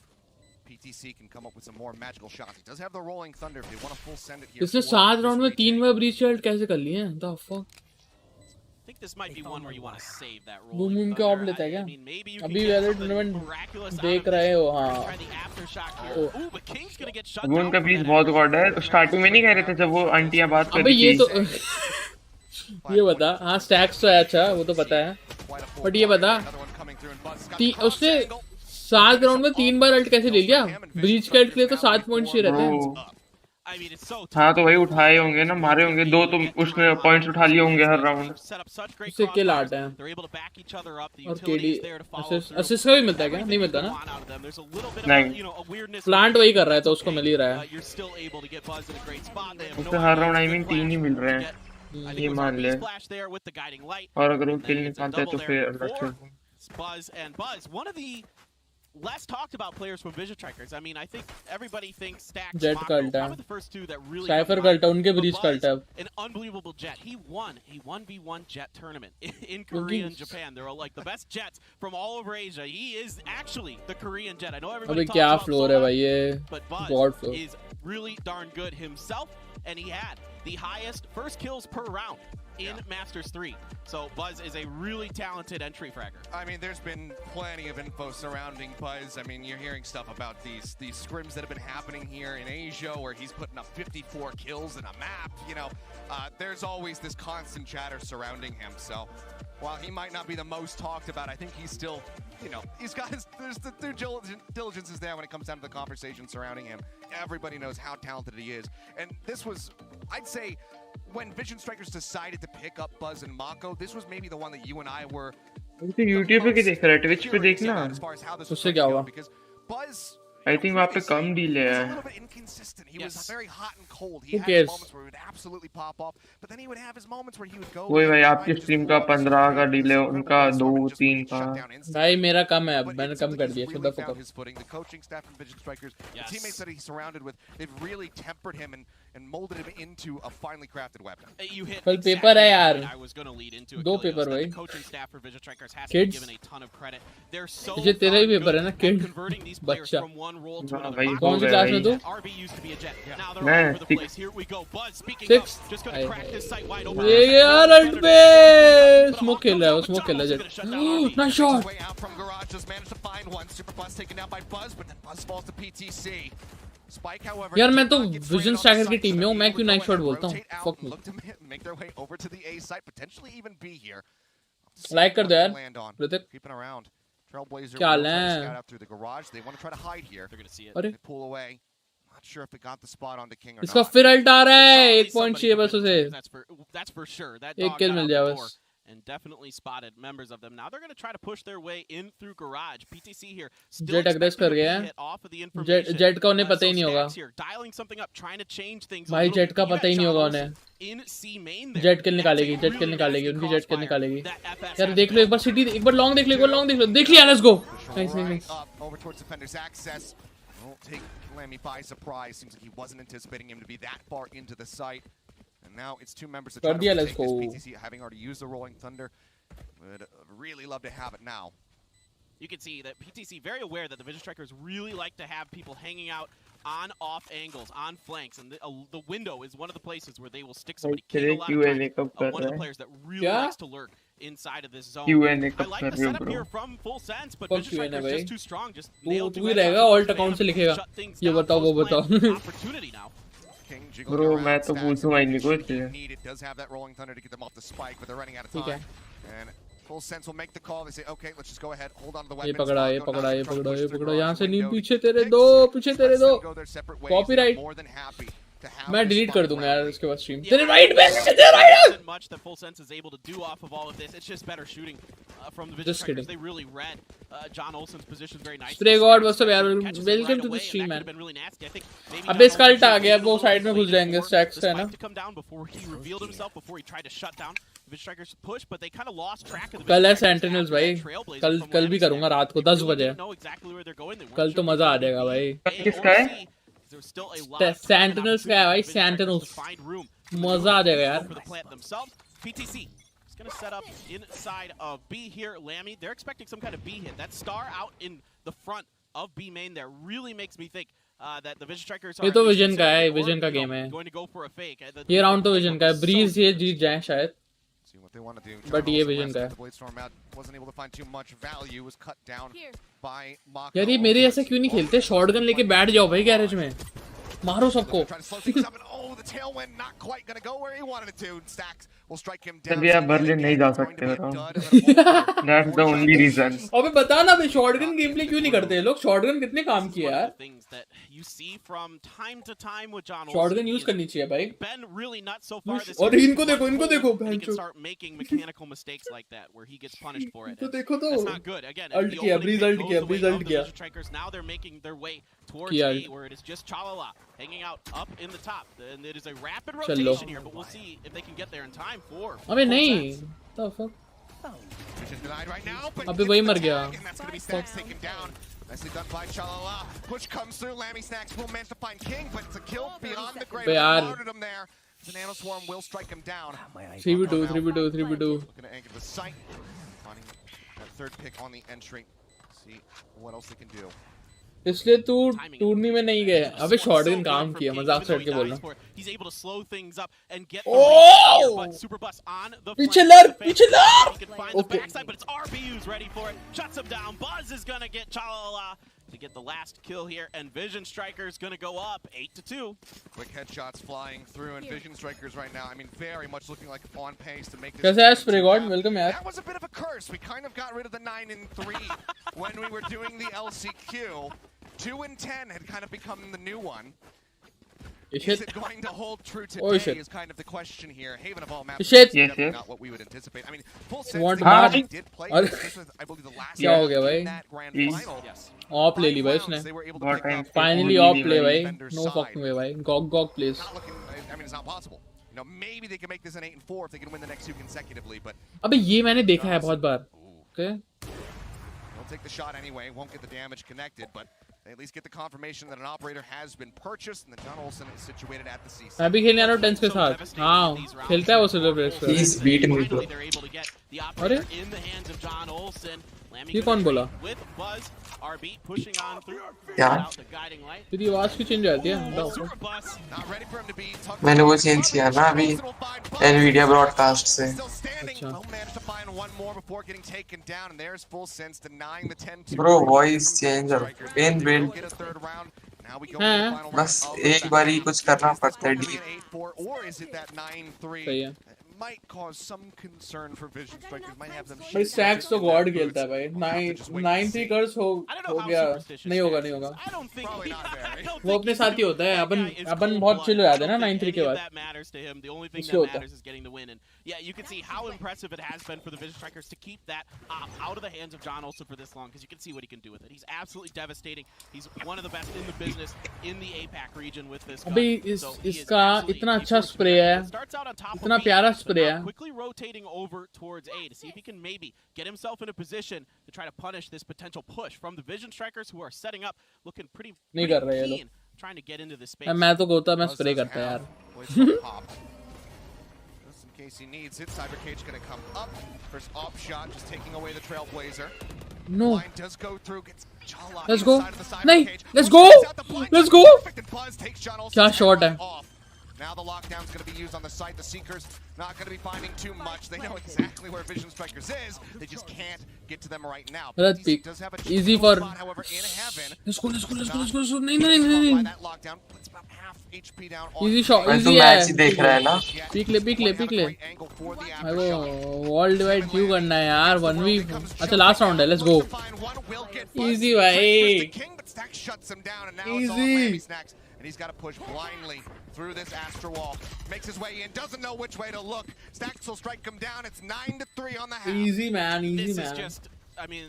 PTC can come up with some more magical shots. He does have the rolling thunder if they want to full send it here. इसने 7 round में 3 बार breach child कैसे कर लिए हैं? The fuck? I think this might be one where you want to save that roll. Boom boom के of लेता है क्या? अभी वैलेंट टूर्नामेंट देख रहे हो? हाँ। वो उनका बीच बहुत गॉड है। स्टार्टिंग में नहीं कह रहे थे जब वो आंटियां बात कर रही थी? ये तो ये बता। हाँ स्टैक्स तो है, अच्छा वो तो पता है। बट ये बता उसने 7 राउंड में 3 बार अल्ट कैसे ले लिया? ब्रीच का अल्ट के लिए तो 7 पॉइंट्स ही रहते हैं। हाँ तो वही उठाए होंगे ना, मारे होंगे 2 तो उसने पॉइंट्स उठा लिए होंगे हर राउंड। उससे किल आते हैं और केडी असिस्ट का भी मिलता है क्या? नहीं मिलता ना? नहीं, प्लांट वही कर रहा है तो उसको मिल ही रहा है। उससे हर राउंड आई मीन 3 ही मिल रहे हैं, ये मान ले। और अगर वो किल निकालते हैं तो फिर Buzz and Buzz, one of the less talked about players from Vision Strikers. I mean, I think everybody thinks Stacks, Jet Mako, cult probably the first two that really Cypher cult है, उनके breach cult है। An unbelievable Jet. He won a 1v1 Jet tournament in Korea and Japan. They're all like the best Jets from all over Asia. He is actually the Korean Jet. I know everybody अबे talks क्या about floor है भाई ये? but Buzz God floor is really darn good himself, and he had the highest first kills per round in Masters 3. So Buzz is a really talented entry fragger. I mean, there's been plenty of info surrounding Buzz. I mean, you're hearing stuff about these scrims that have been happening here in Asia where he's putting up 54 kills in a map. You know, there's always this constant chatter surrounding him. So while he might not be the most talked about, I think he's still, you know, he's got there's the due diligence is there when it comes down to the conversation surrounding him. Everybody knows how talented he is. And this was, I'd say, when Vision Strikers decided to pick up Buzz and Mako, this was maybe the one that you and I were. YouTube पे देख रहा है, Twitch पे देखना। उससे क्या हुआ? Buzz, I think वहाँ पे कम डील है। He was very hot and cold. He Who had cares? moments where he would absolutely pop off, but then he would have his moments where he would go. वही भाई आपकी stream का 15 का deal है, उनका 2-3 का। भाई मेरा कम है, अब मैंने कम कर दिया। Really found his footing. The coaching staff from Vision Strikers, the teammates that he's surrounded with, they've really tempered him and molded him into a finely crafted weapon. You hit कल पेपर है यार। I was going to lead into it. 2 paper भाई। The coaching staff for Vision Strikers has Kids? been given a ton of credit. They're so तुझे तेरा ही paper है ना kid? converting these players बच्चा। from one role to हाँ another. भाई कौन सी class में तू? RB used to be a Jet. Now they're all मैं over the place. Here we go. Buzz speaking 6 up. Just going to crack this site wide open. ये यार alt पे smoke खेल रहा है, वो स्मोक खेल रहा है jet. Nice shot. Way out from garage, just managed to find one. Super Buzz taken down by Buzz, but then Buzz falls to PTC. Spike, however, यार मैं तो did not get vision sprayed on the striker की site, team में so हूँ, मैं able क्यों to nice go shot ahead, बोलता हूँ? rotate out, fuck me. look to make their way over to the A site, potentially even B here. Like कर दो यार Land on. Hrithik. Keeping around. Trailblazer क्या will hall try to है? scout out through the garage. They want to try to hide here. They're going to see it. अरे They pull away. Not sure if it got the spot on the king or इसका not. फिर alt आ रहा है, 1 point चाहिए बस उसे। That's for sure. That एक dog किल got मिल out जाए the बस। door and definitely spotted members of them. Now they're going to try to push their way in through garage. PTC here still jet aggress कर गया है। Jet का उन्हें पता ही नहीं होगा। dialing something up, trying to change things. भाई jet का पता ही नहीं होगा उन्हें। In C main there. Jett kill निकालेगी, जेट किल निकालेगी, उनकी जेट किल निकालेगी। यार देख लो एक बार सिटी, एक बार लॉन्ग देख लो, एक बार लॉन्ग देख लो। देख लिया, let's go. Nice nice. Over towards defender's access. Won't take Lammy by surprise. Seems like he wasn't anticipating him to be that far into the site. And now it's 2 members that try to take this. PTC having already used the Rolling Thunder. Would really love to have it now. You can see that PTC very aware that the Vision Strikers really like to have people hanging out on off angles, on flanks, and the window is one of the places where they will stick somebody kill a lot of times. One of the players that really likes to lurk inside of this zone. I like the setup here from Full Sense, but Vision Strikers just too strong. Just nailed तू ही रहेगा, alt account से लिखेगा। ये बताओ वो बताओ। Opportunity now. Bro मैं तो पूछूंगा ही नहीं कुछ। It does have that Rolling Thunder to get them off the spike, but they're running out of time. And Full Sense will make the call. They say, okay, let's just go ahead, hold on to the weapon. ये पकड़ा, ये पकड़ा, ये पकड़ा, ये पकड़ा। यहाँ से नहीं, पीछे तेरे दो, पीछे तेरे दो। कॉपीराइट। मैं डिलीट कर दूंगा यार इसके बाद स्ट्रीम। तेरे राइट में, तेरे right. Much that Full Sense is able to do off of all of this. It's just better shooting from the Vision Strikers. They really read John Olsen's positions very nicely. Spray god what's up यार, welcome to the stream man. अबे इसका alt आ गया, वो side में घुस जाएंगे stacks है ना। कल है सेंटिनल्स भाई, कल भी करूंगा रात को 10 बजे। कल तो मजा आ जाएगा भाई। किसका है? सेंटिनल्स का है भाई, सेंटिनल्स। मजा आ जाएगा यार। PTC is going to set up inside of B here. Lammy, they're expecting some kind of B hit. That star out in the front of B main there really makes me think that the Vision Strikers ये are तो vision का है, vision का game है. going to go for a fake. ये round तो vision का है. ब्रीज ये जीत जाए शायद. See what they want to do. But ये विजन का है. The Bladestorm out wasn't able to find too much value. Was cut down by Mako. यार ये मेरे ऐसा क्यों नहीं खेलते? शॉटगन लेके बैठ जाओ भाई गैरेज में. मारो सबको. Oh, the tailwind not quite going to go where he wanted it to. Stacks will strike him down. तभी आप बर्लिन नहीं जा सकते हो. That's the only reason. अबे बता ना भाई शॉटगन गेम प्ले क्यों नहीं करते लोग? शॉटगन कितने काम किए यार? You see from time to time with John shotgun use करनी चाहिए भाई. Been really not so far this और इनको देखो he can start making mechanical mistakes like that where he gets punished for it. तो देखो तो. That's not good. Again, ult किया, ब्रीज अल्ट किया, ब्रीज अल्ट किया. Strikers now they're making their way towards A where it is just Chalala hanging out up in the top. And it is a rapid rotation here, but we'll see if they can get there in time for. अबे नहीं. The fuck? अबे वही मर गया. Nicely done by Chalala. Push comes through. Lammy Snacks will manage to find King, but it's a kill beyond the grave. Murdered him there. The Nano Swarm will strike him down. 3v2, 3v2, 3v2. Looking to anchor the site. Finding that third pick on the entry. See what else they can do. इसलिए तू टूर्नी में नहीं गया. अबे shotgun काम किया. मजाक से हट के बोल रहा हूं. He's able to slow things up and get Oh! Super Bus on the पीछे लड़. He can find the backside, but it's RBU's ready for it. Shuts him down. Buzz is gonna get Chalala to get the last kill here, and Vision Strikers gonna go up 8-2. Quick headshots flying through, and Vision Strikers right now, I mean, very much looking like on pace to make this. कैसे है spray God? Welcome यार. That was a bit of a curse. We kind of got rid of the 9 and 3 when we were doing the LCQ. 2 and 10 had kind of become the new one. Is it going to hold true today is kind of the question here. Haven of all maps is definitely not what we would anticipate. I mean, full sense they did play this was, I believe, the last क्या हो गया भाई? Of ले ली भाई उसने. Finally of play भाई. No fucking way भाई. Gog plays. I mean, it's not possible. You know, maybe they can make this an 8 and 4 if they can win the next 2 consecutively, but अबे ये मैंने देखा है बहुत बार. Okay. They'll take the shot anyway. Won't get the damage connected, but they at least get the confirmation that an operator has been purchased and that John Olsen is situated at the C. मैं भी खेलने आ रहा हूँ tense के साथ. हाँ, खेलता है वो सिल्वर ब्रेस पे. He's beating me too. अरे? ये कौन बोला? क्या? तेरी आवाज क्यों चेंज आती है? मैंने वो चेंज किया ना अभी NVIDIA ब्रॉडकास्ट से. Bro, voice change और pain build. बस एक बार ही कुछ करना पड़ता है. सही है. Might cause some concern for Vision Strikers. Might have them. भाई स्टैक्स तो गॉड खेलता है भाई. 9-3 कर्स हो गया. नहीं होगा. वो अपने साथ ही होता है. अपन बहुत चिल हो जाते हैं ना 9-3 के बाद. The only thing that matters is getting the win. And yeah, you can see how impressive it has been for the Vision Strikers to keep that out of the hands of John Olsen for this long, because you can see what he can do with it. He's absolutely devastating. He's one of the best in the business in the APAC region with this gun. अभी इसका इतना अच्छा spray है. इतना प्यारा spray है. Quickly rotating over towards A to see if he can maybe get himself in a position to try to punish this potential push from the Vision Strikers, who are setting up, looking pretty keen, trying to get into this space. मैं तो कहता मैं spray करता यार. Just in case he needs it, Cyber Cage gonna come up. First op shot, just taking away the Trailblazer. No. Line does go through, gets Chala Let's go. नहीं, let's go. Let's go. क्या shot है? Now the lockdown's going to be used on the site. The Seekers not going to be finding too much. They know exactly where Vision Strikers is. They just can't get to them right now. That peak. Does have a easy for. However, in heaven. Let's go. नहीं. That lockdown puts about half HP down. Easy shot. Easy है. देख रहा है ना. Peak ले. अरे wall divide क्यों करना है यार? 1v. अच्छा last round है. Let's go. Easy भाई. Easy. And he's got to push blindly through this Astra wall. Makes his way in, doesn't know which way to look. Stacks will strike him down. It's 9-3 on the half. Easy man. This is just, I mean,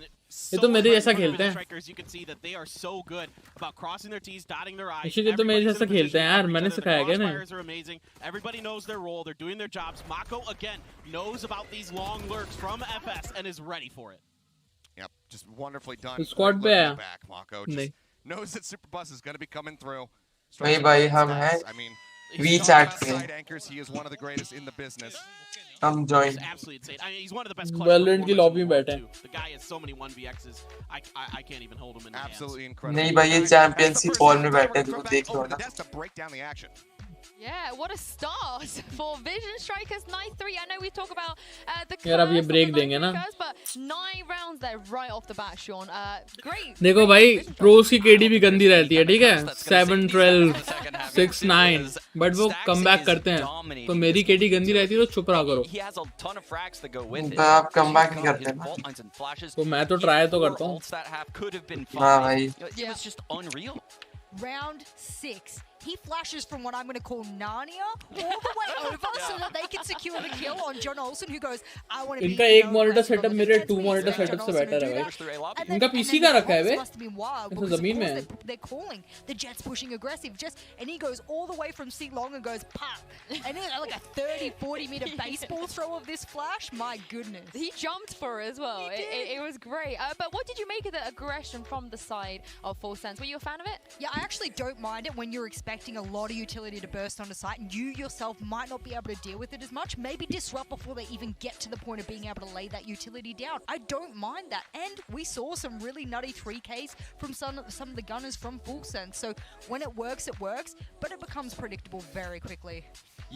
ये तो मेरे जैसा खेलते हैं. You can see that they are so good about crossing their T's, dotting their I's. इसीलिए तो मेरे जैसा खेलते हैं यार. मैंने सिखाया क्या ना? Are amazing. Everybody knows their role. They're doing their jobs. Mako again knows about these long lurks from FS and is ready for it. Yep, just wonderfully done. Squad back. Mako just knows that Super Bus is going to be coming through. वही भाई हम हैं. We chat पे Side anchors, he is one of the greatest in the business. हम join Absolutely insane. I mean, he's one of the best clutch Valorant की performers lobby in में the world, बैठे हैं। too. The guy has so many 1vx's. I can't even hold him in my hands. Absolutely incredible. नहीं भाई ये championship ball में बैठे हैं तो देख लो ना To break down the action. Yeah, what a start for Vision Strikers 9-3. I know we talk about the यार अब ये break देंगे ना। curse, but 9 rounds there right off the bat, Sean. Great. देखो भाई प्रोस की केडी भी गंदी रहती है, ठीक है 7-12 6-9, बट वो कम बैक करते हैं। तो मेरी केडी गंदी रहती है तो चुप रहा करो। आप कम बैक नहीं करते ना तो मैं तो ट्राई तो करता हूँ। हाँ भाई It was just unreal. Round 6. He flashes from what I'm going to call Narnia all the way over so that they can secure the kill on John Olsen, who goes, I want to be इनका एक monitor setup मेरे 2 monitor setup से better है भाई। इनका PC का रखा है वे ऐसा जमीन में। They're calling the Jets pushing aggressive, just and he goes all the way from C long and goes pop, and then like a 30-40 meter baseball throw of this flash. My goodness, He jumped for it as well. It was great. But what did you make of the aggression from the side of Full Sense? Were you a fan of it? Yeah, I actually don't mind it when you're expecting a lot of utility to burst onto site and you yourself might not be able to deal with it as much. Maybe disrupt before they even get to the point of being able to lay that utility down. I don't mind that. And we saw some really nutty 3Ks from some of the gunners from Full Sense. So when it works, but it becomes predictable very quickly.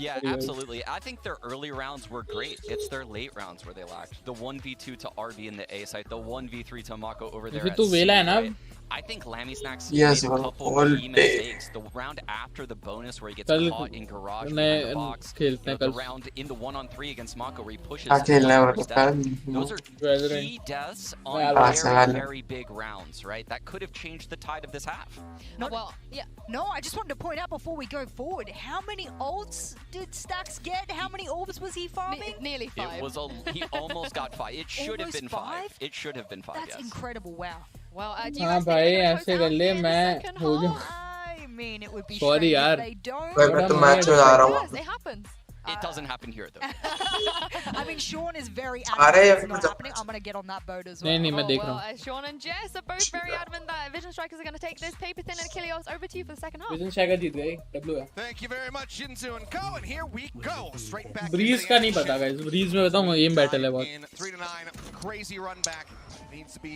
Yeah, absolutely. I think their early rounds were great. It's their late rounds where they lacked. The 1v2 to RB in the A site, the 1v3 to Mako over there at तू वेला है C, ना? right? I think Lammy Snacks Yes, made a couple all key day. mistakes. The round after the bonus where he gets कल caught in garage नए behind the box. खेलते हैं The कल। round in the 1-on-3 against Mako where he pushes हाँ खेलना है his step. Those are RYZEN। key deaths हाँ, on सवाल है। very big rounds, right? That could have changed the tide of this half. Well, yeah. No, I just wanted to point out before we go forward, how many ults did Stacks get? How many orbs was he farming? Nearly 5. It was he almost got 5. It should have Almost been 5. five? It should have been 5. That's Yes. incredible. Wow. Well, do you हाँ guys think भाई they're gonna ऐसे close कर out ले here in the मैं second हो half? जाऊँ। I mean, it would be Sorry strange यार। if they don't. भाई मैं तो मैच में जा रहा हूँ Yes, it happens. It doesn't happen here though. I mean, Sean is very अरे adamant it's यार not कुछ happening. I'm going to get on that boat as well. नहीं नहीं मैं देख well, रहा हूँ। Sean and Jess are both very adamant that Vision Strikers are going to take this. Paper Thin and Achilles, over to you for the second half. Vision शैगर जीत गए W है। Thank you very much, Shinzu and Co. And here we go. Straight back. Breeze का नहीं पता guys, bridge में बताऊँ M battle है बहुत। In 3-9, crazy run back needs to be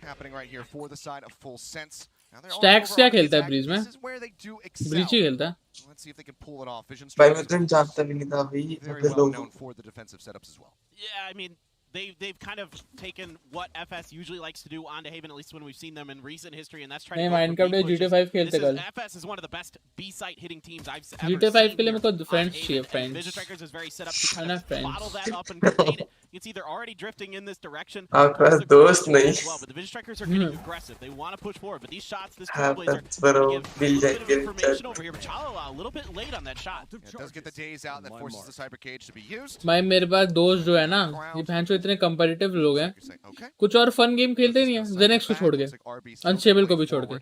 happening right here for the side of Full Sense. Now they're all stacks over क्या on the खेलता है attack. ब्रीज में? This is where they do excel. Breach ही खेलता है। Let's see if they can pull it off. Vision भाई मैं Strikers तो जानता भी नहीं था भाई very मतलब well लोगों known for the defensive setups as well. Yeah, I mean, they've kind of taken what FS usually likes to do onto Haven, at least when we've seen them in recent history, and that's trying नहीं to go for Minecraft B या pushes. GTA 5 खेलते कल। FS is one of the best B-site hitting teams I've ever GTA 5 seen के लिए here मेरे को on friends Haven, चाहिए, and friends। Vision Strikers is very set up to kind Enough of friends। bottle that up and contain it. You can see they're already drifting in this direction. आपके There's pass a great दोस्त goal नहीं। as well, but the Vision Strikers are getting aggressive. They want to push forward, but these shots, this हाँ Trailblazer, बस बरो give a mill little bit of जाएंगे information over here, but Chalala a little bit late on that shot. Yeah, it does get the days out, and that forces the cyber cage to be used. भाई मेरे पास दोस्त जो है ना ये भैंसो इतने competitive लोग हैं कुछ और फन गेम खेलते ही नहीं है जेनेक्स को छोड़ के अनस्टेबल को भी छोड़ के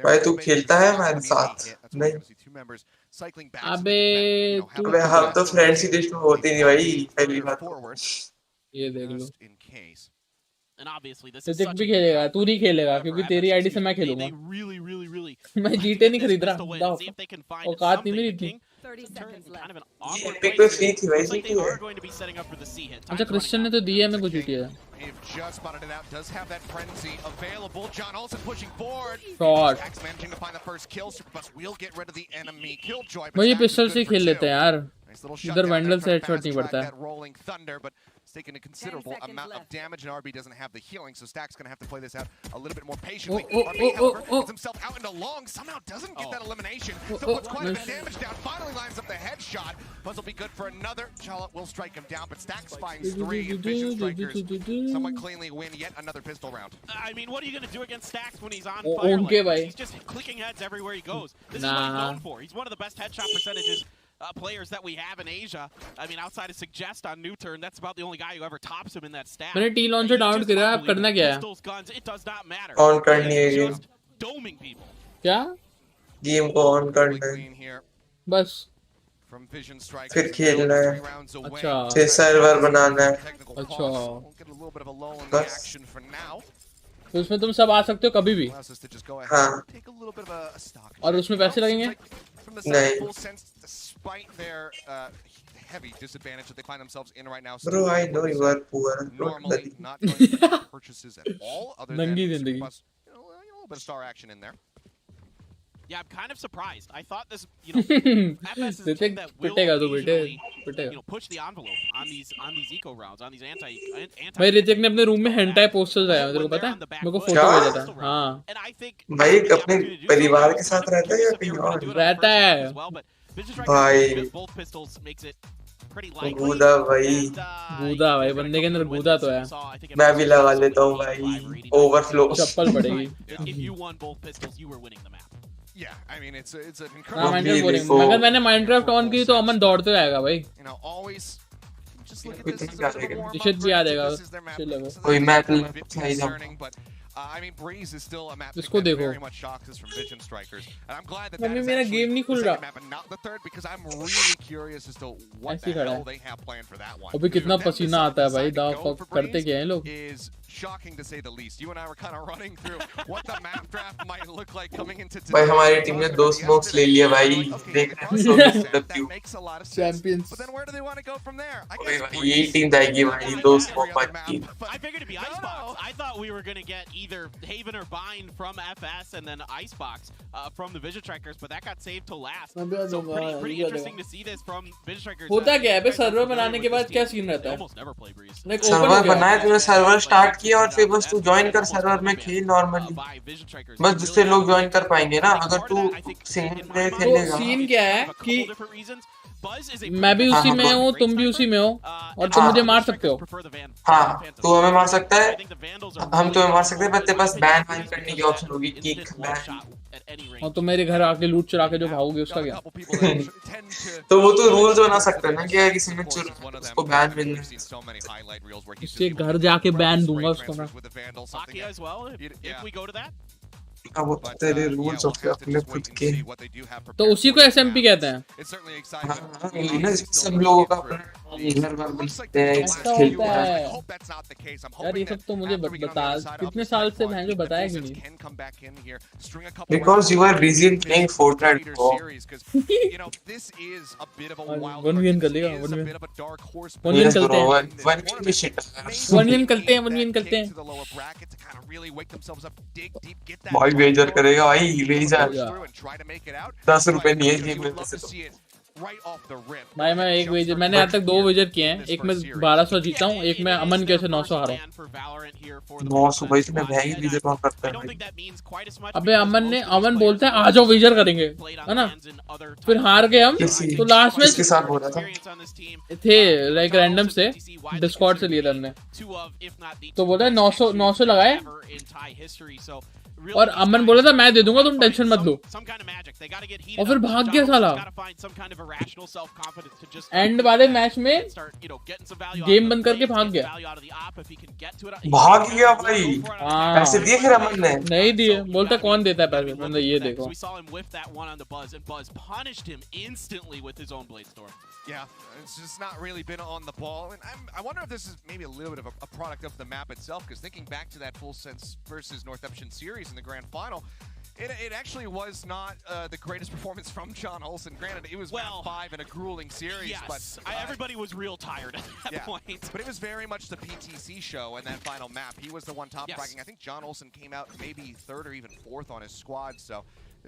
भाई तू खेलता है हमारे साथ नहीं अबे हम तो फ्रेंड्स की लिस्ट में होते नहीं भाई पहली बात ये देख लो And obviously this is Hrithik such भी a खेलेगा तू नहीं खेलेगा क्योंकि तेरी आईडी से मैं खेलूंगा मैं जीते नहीं खरीद रहा औकात नहीं मेरी इतनी 30 seconds left. एपिक पे फ्री थी भाई Like they are going to be setting up for the C hit. अच्छा क्रिश्चियन ने तो दिया मेरे को GTA They've just spotted it out. Does have that frenzy available. John Olsen pushing forward. Shot Stacks managing to find the first kill. Superbus will get rid of the enemy. Killjoy. but भाई ये Stacks is pistol से good he for खेल 2. लेते हैं यार Nice little इधर shutdown vandal there, से trying to headshot नहीं fast पड़ता track है that rolling thunder, but it's taking a considerable amount of damage, and RB doesn't have the healing, so Stack's going to have to play this out a little bit more patiently. RB, however, gets himself out into long, somehow doesn't get that elimination, so puts quite a bit of damage down, finally lines up the headshot. Buzz will be good for another. Chala will strike him down, but Stack's finds 3, and Vision Strikers somewhat cleanly win yet another pistol round. I mean, what are you going to do against Stacks when he's on Oh, fire okay, like this? bhai. He's just clicking heads everywhere he goes. This is what he's known for. He's one of the best headshot percentages players that we have in Asia. I mean, outside of Suggest on New Turn, that's about the only guy who ever tops him in that stat. मैंने T launcher download करा अब करना क्या है Pistols, guns, it does not matter. On करनी है game Just doming people. क्या game को ऑन करना है बस From Vision Strikers, फिर खेलना है अच्छा फिर सर्वर बनाना है अच्छा get a little bit of a lull in the बस action for now. तो उसमें तुम सब आ सकते हो कभी भी Allows us to just go ahead हाँ and take a little bit of a stock. और उसमें पैसे लगेंगे from the side of full sense, despite their heavy disadvantage that they find themselves in right now. Bro, I know you are poor. Normally not going to make purchases at all, other than Nangi Super zindagi. Plus, a little bit of star action in there. Yeah, I'm kind of surprised. I thought this, FS is a team that will occasionally, push the envelope on these eco rounds, on these anti. भाई ऋतिक ने अपने room में hentai posters लगाए तेरे को पता है मेरे को फोटो भेजा था हाँ भाई अपने परिवार के साथ रहता है या कहीं और रहता है भाई गूदा भाई बंदे के अंदर गूदा तो है मैं भी लगा लेता हूँ भाई ओवरफ्लो चप्पल पड़ेगी Yeah, I mean it's an incredible. अगर मैंने Minecraft ऑन की तो अमन दौड़ते रहेगा भाई just look at this as a warm-up. भी आ जाएगा कोई map I mean, Breeze is still a map that very much shocks us from Vision Strikers, and I'm glad that that is actually the second map and not the third, because I'm really curious as to what the hell they have planned for that one. अभी कितना पसीना आता है भाई दाव करते क्या हैं लोग Is shocking to say the least. You and I were kind of running through what the map draft might look like coming into today. भाई हमारी टीम ने 2 smokes ले लिया भाई देख makes a lot of sense. But then where do they want to go from there? I guess यही team जाएगी भाई 2 smoke I figured it'd be Icebox. I thought we were going to get either Haven or Bind from FS and then Icebox from the Vision Strikers, but that got saved till last. So pretty interesting to see this from Vision Strikers. होता क्या है बे server बनाने के बाद क्या scene रहता है server बनाया तूने सर्वर स्टार्ट किया और फिर बस तू ज्वाइन कर सर्वर में खेल नॉर्मली बस दूसरे लोग ज्वाइन कर पाएंगे ना अगर तू सिंगल प्लेयर खेलेगा सीन क्या है कि मैं भी उसी में हूँ तुम भी उसी में हो और तुम मुझे मार सकते हो हाँ तू हमें मार सकता है हम तुम्हें मार सकते हैं पर तेरे पास बैन करने की ऑप्शन होगी किक बैन और तुम मेरे घर आके लूट चुरा के जो भागोगे उसका क्या तो वो तो रूल्स बना सकता है ना कि किसी ने उसको बैन मिलना उसके घर जाके बैन दूंगा उसको मैं अब तेरे रूल्स होते अपने खुद के तो उसी को एसएमपी कहते हैं सब लोगों का घर बार बनते हैं खेलते हैं यार ये सब तो मुझे बता कितने साल से मैं जो बताया कि नहीं because you are busy playing Fortnite one win कर लेगा वन विन करते हैं भाई वेजर करेगा भाई वेजर 10 रुपए नहीं है गेम में से तो भाई मैं एक वेजर मैंने आज तक 2 वेजर किए हैं एक में 1200 जीता हूँ एक में अमन के से 900 हारा हूँ 900 भाई इसमें महंगी वेजर कौन करता है भाई अबे अमन बोलता है आ जाओ वेजर करेंगे है ना फिर हार गए हम तो लास्ट में किसके साथ हो रहा था थे लाइक रैंडम से डिस्कॉर्ड से लिए थे हमने तो बोला 900 लगाए और अमन बोला था मैं दे दूंगा तुम टेंशन मत लो और फिर भाग गया साला एंड वाले मैच में गेम बंद करके भाग गया भाई पैसे दिए फिर अमन ने नहीं दिए बोलता कौन देता है पैसे मतलब ये देखो Yeah, it's just not really been on the ball. And I wonder if this is maybe a little bit of a product of the map itself, because thinking back to that Full Sense versus Northeption series in the grand final, it actually was not the greatest performance from John Olsen. Granted, it was round 5 in a grueling series. Yes, but everybody was real tired at that point. But it was very much the PTC show in that final map. He was the one top fragging. I think John Olsen came out maybe 3rd or even 4th on his squad, so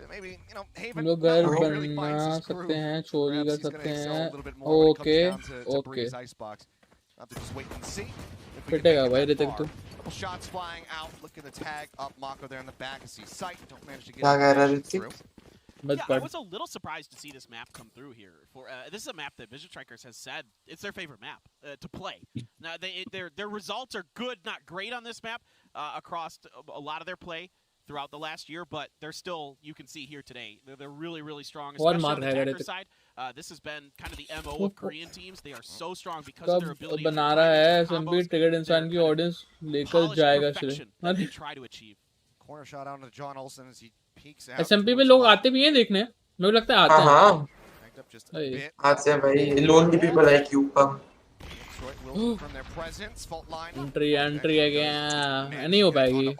maybe, Haven लोग घर बना सकते हैं चोरी कर सकते हैं okay पिटेगा भाई ऋतिक तू shots flying out. Look at the tag up Mako there in the back. I see sight. Don't manage to get through. Yeah, I was a little surprised to see this map come through here. This is a map that Vision Strikers has said it's their favorite map to play. Now, their results are good, not great on this map across a lot of their play throughout the last year, but they're still, you can see here today, they're really, really strong, especially on the attacker side. This has been kind of the MO of Korean teams. They are so strong because of their ability to बना रहा है SMP ticket इंसान की audience लेकर जाएगा they try to achieve. Corner shot out to John Olsen as he peeks out. SMP में लोग आते भी हैं देखने मुझे लगता है आते हैं आते हैं भाई लोन की people like you come Detroit will confirm their presence. Fault line. Entry है क्या? नहीं हो पाएगी.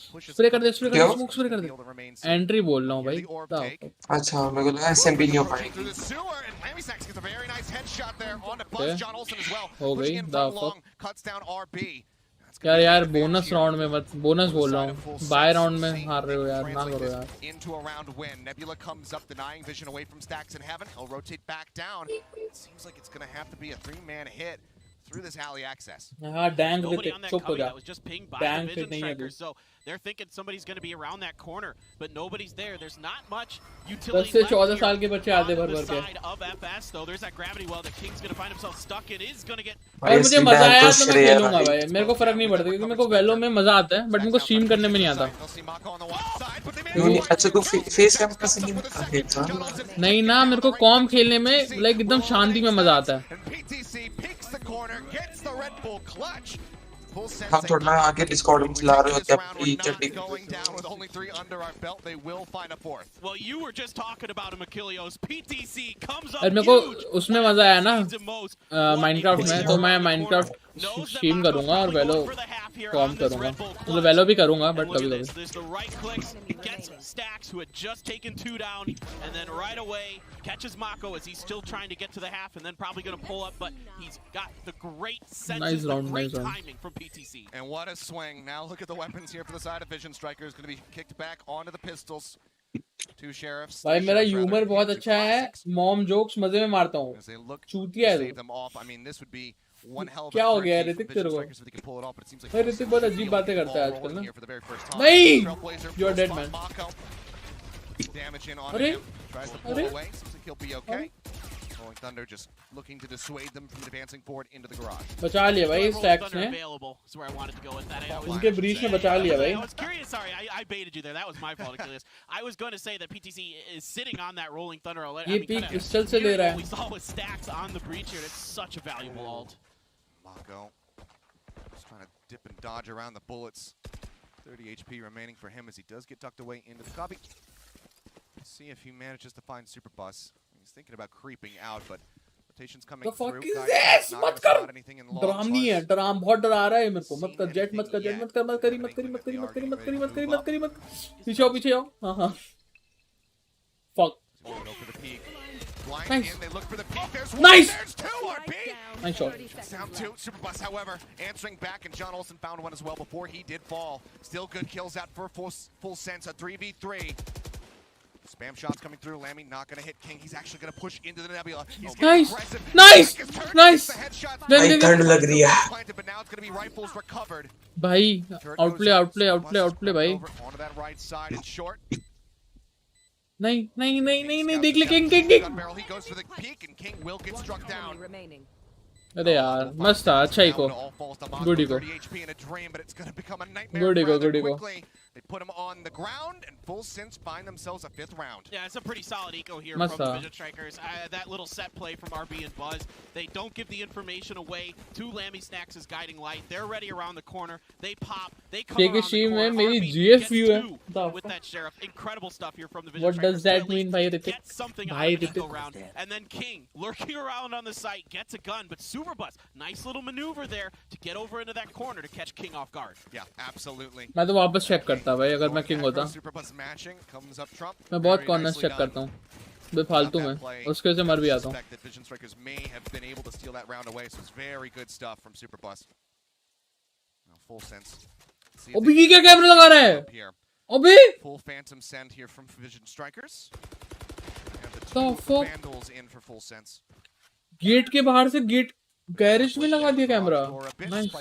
स्प्रे कर दे, स्मोक स्प्रे कर दे. Entry बोल रहा हूँ भाई. अच्छा मेरे को लगा SMB नहीं हो पाएगी. हो गई. यार बोनस राउंड में मत, बोनस बोल रहा हूँ, बाय राउंड में हार रहे हो यार, ना करो यार. Into a round win. Nebula comes up, denying vision away from Stacks in heaven. He'll rotate back down. It seems like it's going to have to be a 3-man hit through this alley access. हाँ, dang Nobody पे on that चुप हो cubby जा. that was just pinged by dang the पे vision नहीं है strikers, तू. so they're thinking somebody's going to be around that corner, but nobody's there. There's not much 10 utility से left 14 here साल के बच्चे आते भर on the भर के. side of FS, though. There's that gravity well that King's going to find himself stuck in. Is going to get. और मुझे मजा आया तो मैं खेलूंगा भाई, मेरे को फर्क नहीं पड़ता क्योंकि मेरे को वेलो में मजा आता है, बट मेरे को स्ट्रीम करने में नहीं आता. अच्छा तू फेस कैम का सीन खेलता है? नहीं ना, मेरे को कॉम खेलने में लाइक एकदम शांति में मजा आता है. हम थोड़ा आगे डिस्कॉर्ड में चला रहे होते अपनी चड्डी. Well, you were just talking about him, Achilleos. PTC comes up. और मेरे को उसमें मजा आया ना माइनक्राफ्ट में, तो मैं माइनक्राफ्ट स्ट्रीम करूंगा और वेलो कॉम करूंगा, मतलब वेलो भी करूंगा बट कभी कभी. There's the right clicks, gets Stacks, who had just taken 2 down, and then right away catches Mako as he's still trying to get to the half, and then probably going to pull up, but he's got the great senses, the great timing from PTC. And what a swing. Now look at the weapons here for the side of Vision Strikers. Going to be kicked back onto the pistols. 2 sheriffs. भाई मेरा humour बहुत अच्छा है, mom jokes मजे में मारता हूँ. चूतिया है तू. क्या हो गया ऋतिक तेरे को? भाई ऋतिक बहुत अजीब बातें करता है आजकल ना. नहीं, यू आर डेड मैन. अरे अरे Thunder just looking to dissuade them from advancing forward into the garage. बचा लिया भाई स्टैक्स ने. उनके ब्रीच में बचा लिया भाई. I was curious, sorry, I baited you there. That was my fault, Achilles. I was going to say that PTC is sitting on that rolling thunder. ये पीक क्रिस्टल से ले रहा है. We saw with Stacks on the breach here. It's such a valuable ult. Mako just trying to dip and dodge around the bullets. 30 HP remaining for him as he does get tucked away into the cubby. See if he manages to find Super Bus. He's thinking about creeping out, but rotation's coming The fuck through. is this? मत कर. Drum नहीं है, drum बहुत डरा रहा है मेरे को. मत कर जेट, मत कर जेट, मत कर, मत करी, मत करी, मत करी, मत करी, मत करी, मत करी, मत करी, मत. पीछे आओ, पीछे आओ. हाँ हाँ. Fuck. Nice. Nice. Nice shot. Down 2. Super Bus, however, answering back, and John Olsen found one as well before he did fall. Still good kills out for full sense. A 3v3. Spam shots coming through. Lammy not going to hit King. He's actually going to push into the Nebula. He's nice. Nice. Nice. भाई ठंड लग रही है. But now it's going to be rifles recovered. भाई Outplay Outplay Outplay Outplay भाई. Onto that right side and short. नहीं नहीं नहीं नहीं नहीं देख ले king king king. He goes for the peak and King will get struck down. अरे यार मस्त था. अच्छा ही को गुड ही को गुड ही को गुड ही को. They put him on the ground, and full sense find themselves a 5th round. Yeah, it's a pretty solid eco here from the Vision Strikers. That little set play from RB and Buzz. They don't give the information away to Lammy Snacks' guiding light. They're ready around the corner. They pop. They come around the corner. मेरी RB GF gets view है. 2 with that Sheriff. Incredible stuff here from the Vision What Strikers. does that mean भाई Hrithik? Get something out भाई of the Hrithik. eco round. And then King lurking around on the site gets a gun, but Super Buzz, nice little maneuver there to get over into that corner to catch King off guard. Yeah, absolutely. मैं तो वापस check करता भाई अगर मैं king होता. मैं बहुत कॉर्नर्स चेक करता हूँ बेफालतू में, उसके से मर भी आता हूँ. अबे ये क्या कैमरा लगा रहा है? अबे full phantom send here from Vision Strikers. The fuck? Vandals in for full sense. Gate के बाहर से गेट गैरेज में लगा दिया कैमरा. नाइस.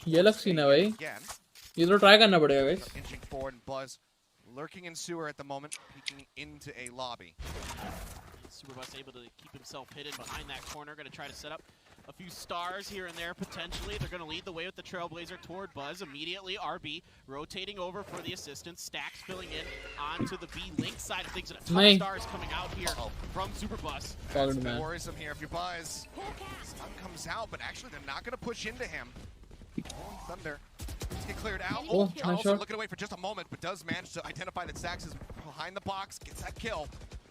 ये अलग सीन है भाई. ये तो ट्राई करना पड़ेगा guys. Inching forward and Buzz lurking in sewer at the moment, peeking into a lobby. Superbus able to keep himself hidden behind that corner. Going to try to set up a few stars here and there potentially. They're going to lead the way with the Trailblazer toward Buzz. Immediately RB rotating over for the assistance. Stacks filling in onto the B link side of things, and a ton of stars coming out here from Superbus. That's a bit worrisome here if you're Buzz. Stun comes out, but actually they're not going to push into him. Thunder. Let's get cleared out. Oh, John Olsen looking away for just a moment, but does manage to identify that Stacks is behind the box, gets that kill.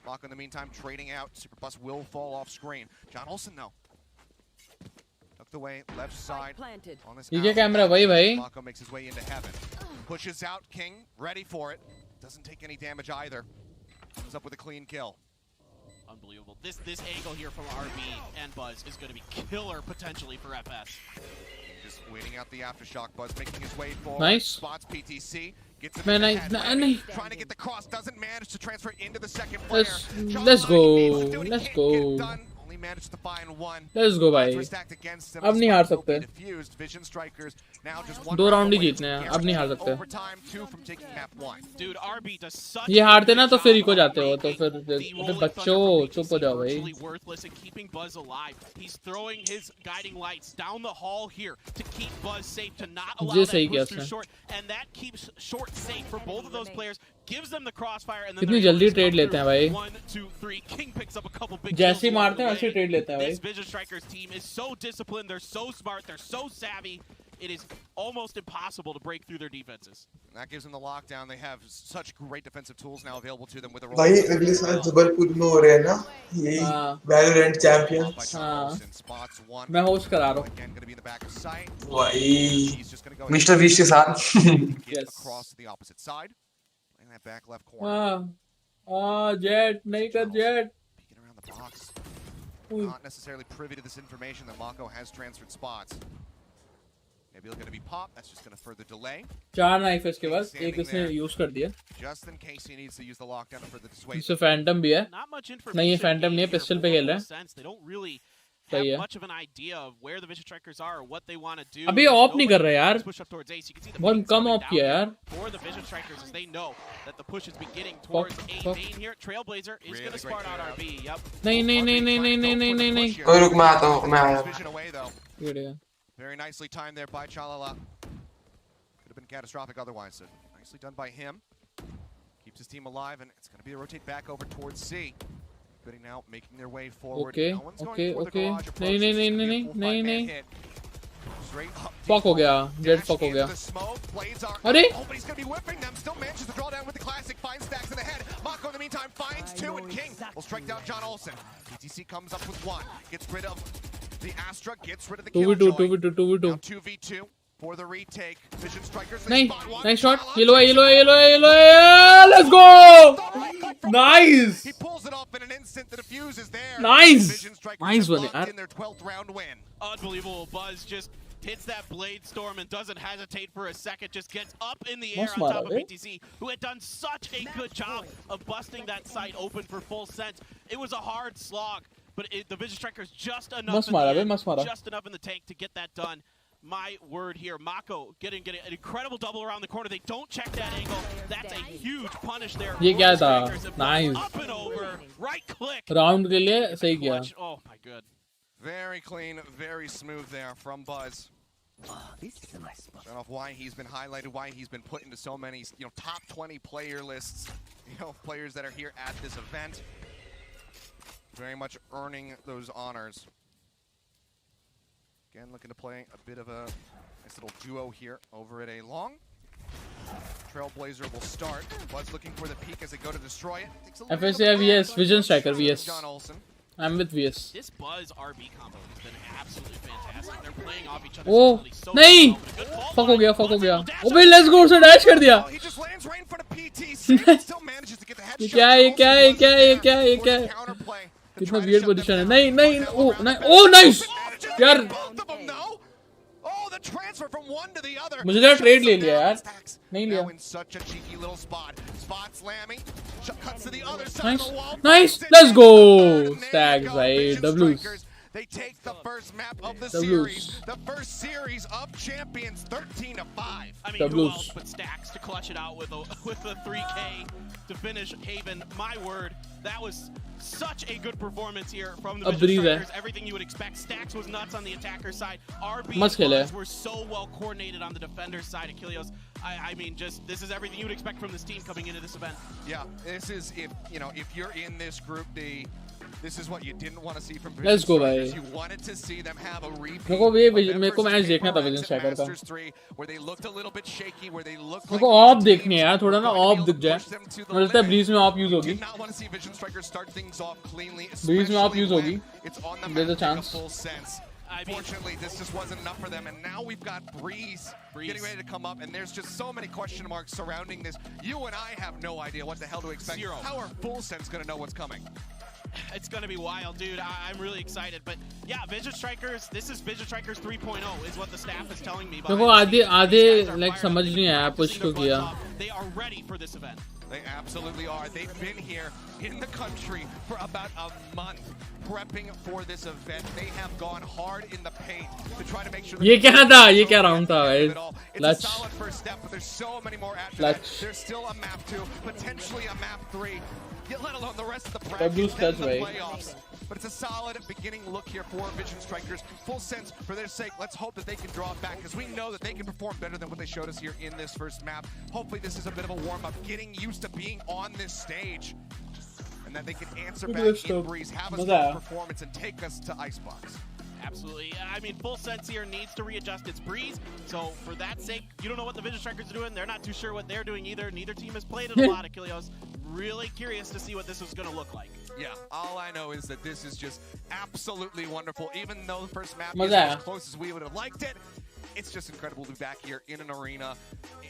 Mako in the meantime trading out. Superbus will fall off screen. John Olsen though. Tucked away, left side. On this ये क्या camera भाई भाई? Mako makes his way into heaven. Pushes out King, ready for it. Doesn't take any damage either. Comes up with a clean kill. Unbelievable. This angle here from RB and Buzz is going to be killer potentially for FS. Just waiting out the aftershock. Buzz making his way forward. Nice. Spots PTC. Gets him Man, in the head. I Trying to get the cross. Doesn't manage to transfer into the second player. let's go. Let's go. Only managed to find one. Let's go भाई. अब नहीं हार सकते. Diffused. Vision Strikers now just 2 round ही जीतने हैं. अब नहीं हार सकते. Overtime 2 from taking map 1. Dude, RB does such ये हारते ना तो फिर इको जाते हो तो फिर बच्चों चुप हो जाओ भाई. Worthless and keeping Buzz alive. He's throwing his guiding lights down the hall here to keep Buzz safe, to not allow that push through short, and that keeps short safe for both of those players. Gives them the crossfire and then कितनी जल्दी trade लेते हैं भाई. 1, 2, 3. King picks up a couple big जैसे ही मारते हैं वैसे trade लेते हैं भाई. This Vision Strikers team is so disciplined, they're so smart, they're so savvy. It is almost impossible to break through their defenses. That gives them the lockdown. They have such great defensive tools now available to them with a roll. भाई अगले साल जबलपुर में हो रहे हैं ना ये Valorant Champions. मैं होस्ट करा रहा हूँ. भाई मिस्टर बीस्ट के साथ. Across to the opposite side. In that back left corner. Jet नहीं कर Jet. Peeking around the box. Not necessarily privy to this information that Mako has transferred spots. Maybe he's going to be popped. That's just going to further delay. 4 knife है इसके पास. एक इसने use कर दिया. Just in case he needs to use the lockdown for the dissuasion. इससे Phantom भी है. नहीं ये फैंटम नहीं है, पिस्टल पे खेल रहा है. They don't really have much of an idea of where the Vision Strikers are or what they want to do. अभी ऑफ नहीं कर रहे यार. बहुत कम ऑफ किया यार. For the Vision Strikers, as they know that the push is beginning towards A main here. Trailblazer is going to start out RB. Yep. नहीं नहीं नहीं नहीं नहीं नहीं नहीं नहीं नहीं. कोई रुक मैं आता हूँ मैं आया. बढ़िया. Very nicely timed there by Chalala. Could have been catastrophic otherwise. So nicely done by him. Keeps his team alive, and it's going to be a rotate back over towards C. Bidding now, making their way forward. Okay, no one's okay, going for okay. the garage approach. नहीं नहीं नहीं It's नहीं gonna be a नहीं full नहीं. 5-man hit. Straight up. Fuck हो गया. Jet fuck हो गया. अरे? Oh, but he's going to be whipping them. Still manages to draw down with the classic. Finds stacks in the head. Mako in the meantime finds 2, and King will strike down John Olsen. PTC comes up with 1. Gets rid of the Astra. Gets rid of the Killjoy. 2v2. Now 2v2 for the retake. Vision Strikers. नहीं. Nice shot. Yellow है. Let's go. Nice. He pulls it off in an instant. The defuse is there. Nice. Vision Strikers Nice one locked यार. in their 12th round win. Unbelievable. Buzz just hits that blade storm and doesn't hesitate for a second. Just gets up in the air on top of PTC, who had done such a good job of busting that site open for full sense. It was a hard slog, but the Vision Strikers just enough in the end, just enough in the tank to get that done. My word here, Mako getting an incredible double around the corner. They don't check that angle. That's a huge punish there. ये क्या था? Nice. Up and over, right click. Round के लिए सही किया. Oh my god. Very clean, very smooth there from Buzz. This is a nice spot. I don't know why he's been highlighted, why he's been put into so many, top 20 player lists, players that are here at this event. Very much earning those honors. Again, looking to play a bit of a nice little duo here over at A long. Trailblazer will start. Buzz looking for the peak as they go to destroy it. FSA VS, Vision Striker VS. I'm with VS. This Buzz RB combo has been absolutely fantastic. They're playing off each other's Oh, abilities so नहीं. Fuck हो गया. अबे let's go से dash कर दिया. He just lands right in front of PTC, but still manages to get the headshot. ये क्या है? कितना weird position है. नहीं. Oh, nice. यार. Oh, the transfer from one to the other. मुझे लगा ट्रेड ले लिया यार. नहीं लिया. In such a cheeky little spot. Spots Lammy. Cuts to the other side of the wall. Nice. Let's go. Stacks भाई. W's. They take the first map of the series. The first series of champions, 13-5. I mean, who else but Stacks to clutch it out with a 3K to finish Haven? My word, that was such a good performance here from the Vision Strikers. Everything you would expect. Stacks was nuts on the attacker side. RB were so well coordinated on the defender side. Achilles, I mean, just this is everything you would expect from this team coming into this event. Yeah, this is if you're in this group D. This is what you didn't want to see from Let's go, Strikers. भाई. You wanted to see them have a repeat. मेरे को match देखना था vision striker का. Masters 3, where they looked a little bit shaky, where they looked मेरे like को of देखनी है यार, थोड़ा ना ऑफ दिख जाए. मुझे लगता है ब्रीज में ऑफ यूज होगी. did not want to see Vision Strikers start things off cleanly, Breeze में ऑफ especially यूज होगी. when it's on the There's a map in a chance. full sense. Fortunately, this just wasn't enough for them, and now we've got Breeze getting ready to come up, and there's just so many question marks surrounding this. You and I have no idea what the hell to expect. Zero. How are Full Sense going to know what's coming? It's going to be wild, dude. I'm really excited. But yeah, Vision Strikers, this is Vision Strikers 3.0 is what the staff is telling me. मेरे को आधे like समझ नहीं आया push को किया. They are ready for this event. They absolutely are. They've been here in the country for about a month prepping for this event. They have gone hard in the paint to try to make sure. ये क्या था? ये क्या round था भाई? It's a solid first step, but there's so many more after that. There's still a map 2, potentially a map 3, let alone the rest of the bracket, then the playoffs. But it's a solid beginning look here for Vision Strikers. Full Sense, for their sake, let's hope that they can draw it back, because we know that they can perform better than what they showed us here in this first map. Hopefully this is a bit of a warm-up, getting used to being on this stage, and that they can answer back in Breeze, have a strong performance, and take us to Icebox. Absolutely. I mean, Full Sense here needs to readjust its Breeze. So for that sake, you don't know what the Vision Strikers are doing. They're not too sure what they're doing either. Neither team has played it a lot, Achilleos. Really curious to see what this is going to look like. Yeah, all I know is that this is just absolutely wonderful. Even though the first map isn't as close as we would have liked it, it's just incredible to be back here in an arena,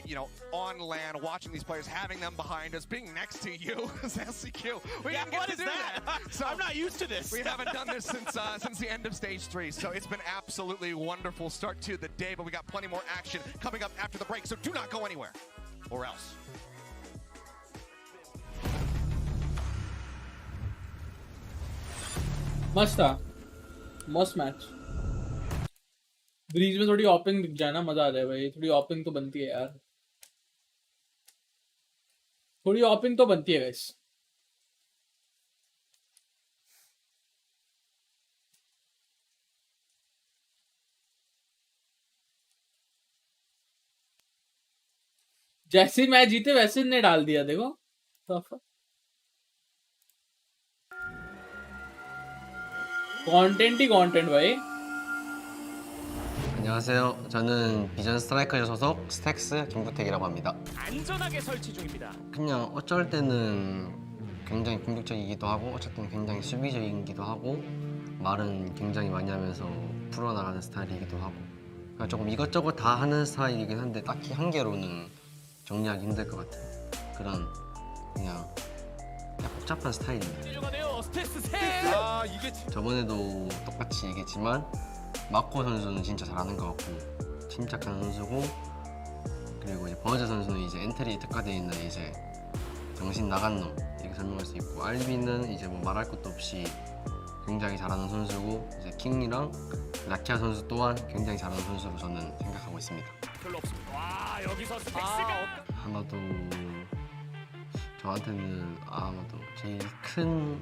you know, on land, watching these players, having them behind us, being next to you as SCQ. We didn't get to do that. So I'm not used to this. We haven't done this since the end of stage 3. So it's been absolutely wonderful start to the day, but we got plenty more action coming up after the break. So do not go anywhere, or else. मस्त था, मस्त match. Bridge में थोड़ी opening दिख जाए ना, मजा आ जाए भाई. थोड़ी ओपनिंग तो बनती है यार, थोड़ी ओपनिंग तो बनती है गाइस. जैसे मैच जीते वैसे ने डाल दिया, देखो. कंटेंट ही कंटेंट भाई. 안녕하세요. 저는 비전 스트라이커즈 소속 스택스 김구택이라고 합니다. 안전하게 설치 중입니다. 그냥 어쩔 때는 굉장히 공격적이기도 하고 어쩔 때는 굉장히 수비적이기도 하고 말은 굉장히 많이 하면서 풀어나가는 스타일이기도 하고 그러니까 조금 이것저것 다 하는 스타일이긴 한데 딱히 한 개로는 정리하기 힘들 것 같아요. 그런 그냥 복잡한 스타일입니다. 저번에도 똑같이 얘기했지만 마코 선수는 진짜 잘하는 것 같고 침착한 선수고 그리고 이제 버즈 선수는 이제 엔트리 특화되어 있는 이제 정신 나간 놈 이렇게 설명할 수 있고 알비는 이제 뭐 말할 것도 없이 굉장히 잘하는 선수고 이제 킹이랑 라키아 선수 또한 굉장히 잘하는 선수로 저는 생각하고 있습니다. 별로 없습니다. 와 여기서 스택스가 아마도 저한테는 아마도 제일 큰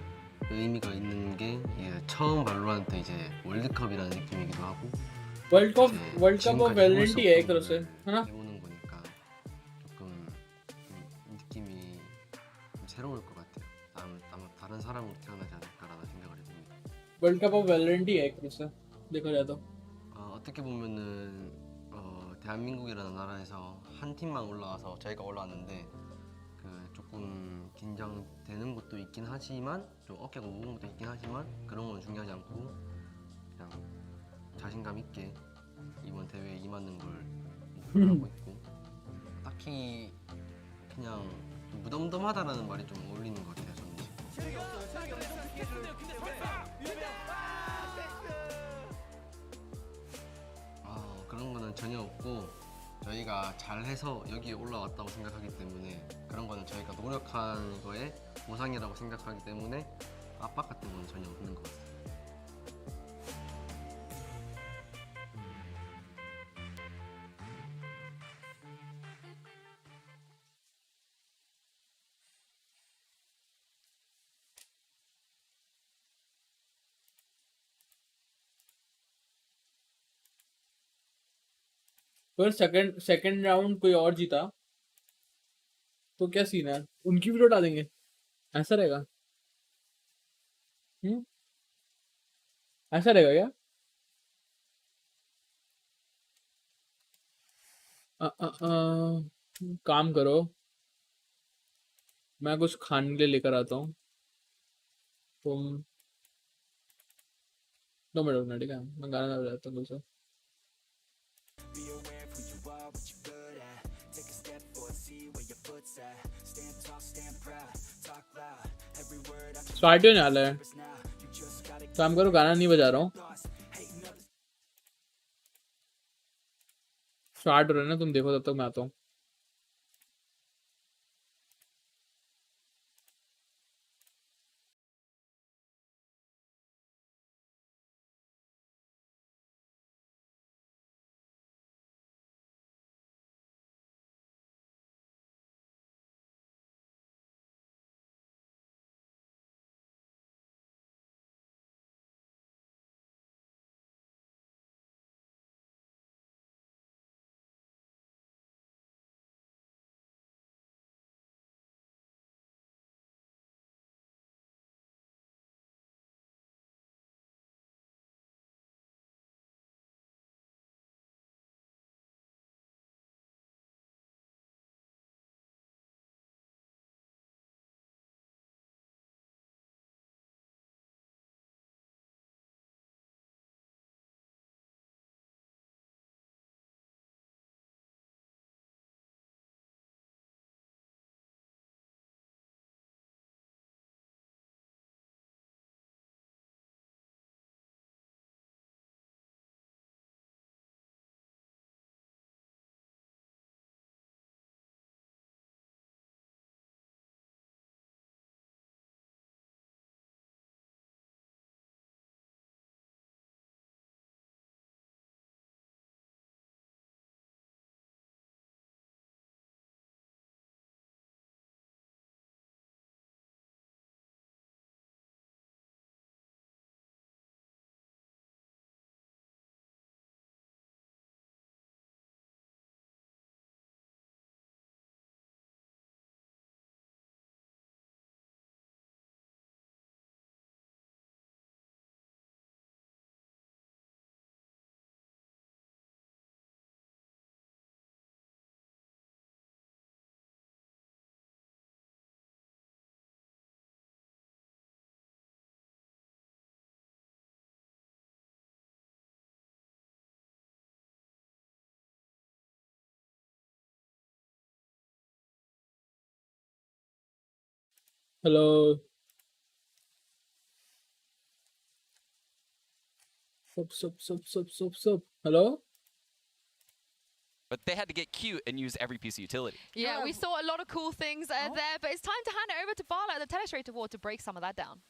의미가 있는 게 이제 처음 발로란트 이제 월드컵이라는 느낌이기도 하고 वर्ल्ड कप ऑफ वैलोरेंट ही है एक तरह से, है ना? 해보는 거니까 조금 느낌이 좀 새로울 것 같아요. 아마 다른 사람으로 태어나지 않을까라는 생각을 해봅니다. वर्ल्ड कप ऑफ वैलोरेंट ही है एक तरह से देखा जाए तो. 어떻게 보면은 대한민국이라는 나라에서 한 팀만 올라와서 저희가 올라왔는데 조금 긴장되는 것도 있긴 하지만 좀 어깨가 무거운 것도 있긴 하지만 그런 건 중요하지 않고 그냥 자신감 있게 이번 대회에 임하는 걸 목표로 하고 있고 딱히 그냥 좀 무덤덤하다라는 말이 좀 어울리는 것 같아요. 저는 그런 거는 전혀 없고 저희가 잘해서 여기에 올라왔다고 생각하기 때문에 그런 거는 저희가 노력한 거에 보상이라고 생각하기 때문에 압박 같은 건 전혀 없는 것 같아요. फिर सेकंड राउंड कोई और जीता तो क्या सीन है, उनकी वीडियो डालेंगे, ऐसा रहेगा. ऐसा रहेगा क्या? काम करो, मैं कुछ खाने के लिए लेकर आता हूँ, तुम 2 मिनट रुकना, ठीक है? मैं गाना बजाता हूँ कुछ। Be aware of who you are, what you're good at. Take a step forward, see where your foot's at. Stand tall, stand proud, talk loud. Every word I start होने वाला है, काम करो, गाना नहीं बजा रहा हूँ, स्टार्ट हो रहा है ना, तुम देखो तब तक मैं आता हूँ। हेलो, सब hello. But they had to get cute and use every piece of utility. Yeah, we saw a lot of cool things there, but it's time to hand it over to Bala at the Telestrator Ward to break some of that down.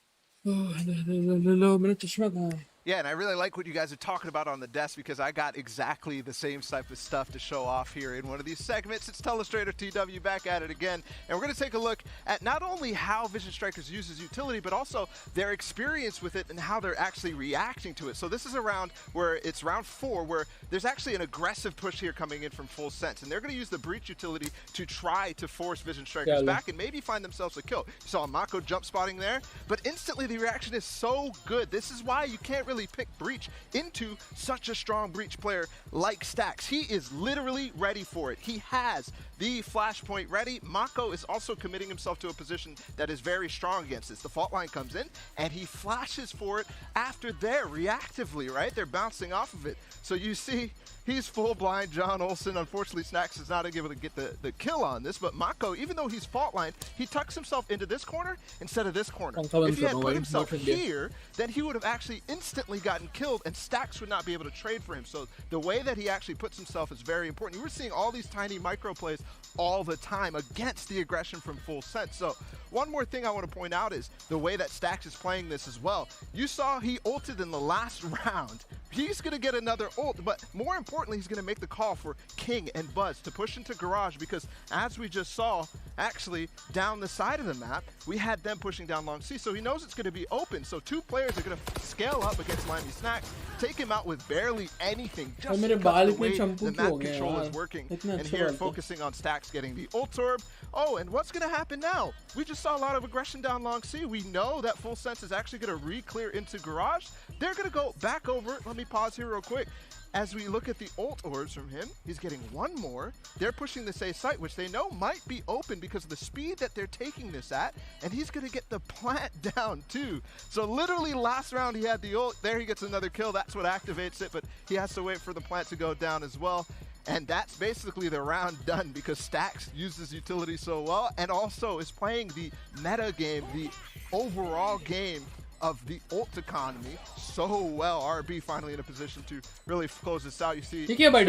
मेरा चश्मा कहाँ है? Yeah, and I really like what you guys are talking about on the desk because I got exactly the same type of stuff to show off here in one of these segments. It's Telestrator TW back at it again, and we're going to take a look at not only how Vision Strikers uses utility, but also their experience with it and how they're actually reacting to it. So this is a round where it's round 4, where there's actually an aggressive push here coming in from Full Sense, and they're going to use the Breach utility to try to force Vision Strikers back and maybe find themselves a kill. You saw Mako jump spotting there, but instantly the reaction is so good. This is why you can't really pick Breach into such a strong Breach player like Stax. He is literally ready for it. He has the flashpoint ready. Mako is also committing himself to a position that is very strong against this. The fault line comes in and he flashes for it after there reactively, right? They're bouncing off of it. So you see he's full blind John Olsen. Unfortunately, Snax is not able to get the kill on this, but Mako, even though he's fault line, he tucks himself into this corner instead of this corner. If he had put himself here, then he would have actually instantly gotten killed and Stax would not be able to trade for him. So the way that he actually puts himself is very important. You were seeing all these tiny micro plays all the time against the aggression from Full Sense. So one more thing I want to point out is the way that Stax is playing this as well. You saw he ulted in the last round he's going to get another ult, but more importantly, he's going to make the call for King and Buzz to push into Garage because as we just saw, actually, down the side of the map, we had them pushing down long C, so he knows it's going to be open. So two players are going to scale up against Limey Snacks, take him out with barely anything, just because the way the map control is working. And here, focusing on Stacks getting the ult orb. Oh, and what's going to happen now? We just saw a lot of aggression down long C. We know that Full Sense is actually going to re-clear into Garage. They're going to go back over it. Let me pause here real quick. As we look at the ult orbs from him, he's getting one more. They're pushing this A site, which they know might be open because of the speed that they're taking this at, and he's going to get the plant down too. So literally last round he had the ult, there he gets another kill, that's what activates it, but he has to wait for the plant to go down as well. And that's basically the round done because Stacks uses utility so well and also is playing the meta game, the overall game of the ult economy so well. RB finally in a position to really close this out. You see, remaining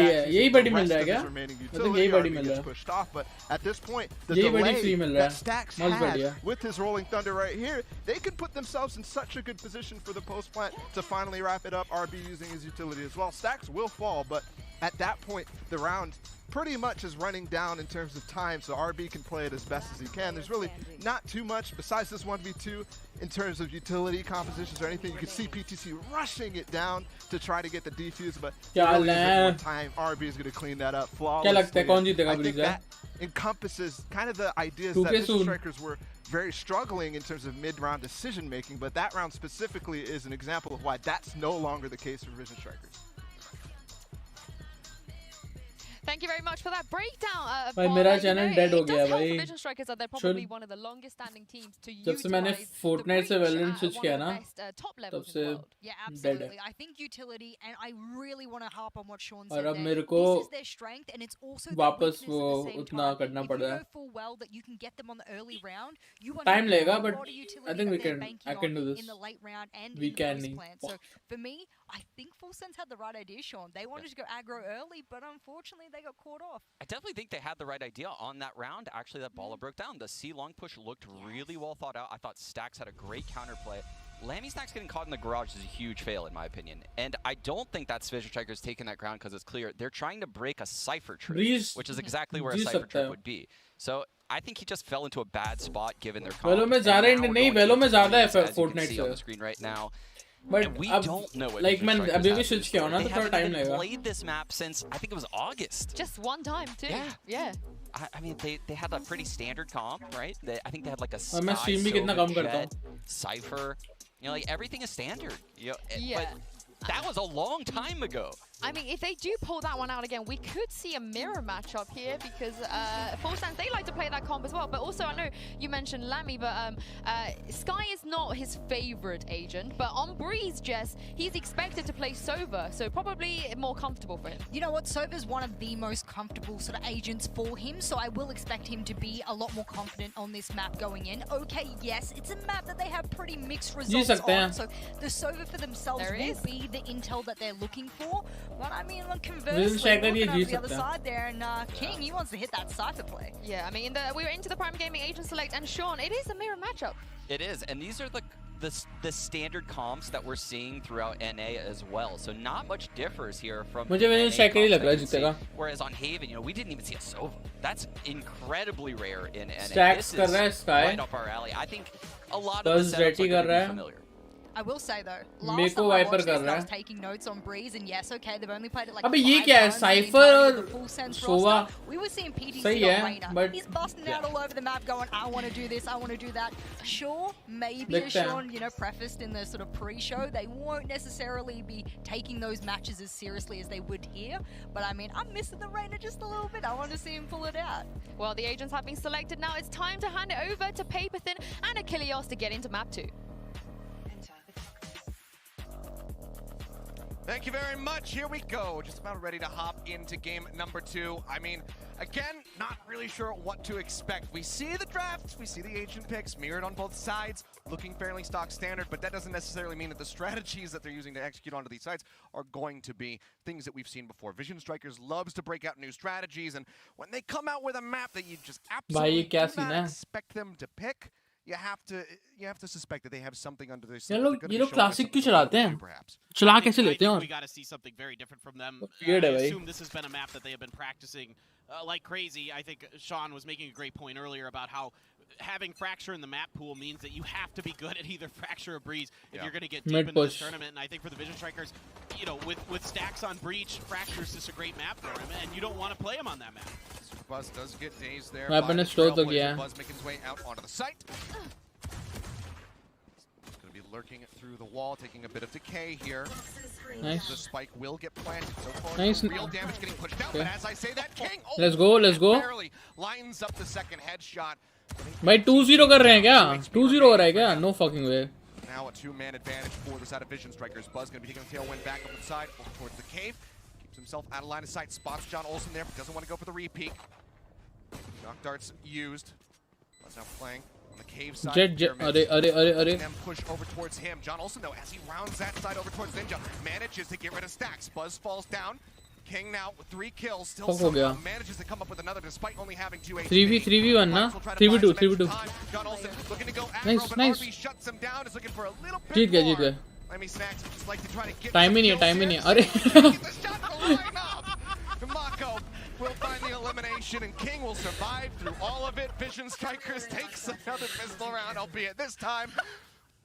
utility, RB gets pushed off, but at this point, the delay that Stacks has with his Rolling Thunder right here, they could put themselves in such a good position for the post plant to finally wrap it up. RB using his utility as well. Stacks will fall, but at that point, the round pretty much is running down in terms of time, so RB can play it as best as he can. There's really not too much besides this 1v2 in terms of utility compositions or anything. You can see PTC rushing it down to try to get the defuse, but really more time, RB is going to clean that up flawlessly. I think that encompasses kind of the ideas that Vision Strikers were very struggling in terms of mid-round decision-making, but that round specifically is an example of why that's no longer the case for Vision Strikers. Thank you very much for that breakdown. भाई मेरा channel dead हो गया भाई। Vision Strikers are probably one of the longest standing teams to जब से मैंने Fortnite से Valorant switch किया ना, तब से yeah, absolutely. I think utility, and I really want to harp on what Sean said. और अब मेरे को this is their strength, and it's also वापस वो उतना करना पड़ रहा है। If you know full well that you can get them on the early round, you want Time लेगा, but I think I can do this. in the late round and We in the can post plan. So for me, I think Full Sense had the right idea, Sean. They wanted to go aggro early, but unfortunately they got caught off. I definitely think they had the right idea on that round. Actually, that Balla broke down. The C long push looked really well thought out. I thought Stacks had a great counterplay. Lammy Snacks getting caught in the garage is a huge fail, in my opinion. And I don't think that's Vision Strikers taking that ground because it's clear. They're trying to break a Cypher trip, which is exactly where a Cypher trip would be. So I think he just fell into a bad spot given their comp. Velo में ज़्यादा नहीं, Velo में ज़्यादा है Fortnite on the screen right now. But we don't know what like man अभी भी switch किया ना तो थोड़ा time लगेगा. They played this map since I think it was August. Just one time too. Yeah. I mean they had a pretty standard comp, right? I think they had like a मैं stream भी कितना कम करता हूँ. Cypher, you know, like everything is standard. You know, but that was a long time ago. I mean, if they do pull that one out again, we could see a mirror matchup here because Full Sense, they like to play that comp as well. But also, I know you mentioned Lammy, but Sky is not his favorite agent. But on Breeze, Jess, he's expected to play Sova, so probably more comfortable for him. You know what? Sova's one of the most comfortable sort of agents for him, so I will expect him to be a lot more confident on this map going in. Okay, yes, it's a map that they have pretty mixed results on, so the Sova for themselves will be the intel that they're looking for. But I mean, conversely, looking over the other side there, and King, he wants to hit that Cypher play. Yeah, I mean, we were into the Prime Gaming Agent Select, and Sean, it is a mirror matchup. It is, and these are the standard comps that we're seeing throughout NA as well. So not much differs here from whereas on Haven, you know, we didn't even see a Sova. That's incredibly rare in NA. Stacks this is right up our alley. I think a lot of the setups are going to be familiar. I will say though, last time I watched this, I was taking notes on Breeze, and yes, okay, they've only played it like 5 times. Cypher Full Sense Sova. We were seeing PTC on Reyna. He's busting out all over the map going, I want to do this, I want to do that. Sure, maybe as Sean, you know, prefaced in the sort of pre-show, they won't necessarily be taking those matches as seriously as they would here. But I mean, I'm missing the Reyna just a little bit. I want to see him pull it out. Well, the agents have been selected. Now it's time to hand it over to Paperthin and Achilles to get into map 2. Thank you very much. Here we go. Just about ready to hop into game number 2. I mean, again, not really sure what to expect. We see the drafts, we see the agent picks mirrored on both sides, looking fairly stock standard, but that doesn't necessarily mean that the strategies that they're using to execute onto these sides are going to be things that we've seen before. Vision Strikers loves to break out new strategies, and when they come out with a map that you just absolutely do not expect them to pick, you have to suspect that they have something under their ये sleeve. लोग classic क्यों चलाते हैं? चला कैसे लेते हैं? और we got to see something very different from them. Weird I है भाई. assume this has been a map that they have been practicing like crazy. I think Sean was making a great point earlier about how having Fracture in the map pool means that you have to be good at either Fracture or Breeze if you're going to get deep into this tournament. And I think for the Vision Strikers, you know, with stacks on Breach, Fracture is just a great map for him, and you don't want to play him on that map. Buzz does get dazed there. Weapon is slow to गया. Buzz making his way out onto the site. He's going to be lurking through the wall, taking a bit of decay here. Nice. The spike will get planted. So far, Nice. real damage getting pushed out. But as I say that, King. Oh, Let's go. Let's go. Barely lines up the second headshot. भाई 2-0 कर रहे हैं क्या? 2-0 हो रहा है क्या? No fucking way. Now a two-man advantage for the side of Vision Strikers. Buzz going to be taking a tailwind back up the side, over towards the cave. Keeps himself out of line of sight. Spots John Olsen there, but doesn't want to go for the repeat. Shock darts used. Buzz now playing on the cave side. अरे. Them push over towards him. John Olsen though, as he rounds that side over towards Ninja, manages to get rid of stacks. Buzz falls down. King now with 3 kills, still somehow manages to come up with another despite only having 2 HP. 3v1 ना? 3v2. John Olsen looking to go Nice, aggro, but nice. RB shuts him down, is looking for a little bit जीत गए. Lemmy Snacks just like to try to get Time ही नहीं है. अरे. Mako will find the elimination and King will survive through all of it. Vision Strikers takes another pistol round, albeit this time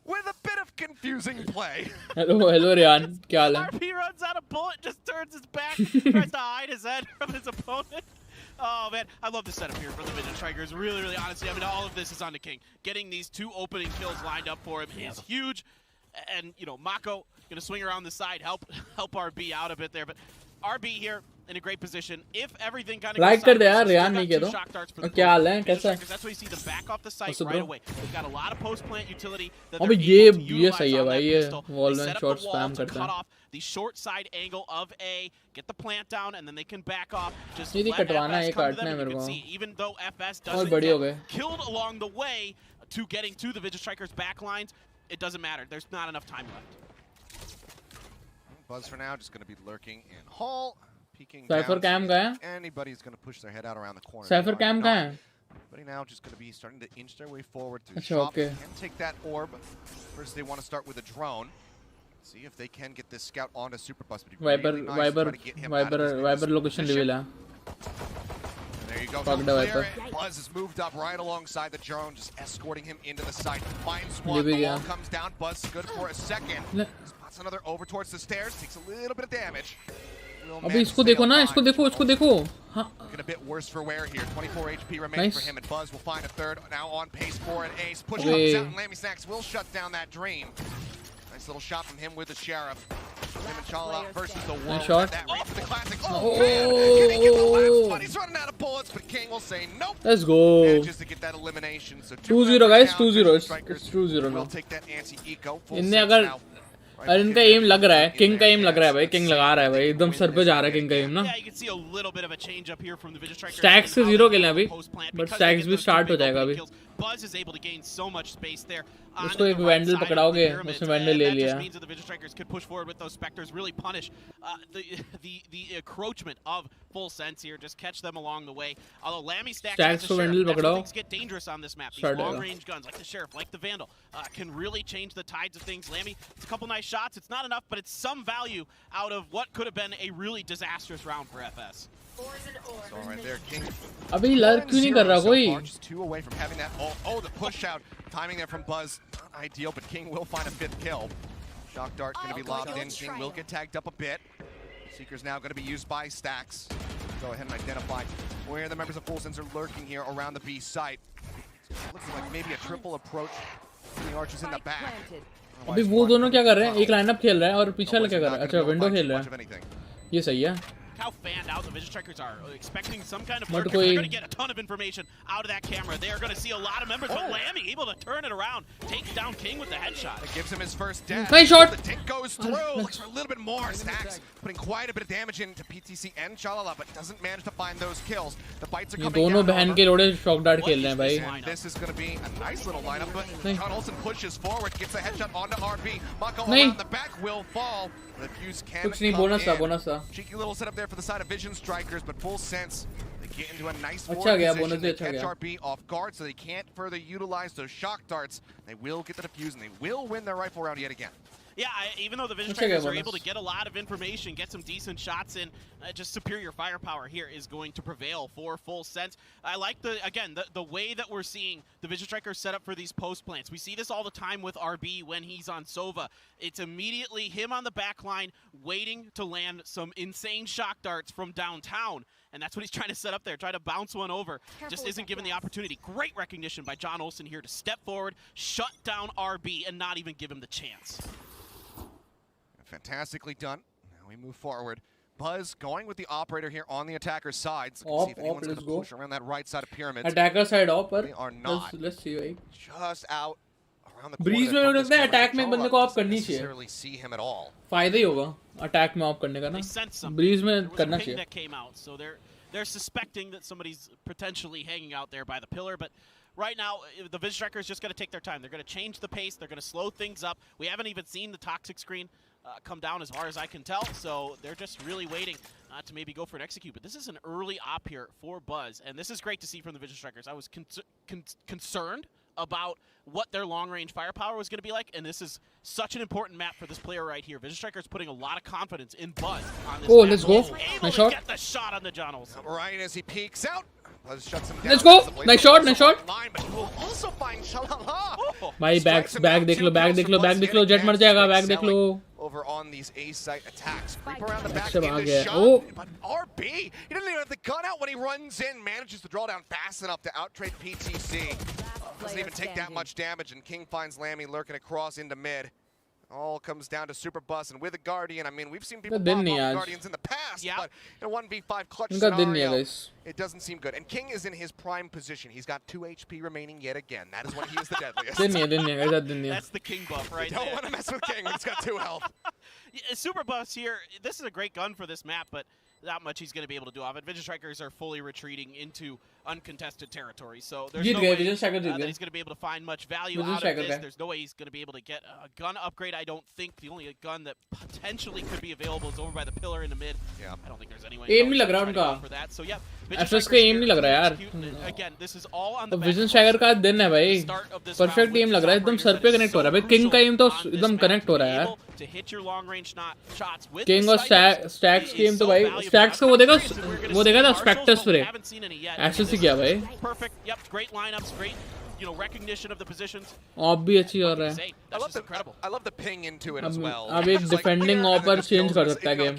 with a bit of confusing play. Hello Ryan, क्या हाल है? RP runs out of bullet, just turns his back, tries to hide his head from his opponent. Oh man, I love the setup here for the Vision Strikers. Really, honestly, I mean, all of this is on the King. Getting these 2 opening kills lined up for him is huge. And, you know, Mako gonna swing around the side, help RB out a bit there. But RB here in a great position. If everything kind of like कर दे यार Ryan नहीं कह दो. और क्या हाल है? कैसा है? That's why you see them back off the site right away. They've got a lot of post plant utility that अबे ये सही है भाई, ये wall में short spam करता है. The short side angle of A, get the plant down, and then they can back off. Just ये let कटवाना है, FS come to काटना है them. मेरे You को. can see, even though FS और doesn't बड़ी हो गए. get killed along the way to getting to the Vision Strikers back lines, it doesn't matter. There's not enough time left. Buzz for now just going to be lurking in Hall. Peeking Cypher down. cam गया? Anybody's going to push their head out around the corner. Cypher cam कहाँ है? But now just going to be starting to inch their way forward through अच्छा, shop. okay. Can take that orb. First they want to start with a drone. See if they can get this scout onto Superbus. Viper location reveal है. There you go. Buzz has moved up right alongside the drone, just escorting him into the site. Finds one. The wall comes down. Buzz good for a second. Spots another over towards the stairs. Takes a little bit of damage. अबे इसको देखो ना, इसको देखो. Looking a bit worse for wear here. 24 HP remaining for him, and Buzz will find a third. Now on pace for an ace. Push comes out, and Lammy Snacks will shut down that dream. Nice little shot from him with the Sheriff. Him and Chala versus the world. Shot. That reach for the classic. Oh, man! Can he get the last one? He's running out of bullets, but King will say nope. Let's go. Manages to get that elimination. So 2-0 guys, 2-0. It's 2-0 now. We'll take that anti-eco. इनने अगर अरे इनका M लग रहा है, king का M लग रहा है भाई, किंग लगा रहा है भाई, एकदम सर पे जा रहा है किंग का एम ना. स्टैक्स से 0 किल है अभी, बट स्टैक्स भी स्टार्ट हो जाएगा अभी. Buzz is able to gain so much space there. उसको एक वैंडल पकड़ाओगे, उसने वैंडल ले लिया. That just means that the Vision Strikers could push forward with those Spectres, really punish the encroachment of Full Sense here, just catch them along the way. Although Lammy Stacks as the Sheriff, that's where things get dangerous on this map. These long-range guns, like the Sheriff, like the Vandal, can really change the tides of things. Lammy, it's a couple nice shots. It's not enough, but it's some value out of what could have been a really disastrous round for FS. So right there, King. अबे lurk क्यों नहीं कर रहा कोई? Just 2 away from having that. Oh, the push out. Timing there from Buzz, not ideal, but King will find a 5th kill. Shock dart going to be lobbed in. King will get tagged up a bit. Seeker's now going to be used by Stacks. Go ahead and identify where the members of Full Sense are lurking here around the B site. Looks like maybe a triple approach. The archers in the back. अभी वो दोनों क्या कर रहे हैं? एक lineup खेल रहा है और पीछे वाला क्या कर रहा है? अच्छा विंडो खेल रहा है. ये सही है. How fanned out the Vision Strikers are, expecting some kind of lurk. They're going to get a ton of information out of that camera. They are going to see a lot of members, but Lammy able to turn it around, takes down King with the headshot. It gives him his first death. Nice shot. The dink goes through. Looks for a little bit more. Stacks putting quite a bit of damage into PTC and Chalala, but doesn't manage to find those kills. The bites are coming down. दोनों बहन के लोड़े shock dart खेल रहे हैं भाई. This is going to be a nice little lineup, but John Olsen pushes forward, gets a headshot onto RB. Mako around the back will fall. The fuse can कुछ नहीं, बोनस था. Cheeky little setup there for the side of Vision Strikers, but Full Sense, they get into a nice अच्छा forward गया, position. bonus They भी अच्छा catch गया. RB off guard, so they can't further utilize those shock darts. They will get the defuse, and they will win their rifle round yet again. Yeah, even though the Vision Let's check Strikers it, are bonus. able to get a lot of information, get some decent shots in, just superior firepower here is going to prevail for full sense. I like the way that we're seeing the Vision Strikers set up for these post plants. We see this all the time with RB when he's on Sova. It's immediately him on the back line waiting to land some insane shock darts from downtown. And that's what he's trying to set up there, try to bounce one over. Just isn't given the opportunity. Great recognition by John Olsen here to step forward, shut down RB, and not even give him the chance. Fantastically done. Now we move forward. Buzz going with the operator here on the attacker's side. So Op, see if anyone's going let's to go. push around that right side of pyramids. Attacker side op पर. They are not. Let's see भाई. Just out around the Breeze में corner मुझे लगता है attack में एक बंदे को ऑफ करनी चाहिए. necessarily see him at all. फायदा ही होगा attack में ऑफ करने का ना. Breeze में करना चाहिए. That came out, so they're suspecting that somebody's potentially hanging out there by the pillar, but right now, the Vision Strikers just got to take their time. They're going to change the pace. They're going to slow things up. We haven't even seen the toxic screen come down as far as I can tell, so they're just really waiting to maybe go for an execute. But this is an early op here for Buzz, and this is great to see from the Vision Strikers. I was concerned about what their long-range firepower was going to be like, and this is such an important map for this player right here. Vision Strikers putting a lot of confidence in Buzz on this map. Let's go. Nice shot. Get the shot on the John Olsen. Right as he peeks out. Buzz shuts him down. Let's go. Nice shot. Nice shot. But he will also find Shalala. भाई bag देख लो jet मर जाएगा bag देख लो. Over on these A site attacks. Creep around the back अच्छा in भाग the गया. shot. Oh. But RB, he doesn't even have the gun out when he runs in. Manages to draw down fast enough to outtrade PTC. Doesn't even take that much damage, and King finds Lammy lurking across into mid. All comes down to Super Bus, and with a Guardian, I mean, we've seen people pop off Guardians in the past, but in a 1v5 clutch scenario, it doesn't seem good. And King is in his prime position. He's got 2 HP remaining yet again. That is when he is the deadliest. That's the King buff right there. Don't want to mess with King. He's got 2 health. Super Bus here, this is a great gun for this map, but not much he's going to be able to do off it. Vision Strikers are fully retreating into uncontested territory, so there's no way that he's going to be able to find much value out of this. There's no way he's going to be able to get a gun upgrade, I don't think. The only gun that potentially could be available is over by the pillar in the mid. Yeah. I don't think there's any way aim नहीं लग रहा उनका. for that. So, yep. FS का aim नहीं लग रहा यार. Again, this is all on the Vision Striker का दिन है भाई. Perfect aim लग रहा है, एकदम सर पे connect हो रहा है. भाई King का aim तो एकदम connect हो रहा है यार. To hit your long range shots with King और Stacks की aim तो भाई Stacks का वो देखा था Spectre spray. ऐसे से किया भाई. Perfect. Yep. Great lineups. Great, recognition of the positions. Op भी अच्छी हो रहा है. I love the ping into it as well. अब एक defending opper change कर सकता है game.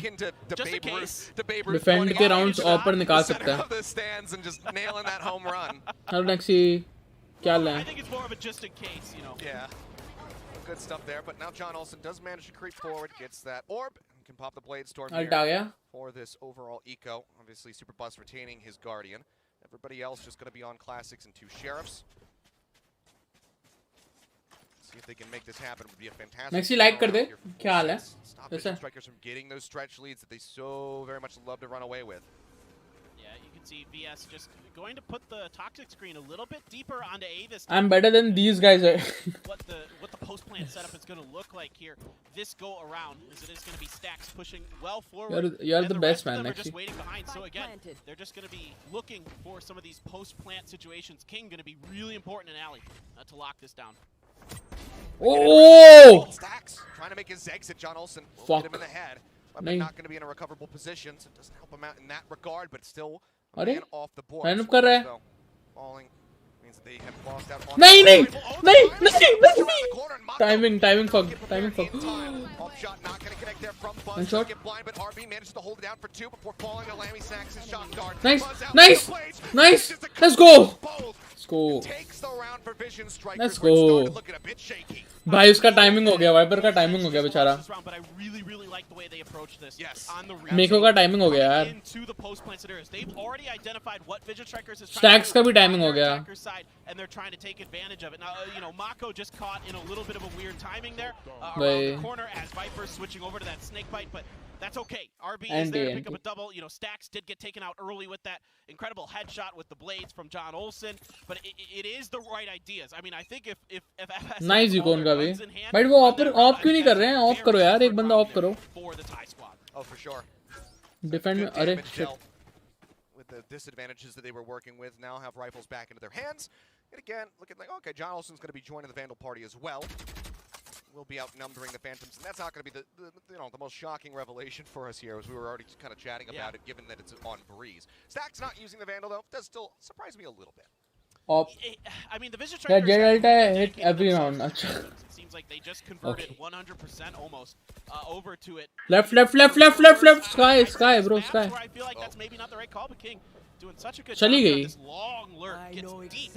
Defend के rounds opper निकाल सकता है. The stands and just nailing that home run. अब Nexi क्या लें? I think it's more of a just in case, Yeah. Good stuff there, but now John Olsen does manage to creep forward, gets that orb, and can pop the blade storm here for this overall eco. Obviously, Super Bus retaining his Guardian. Everybody else just going to be on Classics and 2 Sheriffs. See if they can make this happen. Would be a fantastic. Nexi like कर दे. क्या हाल है? Stop Vision Strikers from getting those stretch leads that they so very much love to run away with. Yeah, you can see VS just going to put the toxic screen a little bit deeper onto A this time. I'm better than these guys. what the post plant setup is going to look like here this go around is it is going to be Stacks pushing well forward. You're the best man, They're actually. just waiting behind. So again, they're just going to be looking for some of these post plant situations. King going to be really important in alley to lock this down. Oh! Stacks trying to make his exit. John Olsen will Fuck. hit him in the head. But they're not going to be in a recoverable position, so it doesn't help him out in that regard, but still a man off the board. Line up कर रहा है. Falling means that they have lost out on नहीं Timing fuck. Off shot not going to connect there from Buzz. One shot. Get blind, but RB manages to hold it down for 2 before falling to Lammy Sachs' shot guard. Nice. Let's go. Takes the round for Vision Strikers. Let's go. Looking a bit shaky. भाई उसका timing हो गया. Wiper का timing हो गया बेचारा. But I really like the way they approach this. Yes. On the मेको का टाइमिंग हो गया यार. Into the post plant scenarios. They've already identified what Vision Strikers is trying Stacks to का do भी टाइमिंग हो गया. And they're trying to take advantage of it. Now, Mako just caught in a little bit of a weird timing there around the corner as Viper's switching over to that snake bite, but that's okay. RB is there to pick up a double. Stacks did get taken out early with that incredible headshot with the blades from John Olsen, but it is the right ideas. I mean, I think if FS Nice icon का भी. भाई वो of क्यों नहीं कर रहे हैं? Of करो यार, एक बंदा ऑफ करो. Oh, for sure. Defend. अरे shit. With the disadvantages that they were working with now have rifles back into their hands. And again, looking like, okay, John Olsen's going to be joining the Vandal party as well. We'll be outnumbering the Phantoms, and that's not going to be the most shocking revelation for us here, as we were already kind of chatting about it, given that it's on Breeze. Stack's not using the Vandal, though. Does still surprise me a little bit. I mean, the Vision Yeah, Strikers Delta hit every round. it seems like they just converted 100% almost over to it. Left. Sky, bro, sky. That's where I feel like that's maybe not the right call, but King doing such a good Chali job. gayi. This long lurk gets deep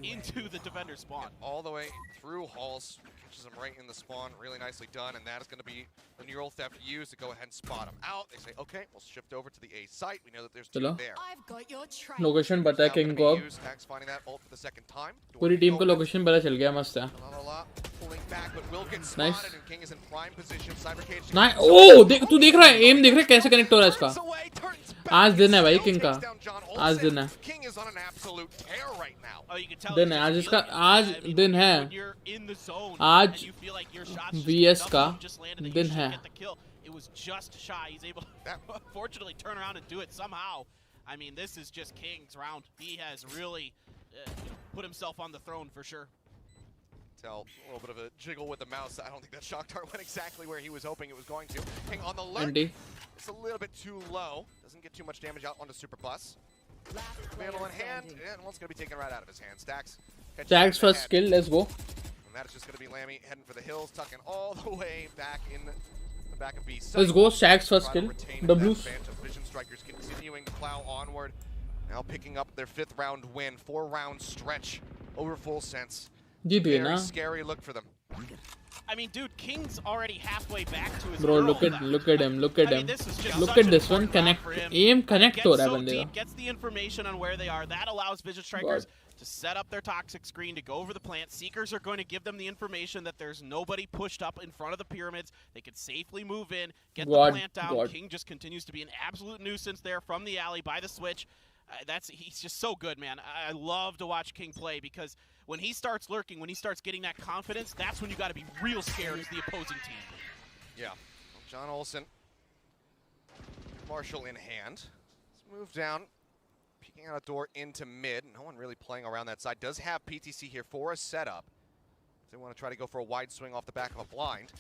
into the defender spawn. All the way through Halls, catches him right in the spawn. Really nicely done, and that is going to be the neural theft used to go ahead and spot him out. They say, okay, we'll shift over to the A site. We know that there's two there. I've got your trail. Location पता है King को अब. Stack's finding that ult for the second time. पूरी team को location पता चल गया, मस्त है. Pulling back, but will get Nice. spotted, and King is in prime position. Cybercage. Nice. Oh, तू देख रहा है? Aim देख रहा है कैसे connect हो रहा है इसका? आज दिन है भाई King का. आज दिन है. King is on an absolute tear right now. Oh, you can tell दिन है आज इसका आज दिन है. आज VS का दिन है. It was just shy. He's able to fortunately turn around and do it somehow. I mean, this is just King's round. He has really put himself on the throne for sure. Tell a little bit of a jiggle with the mouse. I don't think that shock dart went exactly where he was hoping it was going to. King on the left. It's a little bit too low. Doesn't get too much damage out onto Super Bus. Vandal in hand, and one's going to be taken right out of his hand. Stacks first skill, let's go. And that is just going to be Lammy heading for the hills, tucking all the way back in the back of B. Let's go, Stacks first skill. W's. Vision Strikers continuing to plow onward. Now picking up their 5th round win. 4-round stretch over Full Sense. Very scary look for them. I mean, dude, King's already halfway back to his Bro, look at him. Look at this one. Connect. Aim connect हो रहा है बंदे का. Gets the information on where they are. That allows Vision Strikers to set up their toxic screen to go over the plant. Seekers are going to give them the information that there's nobody pushed up in front of the pyramids. They can safely move in, get the plant down. King just continues to be an absolute nuisance there from the alley by the switch. He's just so good, man. I love to watch King play because when he starts lurking, when he starts getting that confidence, that's when you got to be real scared as the opposing team. Yeah. John Olsen. Marshall in hand. Let's move down. Peeking out a door into mid. No one really playing around that side. Does have PTC here for a setup. They want to try to go for a wide swing off the back of a blind.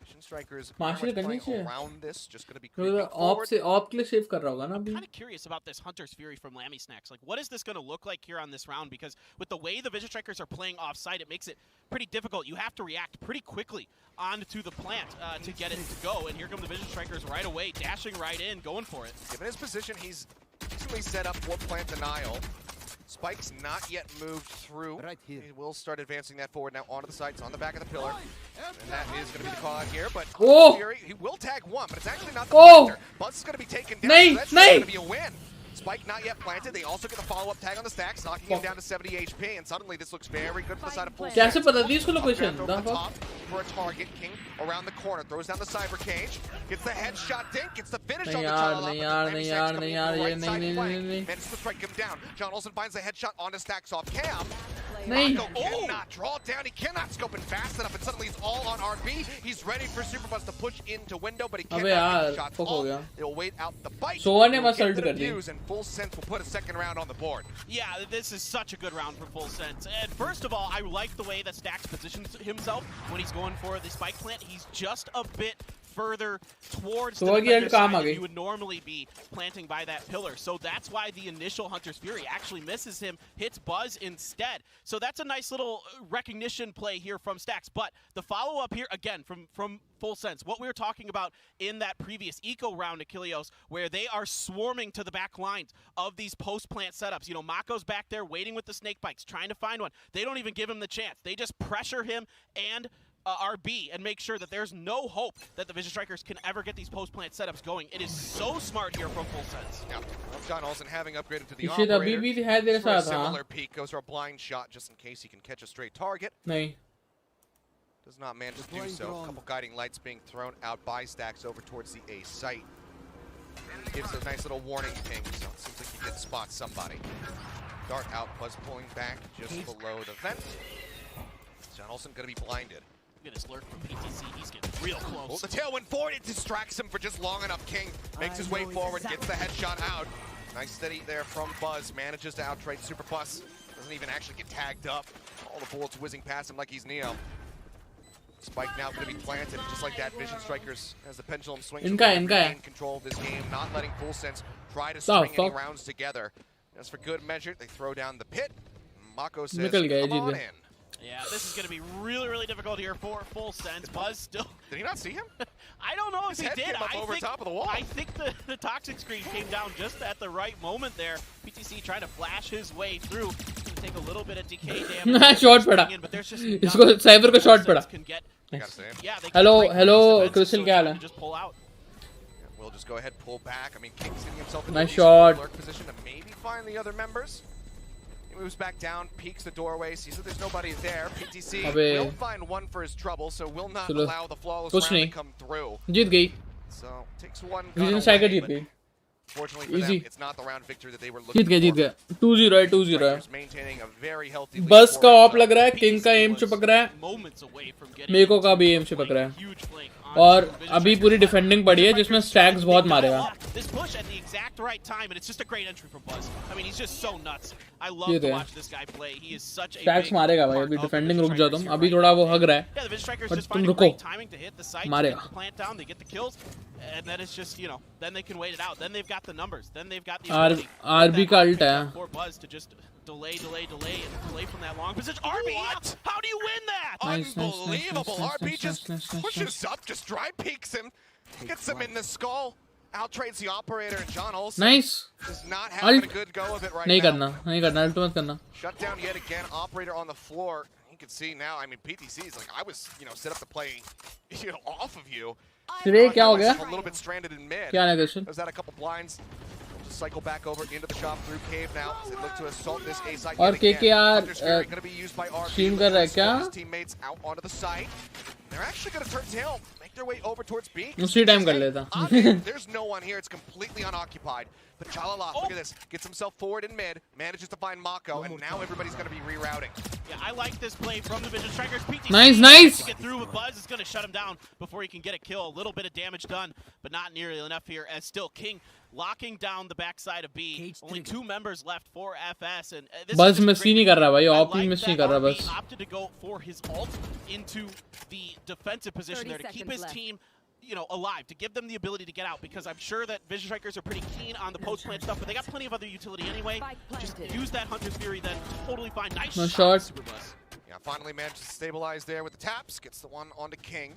Vision Strikers playing around this, just going to be creeping forward. I'm kind of curious about this Hunter's Fury from Lammy Snacks. Like, what is this going to look like here on this round? Because with the way the Vision Strikers are playing offside, it makes it pretty difficult. You have to react pretty quickly onto the plant to get it to go. And here come the Vision Strikers right away, dashing right in, going for it. Given his position, he's recently set up for plant denial. Spike's not yet moved through. He will start advancing that forward now onto the side. It's on the back of the pillar. And that is going to be the call out here. But Fury, he will tag one, but it's actually not the planter. Buzz is going to be taken down. So that's going to be a win. Spike not yet planted. They also get the follow-up tag on the stacks, knocking him down to 70 HP. And suddenly this looks very good for the side of Full Sense. For a target, King around the corner, throws down the cyber cage, gets the headshot dink, gets the finish on the manages to strike him down. John Olsen finds the headshot onto stacks off cam. Mako cannot draw down, he cannot scope it fast enough, and suddenly he's all on RB. He's ready for Superbuzz to push into window, but he cannot get the shots off. They'll wait out the bite. And Full Sense will put a second round on the board. Yeah, this is such a good round for Full Sense. And first of all, I like the way that Stacks positions himself when he's going for the spike plant. He's just a bit further towards the defender side than you would normally be planting by that pillar. So that's why the initial Hunter's Fury actually misses him, hits Buzz instead. So that's a nice little recognition play here from Stacks. But the follow-up here, again, from Full Sense, what we were talking about in that previous eco round, Achilleos, where they are swarming to the back lines of these post-plant setups. You know, Mako's back there waiting with the snake bikes, trying to find one. They don't even give him the chance. They just pressure him and RB and make sure that there's no hope that the Vision Strikers can ever get these post-plant setups going. It is so smart here from Full Sense. Yeah, well, John Olsen having upgraded to the operator. For a similar peek, goes for a blind shot just in case he can catch a straight target. Does not manage to do so. A couple guiding lights being thrown out by Stacks over towards the A site. Gives a nice little warning ping, so it seems like he did spot somebody. Dart out, Buzz pulling back just below the vent. John Olsen going to be blinded. Look at this lurk from PTC. He's getting real close. Well, the tailwind forward, it distracts him for just long enough. King makes his way forward, gets the headshot out. Nice steady there from Buzz. Manages to outtrade Super Bus. Doesn't even actually get tagged up. All the bullets whizzing past him like he's Neo. Spike now going to be planted, just like that. Vision Strikers as the pendulum swings. In control of this game, not letting Full Sense try to string any rounds together. Just for good measure, they throw down the pit. Mako says, come on in. Yeah, this is going to be really, really difficult here for Full Sense. Buzz still... Did he not see him? I don't know if he did. Over top of the wall. I think the Toxic Screen came down just at the right moment there. PTC trying to flash his way through. It's going to take a little bit of decay damage. Shot पड़ा. इसको cyber को shot पड़ा. Hello, Crystal क्या हाल है? We'll just go ahead, pull back. I mean, King's hitting himself in nice the shot. lurk position to maybe find the other members. He moves back down, peeks the doorway, sees that there's nobody there. PTC will find one for his trouble, so will not allow the flawless round to come through. जीत गई. So takes one. Vision Striker जीत गई. Fortunately for them, it's not the round victory that they were Jeet looking गया. for. 2-0 है, 2-0 है. Maintaining a very healthy lead. बस का of लग रहा है, किंग का एम चिपक रहा है, मेको का भी एम चिपक रहा है, और अभी पूरी डिफेंडिंग पड़ी है जिसमें स्टैक्स बहुत मारेगा. This push at the exact right time, and it's just a great entry from Buzz. I mean, he's just so nuts. I love to watch this guy play. He is such a stacks मारेगा भाई. अभी defending रुक जाओ तुम. अभी थोड़ा वो हग रहा है. पर तुम रुको. मारेगा. They get the kills, and then it's just, you know, then they can wait it out. Then they've got the numbers. Then they've got the RB का ult है. For Buzz to just delay from that long position. RB, how do you win that? Unbelievable. RB just pushes up, just dry peeks him, gets him in the skull. Outtrades the operator, and John Olsen does not have a good go of it right now. नहीं करना, ult मत करना. Shut down yet again. Operator on the floor. You can see now. I mean, PTC is like, I was, you know, set up to play, you know, off of you. फिर क्या हो गया? A little bit stranded in mid. क्या negation? Was that a couple blinds? Just cycle back over into the shop through cave now. They look to assault this A site. और KKR going to be used by RB. stream कर रहा है क्या? His teammates out onto the site. They're actually going to turn tail, make their way over towards B. उसी time कर लेता. There's no one here. It's completely unoccupied. But Chalala, look at this, gets himself forward in mid, manages to find Mako, and now everybody's going to be rerouting. Yeah, I like this play from the Vision Strikers. PTC Nice. To get through with Buzz is going to shut him down before he can get a kill. A little bit of damage done, but not nearly enough here. As still King locking down the backside of B. Only 2 members left for FS, and this Buzz is miss नहीं कर रहा भाई. OP miss नहीं कर रहा बस. Opted to go for his ult into the defensive position there to keep his team, you know, alive, to give them the ability to get out, because I'm sure that Vision Strikers are pretty keen on the post-plant stuff, but they got plenty of other utility anyway. Just use that Hunter's Fury, then totally fine. Nice shot. Shot. Yeah, finally manages to stabilize there with the taps. Gets the one onto King.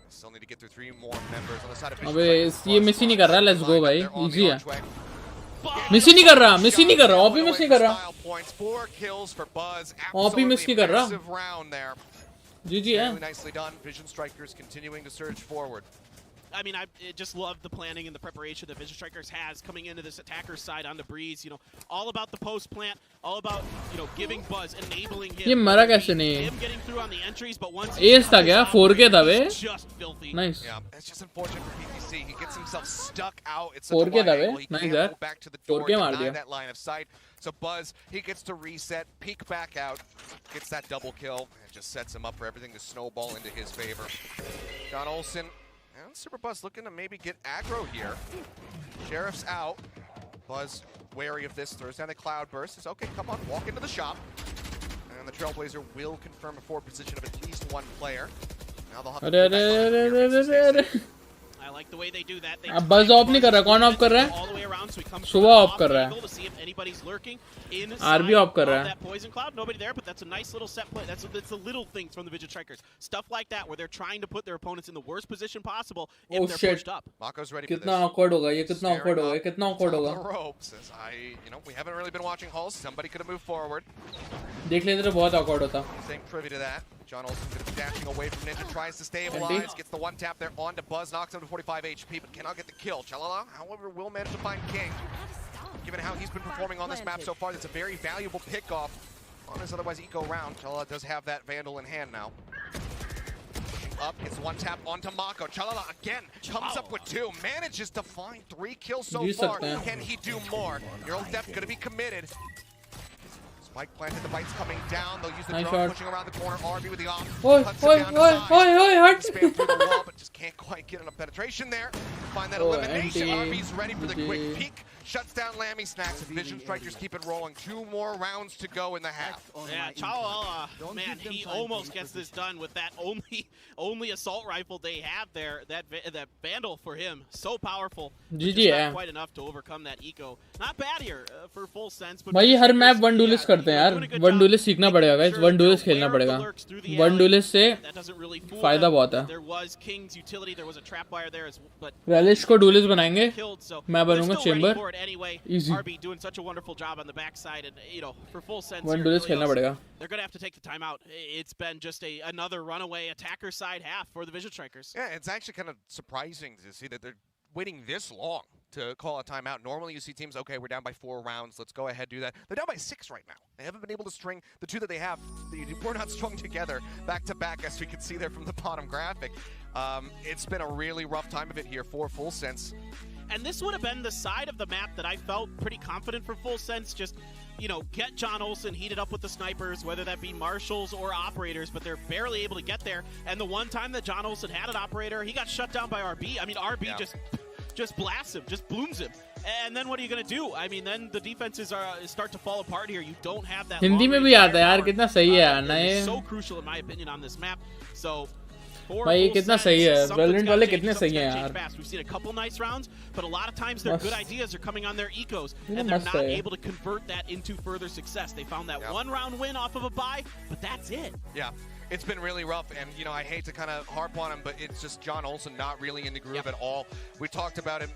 Still need to get through 3 more members on the side of Vision अबे ये miss ही नहीं कर रहा. Let's go भाई. Easy है. Miss ही नहीं कर रहा. मिस ही नहीं कर रहा. OP मिस नहीं कर रहा. 4 kills for Buzz. OP miss नहीं कर रहा. Round there. GG है. Really nicely done. Vision Strikers continuing to surge forward. I mean, I just love the planning and the preparation that Vision Strikers has coming into this attacker's side on the breeze. You know, all about the post plant, all about, you know, giving Buzz, enabling him. ये मरा कैसे नहीं? Him getting through on the entries, but once Ace था क्या? 4K था बे? Just filthy. Nice. Yeah, it's just unfortunate for PTC. He gets himself stuck out. It's 4K था बे? He Nice can't यार. go back to the door, 4K मार deny दिया. that line of sight. So Buzz, he gets to reset, peek back out, gets that double kill, and just sets him up for everything to snowball into his favor. John Olsen and Super Buzz looking to maybe get aggro here. Sheriff's out. Buzz wary of this, throws down the cloud burst. Says, okay, come on, walk into the shop. And the Trailblazer will confirm a forward position of at least 1 player. Now they'll have to I like the way they do that. अब Buzz of नहीं कर रहा. कौन of कर रहा है? सुबह of कर रहा है. RB ऑफ कर रहा है. That poison cloud, nobody there, but that's a nice little set play. That's the little things from the Vision Strikers. Stuff like that where they're trying to put their opponents in the worst position possible if they're pushed up. Mako's ready for this. कितना awkward होगा ये? कितना awkward होगा? कितना awkward होगा? Ropes, as you know, we haven't really been watching Hulls. Somebody could have moved forward. देख लेते तो बहुत awkward होता. Staying privy to that. John Olsen going to be dashing away from Ninja, tries to stabilize, gets the 1 tap there onto Buzz, knocks him to 45 HP, but cannot get the kill. Chalala, however, will manage to find King. Given how he's been performing on this map so far, that's a very valuable pick-off on his otherwise eco round. Chalala does have that Vandal in hand now. Pushing up, gets 1 tap onto Mako. Chalala again comes up with 2, manages to find 3 kills so far. Can he do more? Neural Depth going to be committed. Spike planted, the bites coming down. They'll use the drone pushing around the corner. RB with the off. Cuts him down to size. Spam through the wall, but just can't quite get enough penetration there. Find that elimination. RB's ready for the quick peek. Shuts down Lammy Snacks, and Vision Strikers keep it rolling. 2 more rounds to go in the half. Yeah, Chao, man, he almost gets this done with that only assault rifle they have there. That Vandal for him, so powerful. GG है. Quite enough to overcome that eco. Not bad here for full sense. But भाई हर map one डुलिस करते हैं यार. One डुलिस सीखना पड़ेगा guys. One duelist खेलना पड़ेगा. One डुलिस से फायदा बहुत है. There was King's utility, there was a trapwire there, but relish को डुलिस बनाएंगे. मैं बनूंगा chamber. Easy. RB doing such a wonderful job on the backside, and for full sense, one duelist खेलना पड़ेगा. they're gonna have to take the timeout. It's been just another runaway attacker side half for the Vision Strikers. Yeah, it's actually kind of surprising to see that they're waiting this long to call a timeout. Normally you see teams, okay, we're down by 4 rounds, let's go ahead do that. They're down by 6 right now. They haven't been able to string the 2 that they have. They were not strung together back to back, as we can see there from the bottom graphic. It's been a really rough time of it here for Full Sense. And this would have been the side of the map that I felt pretty confident for Full Sense. Just, get John Olsen heated up with the snipers, whether that be marshals or operators, but they're barely able to get there. And the one time that John Olsen had an operator, he got shut down by RB. I mean, RB just blasts him, just blooms him. And then what are you going to do? I mean, then the defenses start to fall apart here. You don't have that. Hindi में भी आता है यार. कितना सही है यार ना ये. So crucial in my opinion on this map. So भाई ये कितना सही है. Valorant वाले कितने सही हैं यार. We've seen a couple nice rounds, but a lot of times their good ideas are coming on their ecos, and they're not able to convert that into further success. They found that 1-round win off of a bye, but that's it. Yeah. It's been really rough, and I hate to kind of harp on him, but it's just John Olsen not really in the groove at all. We talked about him,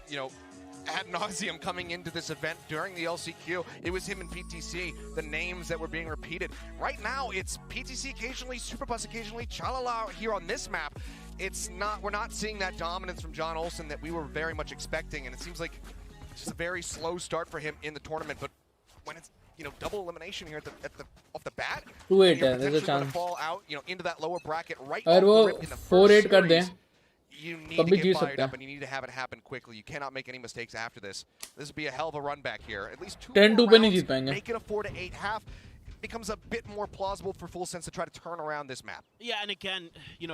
ad nauseum coming into this event during the LCQ. It was him and PTC, the names that were being repeated. Right now, it's PTC occasionally, Superbus occasionally, Chalala here on this map. We're not seeing that dominance from John Olsen that we were very much expecting, and it seems like it's just a very slow start for him in the tournament. But when it's double elimination here off the bat, there's a potentially chance. to fall out, into that lower bracket right अगर off वो the rip in the 4-8 first कर दें, series. You need तब to भी get जीत fired सकते up, हैं. and you need to have it happen quickly. You cannot make any mistakes after this. This would be a hell of a run back here. At least 2 10-2 more पे नहीं rounds, जीत पाएंगे. make it a 4-8 half. Becomes a bit more plausible for Full Sense to try to turn around this map. Yeah, and again,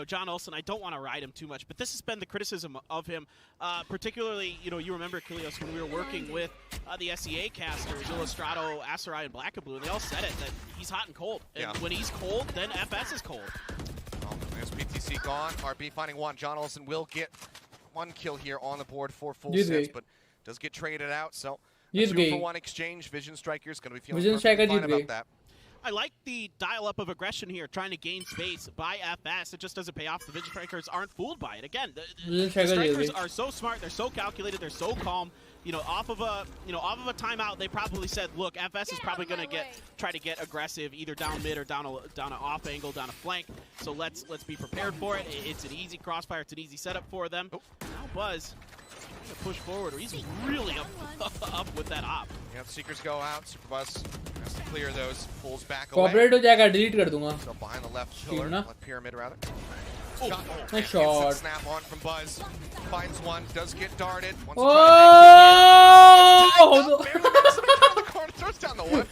John Olsen, I don't want to ride him too much, but this has been the criticism of him. Particularly, you remember, Kilios, when we were working with the SEA casters, Illustrato, Acer, and Black and Blue, and they all said it, that he's hot and cold. And when he's cold, then FS is cold. Oh, there's PTC gone. RB finding 1. John Olsen will get 1 kill here on the board for Full Sense, but does get traded out, so a 2-for-1 exchange. Vision Striker's going to be feeling perfectly fine about that. I like the dial-up of aggression here, trying to gain space by FS. It just doesn't pay off. The Vision Strikers aren't fooled by it. Again, the Strikers are so smart. They're so calculated. They're so calm. Off of a timeout, they probably said, look, FS is probably going to try to get aggressive, either down mid or down an off angle, down a flank. So let's be prepared for it. It's an easy crossfire. It's an easy setup for them. Now Buzz to push forward, or he's really up with that op. Yep, Seekers go out. Superbus has to clear those. Pulls back away. Cooperate हो जाएगा, delete कर दूंगा. So behind the left pillar, left pyramid rather. Nice shot. Snap on from Buzz. Finds 1. Does get darted. Wants Oh! to try to corner. Throws down the 1.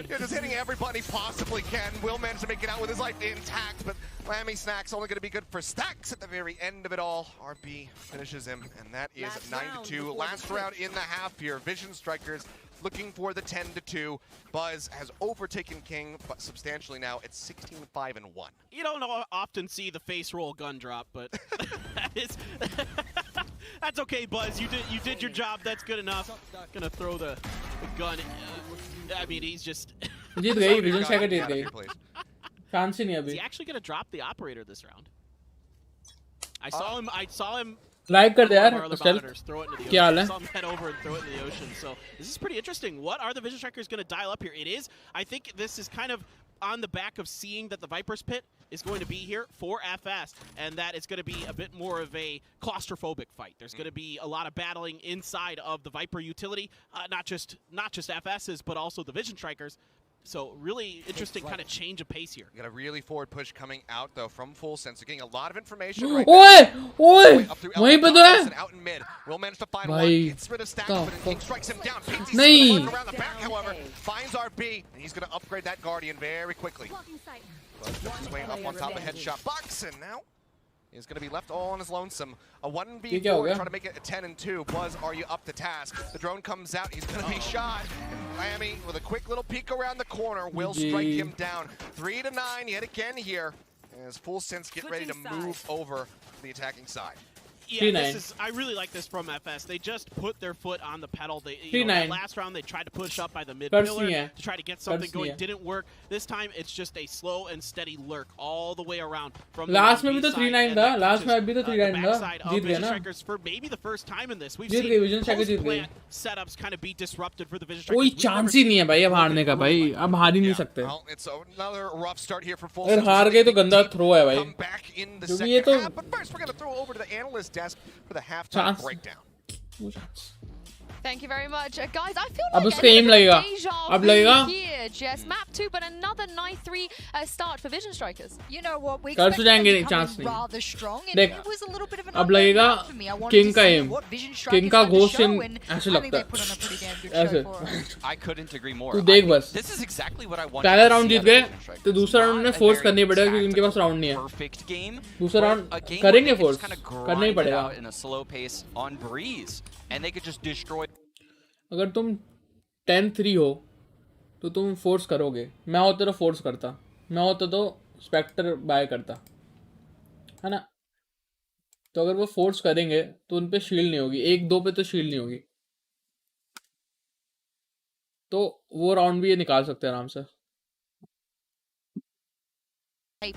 Just hitting everybody possibly can. Will manage to make it out with his life intact, but Lammy Snacks only going to be good for stacks at the very end of it all. RB finishes him, and that is 9-2. Last round in the half here. Vision Strikers looking for the 10-2. Buzz has overtaken King, but substantially now at 16-5-1. You don't often see the face roll gun drop, but that's okay, Buzz. You did your job. That's good enough. Gonna throw the gun. I mean, he's just. जीत गई. Vision Striker जीत गई. Chance ही नहीं अभी. Is he actually gonna drop the operator this round? I saw him. Live कर दे यार. क्या हाल है? Saw him head over and throw it in the ocean. So this is pretty interesting. What are the Vision Strikers going to dial up here? I think this is kind of on the back of seeing that the Viper's Pit is going to be here for FS, and that it's going to be a bit more of a claustrophobic fight. There's going to be a lot of battling inside of the Viper utility, not just FS's, but also the Vision Strikers. So really interesting kind of change of pace here. Got a really forward push coming out though from Full Sense. They're getting a lot of information right now. Oi! वहीं पे तो है. Out in mid. Will manage to find भाई. one. Gets rid of stacks, but King strikes him down. PTC around the back, however, finds RB, and he's going to upgrade that Guardian very quickly. Buzz jumps his way up on top of headshot box, and now is going to be left all on his lonesome. A क्या हो 1v4 गया? try to make it a 10 and 2. Buzz, are you up to task? The drone comes out. He's going to be shot. Miami with a quick little peek around the corner will strike him down. 3 to 9 yet again here as Full Sense get ready to move over to the attacking side. Yeah, this is, I really like this from FS. They just put their foot on the pedal. They, you know, that last round they tried to push up by the mid pillar to try to get something going. Didn't work. This time it's just a slow and steady lurk all the way around. From last में भी तो 3-9 था. Last में भी तो 3-9 था. जीत गए ना. For maybe the first time in this, we've Jeet seen गए Vision Strikers जीत गए. setups kind of be disrupted for the Vision Strikers. कोई चांस ही नहीं है भाई अब हारने का भाई. अब हार ही नहीं सकते. Well, it's another rough start here for Full अगर Sense. हार गए तो गंदा थ्रो है भाई. Come back in the क्योंकि ये second तो half, but first we're going to throw over to the analyst desk for the halftime Chance. breakdown. Thank you very much. Guys, I feel अब like उसका aim लगेगा. अब लगेगा. here, Jess. Map 2, but another 9-3 start for Vision Strikers. You know what? We कर expected जाएंगे them to come chance in नहीं. rather strong, and देख it was a little bit of an अब unknown लगेगा round for me. I wanted King to का see aim. what Vision Strikers King का had to ghost show, in and ऐसे I think लगता they put on a pretty damn good ऐसे. show for us. I couldn't agree more. तू देख बस. This is exactly what I wanted. पहला to round see Jeet out of गए Vision Strikers. तो दूसरा राउंड में Not a फोर्स very करनी पड़ेगा क्योंकि उनके पास tactical, राउंड नहीं है. perfect game, दूसरा but राउंड a game करेंगे where they force. could just kinda करना ही grind it पड़ेगा. out in a slow pace on breeze, and they could just destroy. अगर तुम 10-3 हो तो तुम फोर्स करोगे. मैं होता तो फोर्स करता. मैं होता तो स्पेक्टर बाय करता है ना. तो अगर वो फोर्स करेंगे तो उन पे शील्ड नहीं होगी. 1-2 पे तो शील्ड नहीं होगी. तो वो राउंड भी ये निकाल सकते हैं आराम से.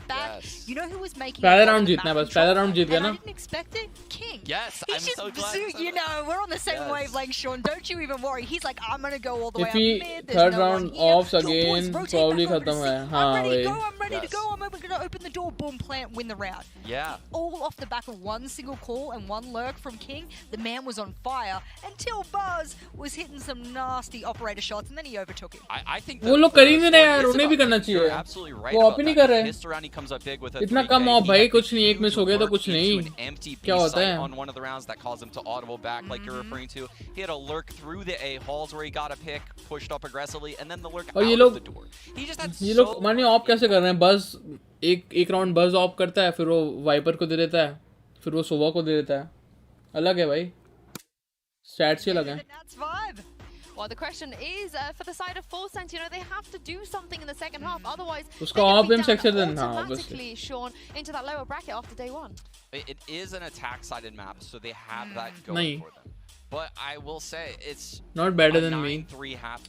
Back. You know who was making पहला राउंड जीतना है बस. पहला राउंड जीत गया and I ना. didn't expect it. King. Yes, He's I'm just, so glad. you know, we're on the same wavelength, Sean. Don't you even worry. He's like, I'm gonna go all the way If up he mid. There's third no round one here. offs Your boys again, rotate probably back over to खत्म C. है. हाँ I'm ready भाई. to go. I'm ready to go. I'm gonna open the door. Boom, plant, win the round. Yeah. All off the back of one single call and one lurk from King. The man was on fire until Buzz was hitting some nasty operator shots, and then he overtook it. I think वो लोग कर ही नहीं रहे यार. उन्हें भी करना चाहिए. absolutely right. वो ऑफ ही नहीं कर रहे. This round he comes up big with a इतना कम ऑफ भाई. कुछ नहीं. एक मिस हो गया तो कुछ नहीं. क्या होता है? On one of the rounds that caused him to audible back, like you're referring to. He had a lurk through the A halls where he got a pick, pushed up aggressively, and then the lurk और ये out लोग of the door. He just had ये लोग मानिए of कैसे कर रहे हैं. बस एक राउंड बस ऑफ करता है, फिर वो वाइपर को दे देता है, फिर वो सोवा को दे देता है. अलग है भाई. स्टैट्स ही अलग हैं. Well, the question is, for the side of Full Sense, you know, they have to do something in the second half. Otherwise, उसका ऑफ एम सेक्शन देना automatically, Sean, into that lower bracket after day one. It is an attack-sided map, so they have that going नहीं. for them. But I will say it's not better than me.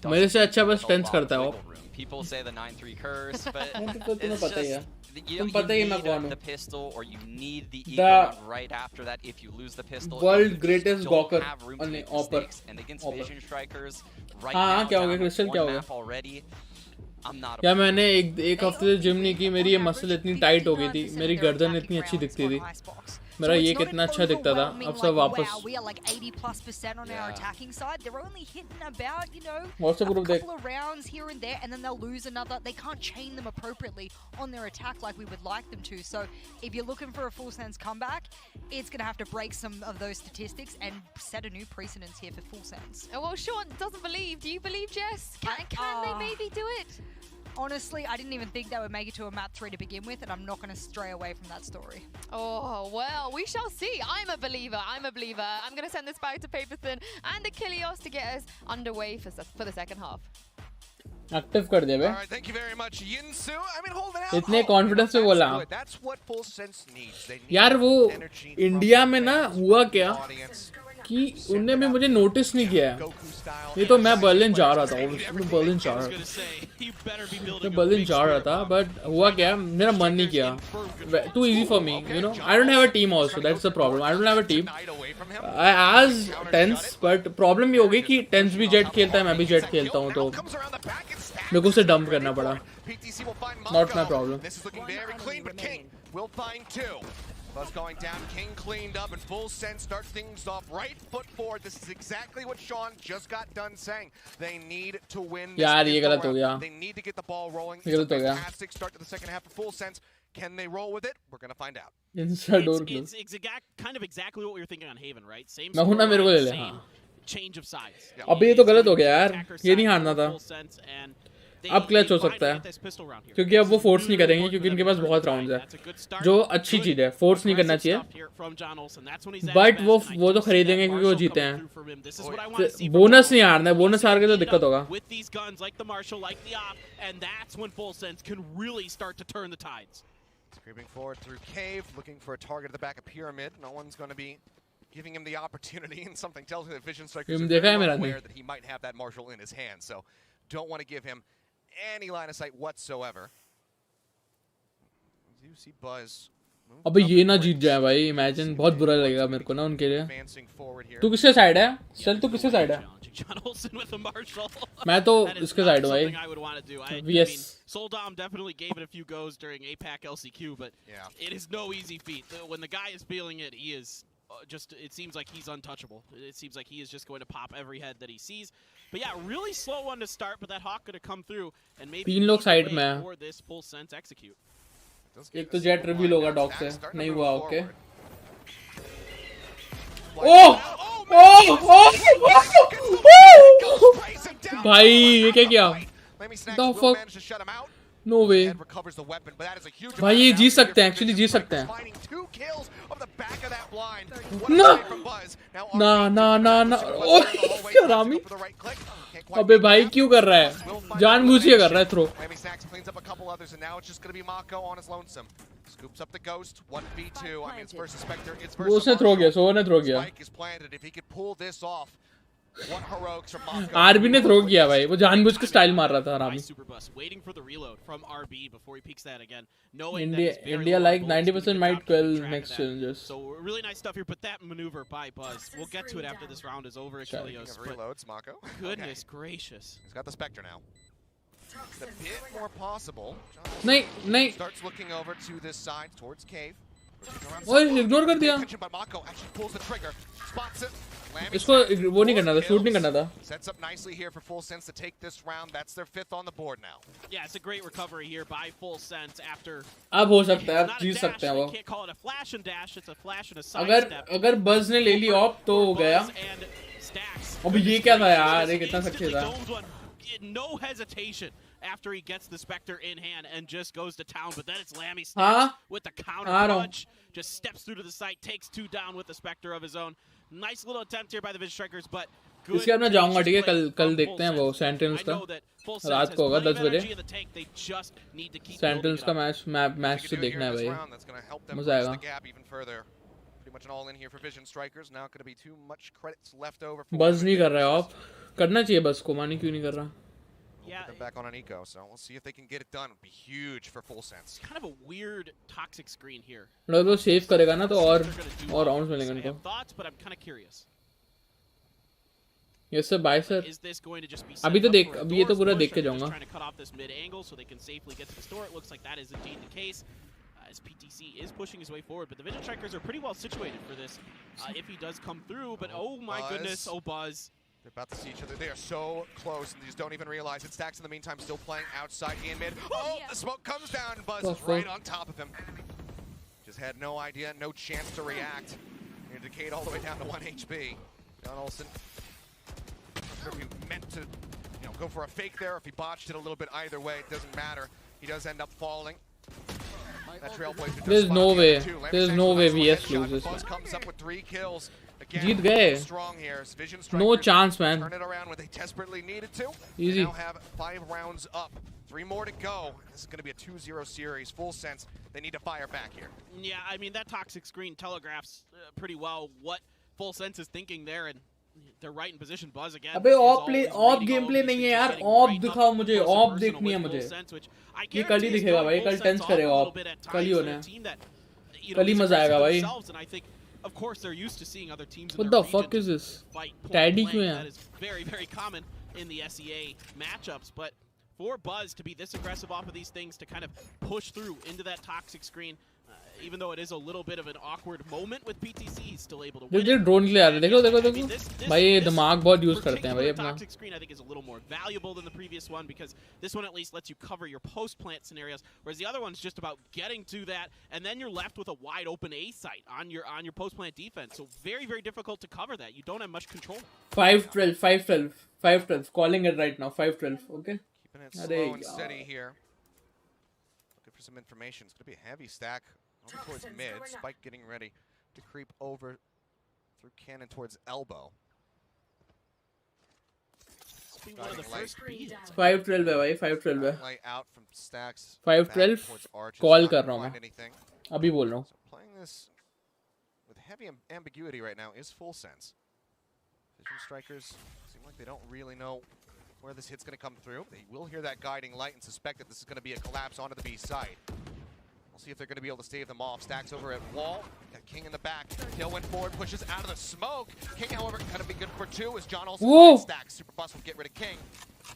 मेरे से अच्छा बस tense करता है वो. People say the 9-3 curse, but तुम्हें पता ही है. you need the pistol, or you need the eco The round right after that. If you lose the pistol, world you greatest don't gawker have room to on make the mistakes. And against Vision Strikers, right हाँ now, क्या हो गया? down crystal क्या हो one गया? map already, I'm not. क्या मैंने एक हफ्ते से जिम नहीं की. मेरी ये मसल इतनी टाइट हो गई थी. मेरी गर्दन इतनी अच्छी दिखती थी. मेरा ये कितना अच्छा दिखता था. अब सब वापस. Wow, we are like 80+% on our attacking side. They're only hitting about, you know, WhatsApp a group देख. couple of rounds here and there, and then they'll lose another. They can't chain them appropriately on their attack like we would like them to. So if you're looking for a Full Sense comeback, it's going to have to break some of those statistics and set a new precedence here for Full Sense. Oh, well, Sean doesn't believe. Do you believe, Jess? Can they maybe do it? Honestly, I didn't even think they would make it to a map 3 to begin with, and I'm not going to stray away from that story. Oh, well, we shall see. I'm a believer. I'm going to send this back to Paperthin and Achilles to get us underway for the second half. Active कर दे बे. All right, thank you very much, Yinsu. I mean, hold it out. इतने confidence से बोला. That's what Full Sense needs. They need यार वो India में ना हुआ क्या audience. कि उनने भी मुझे नोटिस नहीं किया है. ये तो मैं बर्लिन जा रहा था. मैं बर्लिन जा रहा था. बट हुआ क्या, मेरा मन नहीं किया. Too easy for me, you know. I don't have a team also. That's the problem. I don't have a team. I आज टेंस, बट प्रॉब्लम ये हो गई कि टेंस भी जेट खेलता है, मैं भी जेट खेलता हूँ, तो मेरे को उसे डंप करना पड़ा. Not my problem. We'll find two. Buzz going down, King cleaned up, and Full Sense start things off right foot forward. This is exactly what Sean just got done saying. They need to win this. यार ये गलत हो गया. They need to get the ball rolling. ये गलत हो गया. Fantastic start to the second half for Full Sense. Can they roll with it? We're gonna find out. Inside door close. It's kind of exactly what we were thinking on Haven, right? Same. मैं हूँ ना, मेरे को ले ले. Change of sides. अब ये तो गलत हो गया यार. ये नहीं हारना था. अब क्लच हो सकता है क्योंकि अब वो फोर्स नहीं करेंगे क्योंकि उनके पास बहुत राउंड्स है जो अच्छी चीज़ है फोर्स नहीं करना चाहिए बट वो तो खरीदेंगे क्योंकि वो जीते हैं बोनस नहीं हारना है बोनस हार के तो दिक्कत होगा with these guns like the Marshall, like the Op, and that's when Full Sense can really start to turn the tides. Creeping forward through Cave, looking for a target at the back of Pyramid. No one's going to be giving him the opportunity, and something tells me that Vision Strikers are very well aware that he might have that Marshall in his hand, so don't want to give him any line of sight whatsoever. You see Buzz. अबे ये ना जीत जाए भाई imagine बहुत बुरा लगेगा मेरे को ना उनके लिए तू किसके साइड है चल तू किसके साइड है मैं तो इसके साइड हूँ भाई VS Soldom definitely gave it a few goes during APAC LCQ, but it is no easy feat. When the guy is feeling it, he is it seems like he's untouchable. It seems like he is just going to pop every head that he sees. But yeah, really slow one to start, but that Hawk could have come through and maybe तीन लोग side में हैं for this Full Sense execute. एक तो jet reveal होगा dog से नहीं हुआ ओके ओह भाई ये क्या किया द फक नो वे भाई ये जीत सकते हैं एक्चुअली जीत सकते हैं ना ना ना ना ओह क्या रामी अबे भाई क्यों कर रहा है जानबूझ के कर रहा है थ्रो वो उसने थ्रो किया सो ने थ्रो किया आरबी ने थ्रो किया भाई वो जानबूझ के स्टाइल मार रहा था Rami India like 90% might 12 next challenges so really nice stuff here but that maneuver by Buzz we'll get to it after this round is over Achilles reloads Mako goodness gracious he's got the Spectre now it's a bit more possible नहीं starts looking over to this side towards Cave ओए ignore कर दिया इसको वो नहीं करना था shoot नहीं करना था sets up nicely here for Full Sense to take this round that's their 5th on the board now yeah it's a great recovery here by Full Sense after अब हो सकता है अब जीत सकते हैं वो can't call it a flash and dash it's a flash and a side step अगर बज ने ले ली ऑफ तो हो गया अब ये क्या था यार ये कितना सच्चे था no hesitation after he gets the Spectre in hand and just goes to town but then it's Lammy Stacks with the counter punch just steps through to the site takes 2 down with the Spectre of his own nice little attempt here by the Vision Strikers but good इसके बाद मैं जाऊंगा ठीक है कल देखते हैं वो सेंटिनल्स का रात को होगा 10 बजे सेंटिनल्स का मैच तो देखना है भाई मजा आएगा much an all in here for Vision Strikers now going to be too much credits left over बस नहीं कर रहा है आप करना चाहिए बस को मानी क्यों नहीं कर रहा yeah back on an eco so we'll see if they can get it done it'll be huge for Full Sense kind of a weird toxic screen here मतलब वो सेव करेगा ना तो और राउंड्स मिलेंगे उनको thoughts but I'm kind of curious yes sir bye sir अभी तो देख अभी ये तो पूरा देख के जाऊंगा trying to cut off this mid angle so they can safely get to the store it looks like that is indeed the case as PTC is pushing his way forward but the Vision Strikers are pretty well situated for this if he does come through but oh my goodness oh Buzz they're about to see each other they are so close and they just don't even realize it Stacks in the meantime still playing outside in mid the smoke comes down and Buzz is right on top of him just had no idea no chance to react and Decade all the way down to 1 HP John Olsen if he meant to go for a fake there if he botched it a little bit either way it doesn't matter he does end up falling there's no way VS loses comes up with 3 kills जीत गए no chance man turn it around when they desperately needed to easy they now have 5 rounds up 3 more to go this is going to be a 2-0 series Full Sense they need to fire back here yeah I mean that toxic screen telegraphs pretty well what Full Sense is thinking there and they're right in position Buzz again अबे of game play नहीं है यार of दिखाओ मुझे of देखनी है मुझे ये कल ही दिखेगा भाई कल टेंस करेगा ऑफ कल ही होना है कल ही मजा आएगा भाई Of course, they're used to seeing other teams. What the fuck is this? Taddy क्यों है? That is very, very common in the SEA matchups. But for Buzz to be this aggressive off of these things, to kind of push through into that toxic screen, even though it is a little bit of an awkward moment with PTC, he's still able to win. देखो drone के लिए आ रहे देखो भाई ये दिमाग बहुत use करते हैं भाई अपना toxic screen I think is a little more valuable than the previous one because this one at least lets you cover your post plant scenarios whereas the other one's just about getting to that and then you're left with a wide open A site on your post plant defense so very very difficult to cover that you don't have much control 5-12 calling it right now 5-12 okay Keeping it slow and steady here. Looking for some information. It's going to be a heavy stack over towards mid. Spike getting ready to creep over through cannon towards elbow. 5-12 है भाई 5-12 है Light out from stacks. 5-12 call कर रहा हूँ मैं अभी बोल रहा हूँ Playing this with heavy ambiguity right now is Full Sense. Vision Strikers seem like they don't really know where this hit's going to come through. They will hear that guiding light and suspect that this is going to be a collapse onto the B side. We'll see if they're going to be able to stave them off. Stacks over at wall. Got King in the back. Tail went forward, pushes out of the smoke. King, however, going to be good for 2 as John also finds Stacks. Superbus will get rid of King.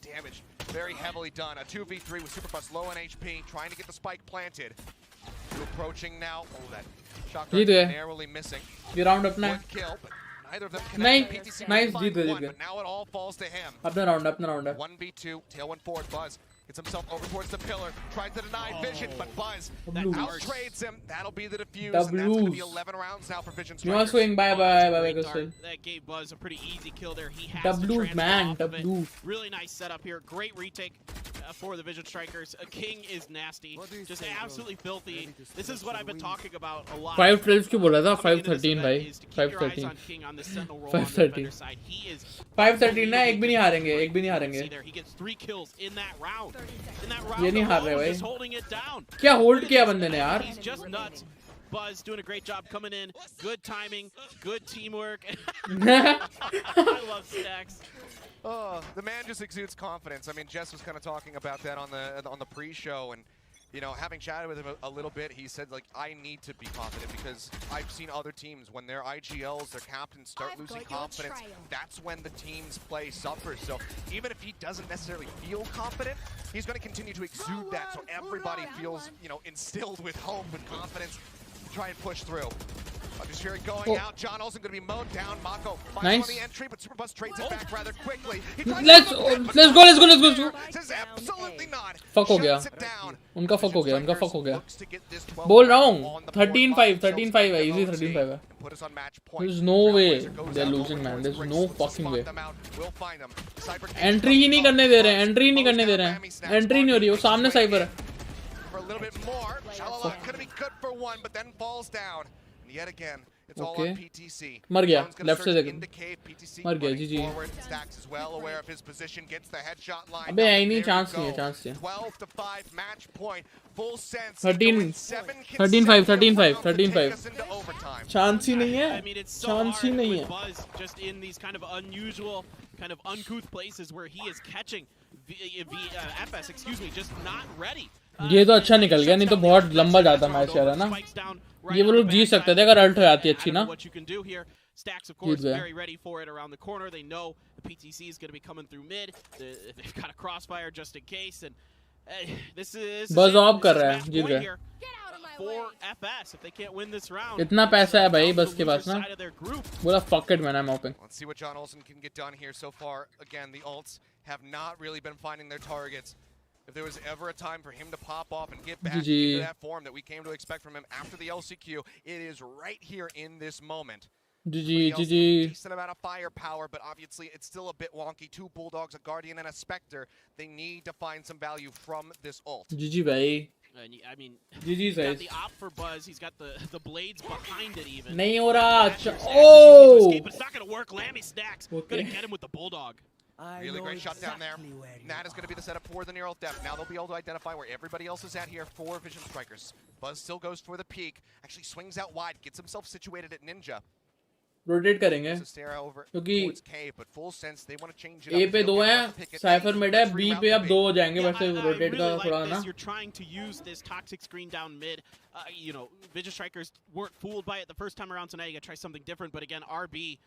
Damage very heavily done. A 2v3 with Superbus low on HP, trying to get the spike planted. Approaching now. Oh, that shotgun narrowly missing. ये round अपना है Kill, but neither of them नहीं PTC nice find जीत गए one, but now it all falls to him. अपना round है 1v2, Tail went forward, Buzz gets himself over towards the pillar, tries to deny Vision, but Buzz out-trades him. That'll be the defuse, and that's going to be 11 rounds now for Vision Strikers. You are swing, bye, Gustin. That gave Buzz a pretty easy kill there. He has W, to man, off of it. W. Really nice setup here. Great retake for the Vision Strikers. King is nasty, just absolutely filthy. This is what I've been talking about a lot. 5-12 क्यों बोला था 5-13 भाई 5-13 5-13 ना एक भी नहीं हारेंगे He gets 3 kills in that round. ये नहीं हार रहे भाई Just holding it down. क्या होल्ड किया बंदे ने यार He's just nuts. Buzz doing a great job coming in. Good timing, good teamwork. I love Stacks. Oh, the man just exudes confidence. I mean, Jess was kind of talking about that on the pre-show, and you know, having chatted with him a little bit, he said like, I need to be confident because I've seen other teams when their IGLs, their captains start losing confidence. That's when the team's play suffers. So even if he doesn't necessarily feel confident, he's going to continue to exude that, so everybody feels, you know, instilled with hope and confidence to try and push through. Just here going out. John Olsen going to be mowed down. Mako finds on the entry, but Superbus trades it back rather quickly. Let's go. Says absolutely not. Fuck हो गया उनका fuck हो गया बोल रहा हूँ 13-5 है easy 13-5 है there's no way they're losing man there's no fucking way entry ही नहीं करने दे रहे हैं entry नहीं हो रही वो सामने साइबर है for a little bit more. Shalala could be good for one, but then falls down. And yet again, it's all on PTC. मर गया लेफ्ट से in the cave. PTC मर गया GG Stacks is well aware of his position, gets the headshot line. अबे यही नहीं chance नहीं है 12-5 match point. Full sense. 13-5 chance ही नहीं है I mean, it's so hard with Buzz just in these kind of unusual, kind of uncouth places where he is catching FS, excuse me, just not ready. ये तो अच्छा निकल गया नहीं तो बहुत लंबा जाता मैच यार ना ये वो लोग जीत सकते थे अगर अल्ट हो जाती अच्छी ना Stacks, of course, very ready for it around the corner. They know the PTC is going to be coming through mid. They've got a crossfire just in case, and this is बस of कर रहा है जीत गए for FS if they can't win this round. इतना पैसा है भाई बस के पास ना बोला fuck it man I'm open. Let's see what John Olsen can get done here so far. Again, the ults have not really been finding their targets. If there was ever a time for him to pop off and get back into that form that we came to expect from him after the LCQ, it is right here in this moment. GG. Decent amount of firepower, but obviously it's still a bit wonky. 2 Bulldogs, a Guardian, and a Spectre. They need to find some value from this ult. GG भाई. I mean, he's got the op for Buzz. He's got the blades behind it even. नहीं हो रहा. Oh! It's not gonna work. Lammy Stacks gonna get him with the Bulldog. Really great shutdown there. That is going to be the setup for the Neural Depth. Now they'll be able to identify where everybody else is at here for Vision Strikers. Buzz still goes for the peak. Actually swings out wide, gets himself situated at Ninja. Rotate करेंगे क्योंकि A पे 2 हैं cipher mid है B पे अब 2 हो जाएंगे वैसे रोटेट का थोड़ा ना You're trying to use this toxic screen down mid. You know, Vision Strikers weren't fooled by it the first time around, so now you got to try something different. But again, RB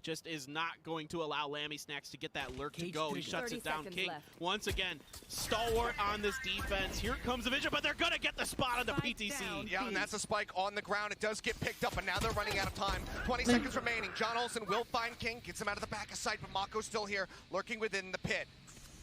just is not going to allow Lammy Snacks to get that lurk to go. He shuts it down. King, once again, stalwart on this defense. Here comes the Vision, but they're going to get the spot on the PTC. Yeah, and that's a spike on the ground. It does get picked up, and now they're running out of time. 20 seconds remaining. John Olsen will find King, gets him out of the back of sight, but Mako's still here, lurking within the pit.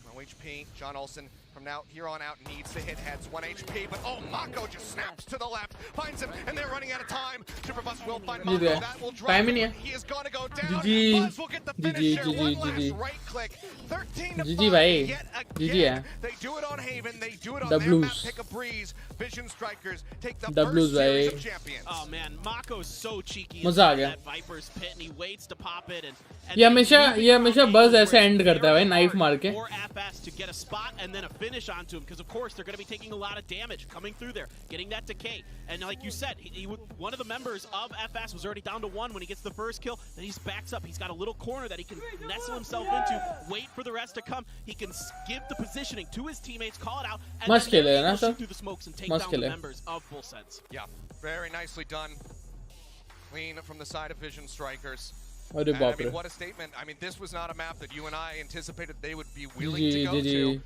No HP. John Olsen from now here on out needs to hit heads. 1 HP, but oh, Mako just snaps to the left, finds him, and they're running out of time. Superbus will find Mako. That will drop him. He is going to go down. Buzz will get the finish here. One last right click. 13 to 5 yet again. They do it on Haven. They do it on their map. Take a breeze. Vision Strikers take the first series of champions. Oh man, Mako's so cheeky. मजा आ गया. That Viper's pit and he waits to pop it and ये हमेशा बस ऐसे and करता है भाई knife मार के. Or FS to get a spot and then a finish onto him because of course they're going to be taking a lot of damage coming through there, getting that decay. And like you said, one of the members of FS was already down to 1 when he gets the first kill. Then he backs up. He's got a little corner that he can nestle himself into, wait for the rest to come. He can give the positioning to his teammates, call it out, and then shoot through the smokes and take down the members of Full Sense. Yeah, very nicely done. Clean from the side of Vision Strikers. I mean, what a statement. I mean, this was not a map that you and I anticipated they would be willing to go to.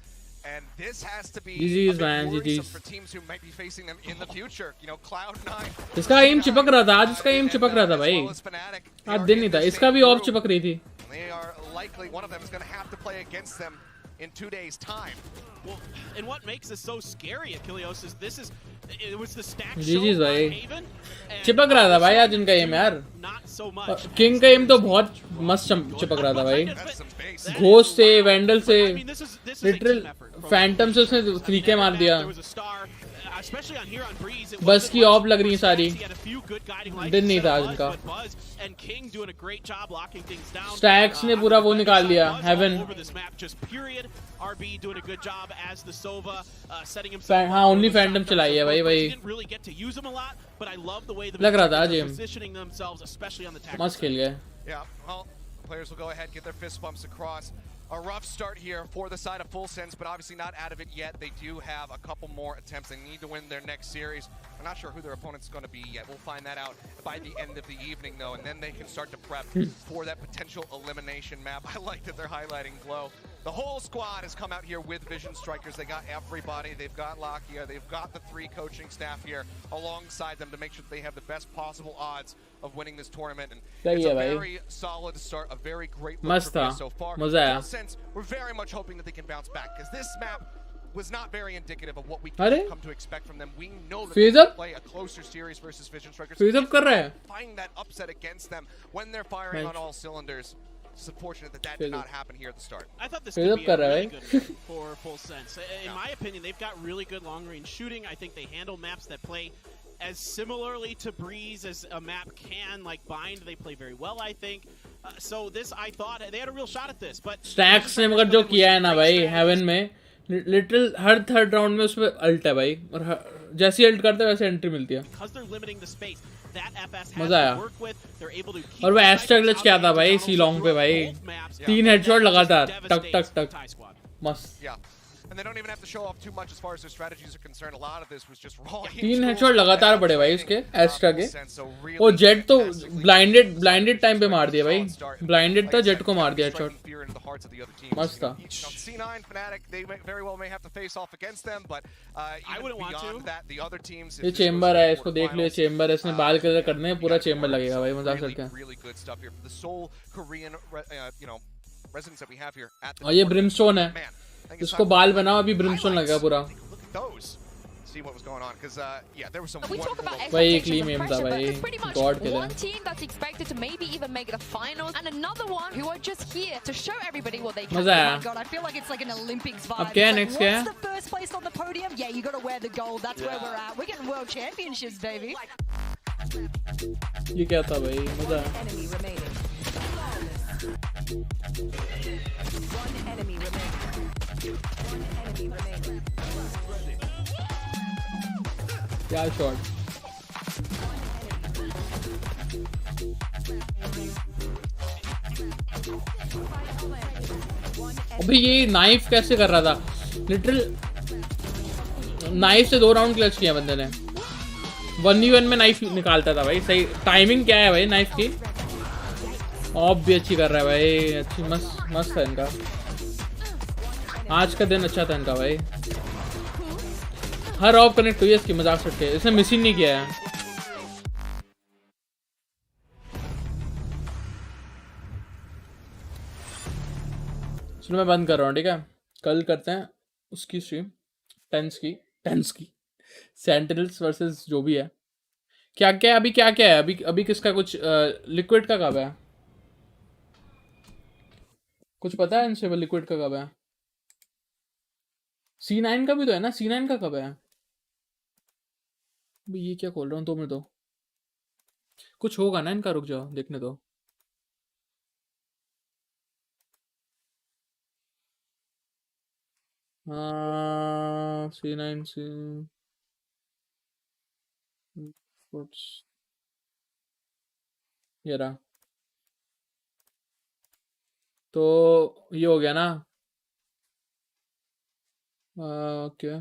And this has to be a bit worrisome for teams who might be facing them in the future. You know, Cloud9. इसका M चिपक रहा था. आज इसका M चिपक रहा था भाई. आज दिन नहीं था. इसका भी ऑफ चिपक रही थी. They are likely one of them is going to have to play against them in 2 days' time. Well, and what makes this so scary, Achilleos, is it was the stack GG's show भाई. on Haven. चिपक रहा था भाई आज इनका M यार. Not so much. King का M तो बहुत मस्त चिपक रहा था भाई. घोस्ट से, वैंडल से, लिटरल फैंटम से उसने 3K मार दिया. बस की ऑफ लग रही है सारी. दिन नहीं था आज इनका. स्टैक्स ने पूरा वो निकाल दिया. हेवन. हाँ, ओनली फैंटम चलाई है भाई. लग रहा था आज मस्त खेल गए. Yeah, well, players will go ahead, get their fist bumps across. A rough start here for the side of Full Sense, but obviously not out of it yet. They do have a couple more attempts. They need to win their next series. I'm not sure who their opponent's going to be yet. We'll find that out by the end of the evening, though, and then they can start to prep for that potential elimination map. I like that they're highlighting Glow. The whole squad has come out here with Vision Strikers. They got everybody. They've got Lakia. They've got the 3 coaching staff here alongside them to make sure that they have the best possible odds of winning this tournament. And it's a very solid start, a very great look for us so far. Full Sense, we're very much hoping that they can bounce back because this map was not very indicative of what we can come to expect from them. We know that they can play a closer series versus Vision Strikers. Find that upset against them when they're firing on all cylinders. It's unfortunate that did not happen here at the start. I thought this could be a really good game for Full Sense. In my opinion, they've got really good long-range shooting. I think they handle maps that play as similarly to Breeze as a map can, like Bind. They play very well, I think. So this, I thought, they had a real shot at this. But Stacks ने मगर जो किया है ना भाई haven में, little हर third round में उसपे अल्ट है भाई. और जैसी अल्ट करते वैसे एंट्री मिलती है. मजा आया. और वो एस्टर ग्लिच क्या था भाई सी लॉन्ग पे भाई. 3 हेडशॉट लगातार टक टक टक. मस्त. And they don't even have to show off too much as far as their strategies are concerned. A lot of this was just raw. 3 headshot लगातार पड़े भाई उसके एस्ट्रा के. वो जेट तो ब्लाइंडेड टाइम पे मार दिया भाई. ब्लाइंडेड था, जेट को मार दिया हेडशॉट. मस्त था. C9 Fnatic, they very well may have to face off against them, but even beyond that, the other teams. ये चेंबर है, इसको देख लो. चेंबर है, इसने बाल कलर करने हैं, पूरा चेंबर लगेगा भाई. मजाक करते हैं. Really good stuff here. The sole Korean, residents that we have here at the. और ये ब्रिमस्टोन है. इसको बाल बनाओ, अभी ब्रिमस्टोन लगा पूरा. See what was going on because yeah, there was some भाई एक क्लीन एम था भाई. गॉड के one team that's expected to maybe even make the finals and another one who are just here to show everybody what they can. मजा आया. Oh my god, I feel like it's like an Olympics vibe. अब क्या है next क्या है? What's the first place on the podium? Yeah, you got to wear the gold. That's where we're at. We're getting world championships, baby. ये क्या था भाई? मजा आया. क्या शॉट. अबे ये नाइफ कैसे कर रहा था. लिटरल नाइफ से 2 राउंड क्लच किया बंदे ने. 1v1 में नाइफ निकालता था भाई. सही टाइमिंग क्या है भाई नाइफ की. ऑफ भी अच्छी कर रहा है भाई. अच्छी मस्त है इनका. आज का दिन अच्छा था इनका भाई. हर ऑफ कनेक्ट हुई है इसकी. मजाक सकते हैं, इसने मिस ही नहीं किया है. चलो मैं बंद कर रहा हूँ, ठीक है. कल करते हैं उसकी स्ट्रीम टेंस की सेंटिनल्स वर्सेस जो भी है। क्या क्या है अभी, क्या क्या है अभी? अभी किसका कुछ लिक्विड का कब है? कुछ पता है इनसे? लिक्विड का कब है? C9 का भी तो है ना? C9 का कब है? अभी ये क्या खोल रहा हूँ तो मैं तो कुछ होगा ना इनका, रुक जाओ देखने दो। हाँ C9 से ये रहा। तो ये हो गया ना? Okay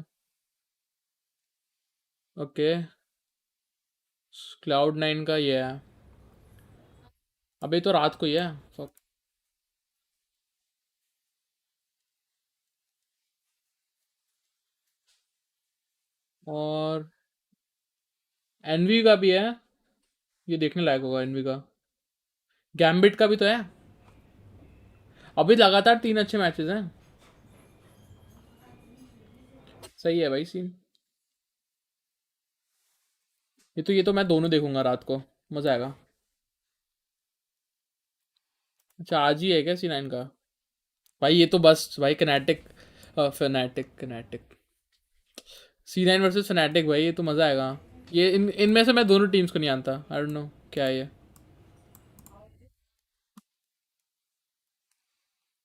okay. Cloud9 का ये है। अभी तो रात को ही है। Fuck. और एनवी का भी है, ये देखने लायक होगा एनवी का। गैम्बिट का भी तो है। अभी लगातार 3 अच्छे मैचेस हैं। सही है भाई सीन। ये तो मैं दोनों देखूंगा रात को, मजा आएगा। अच्छा आज ही है क्या C9 का? भाई ये तो बस भाई kinetic fanatic C9 versus fanatic, भाई ये तो मजा आएगा। ये इनमें से मैं दोनों टीम्स को नहीं जानता, आई डोंट नो क्या है ये।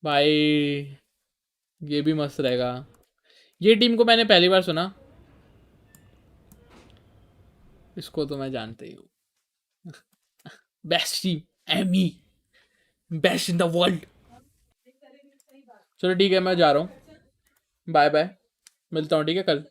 भाई ये भी मस्त रहेगा। ये टीम को मैंने पहली बार सुना, इसको तो मैं जानते ही हूँ। Best team EMEA, best in the world. चलो ठीक है मैं जा रहा हूँ, बाय बाय, मिलता हूँ ठीक है कल।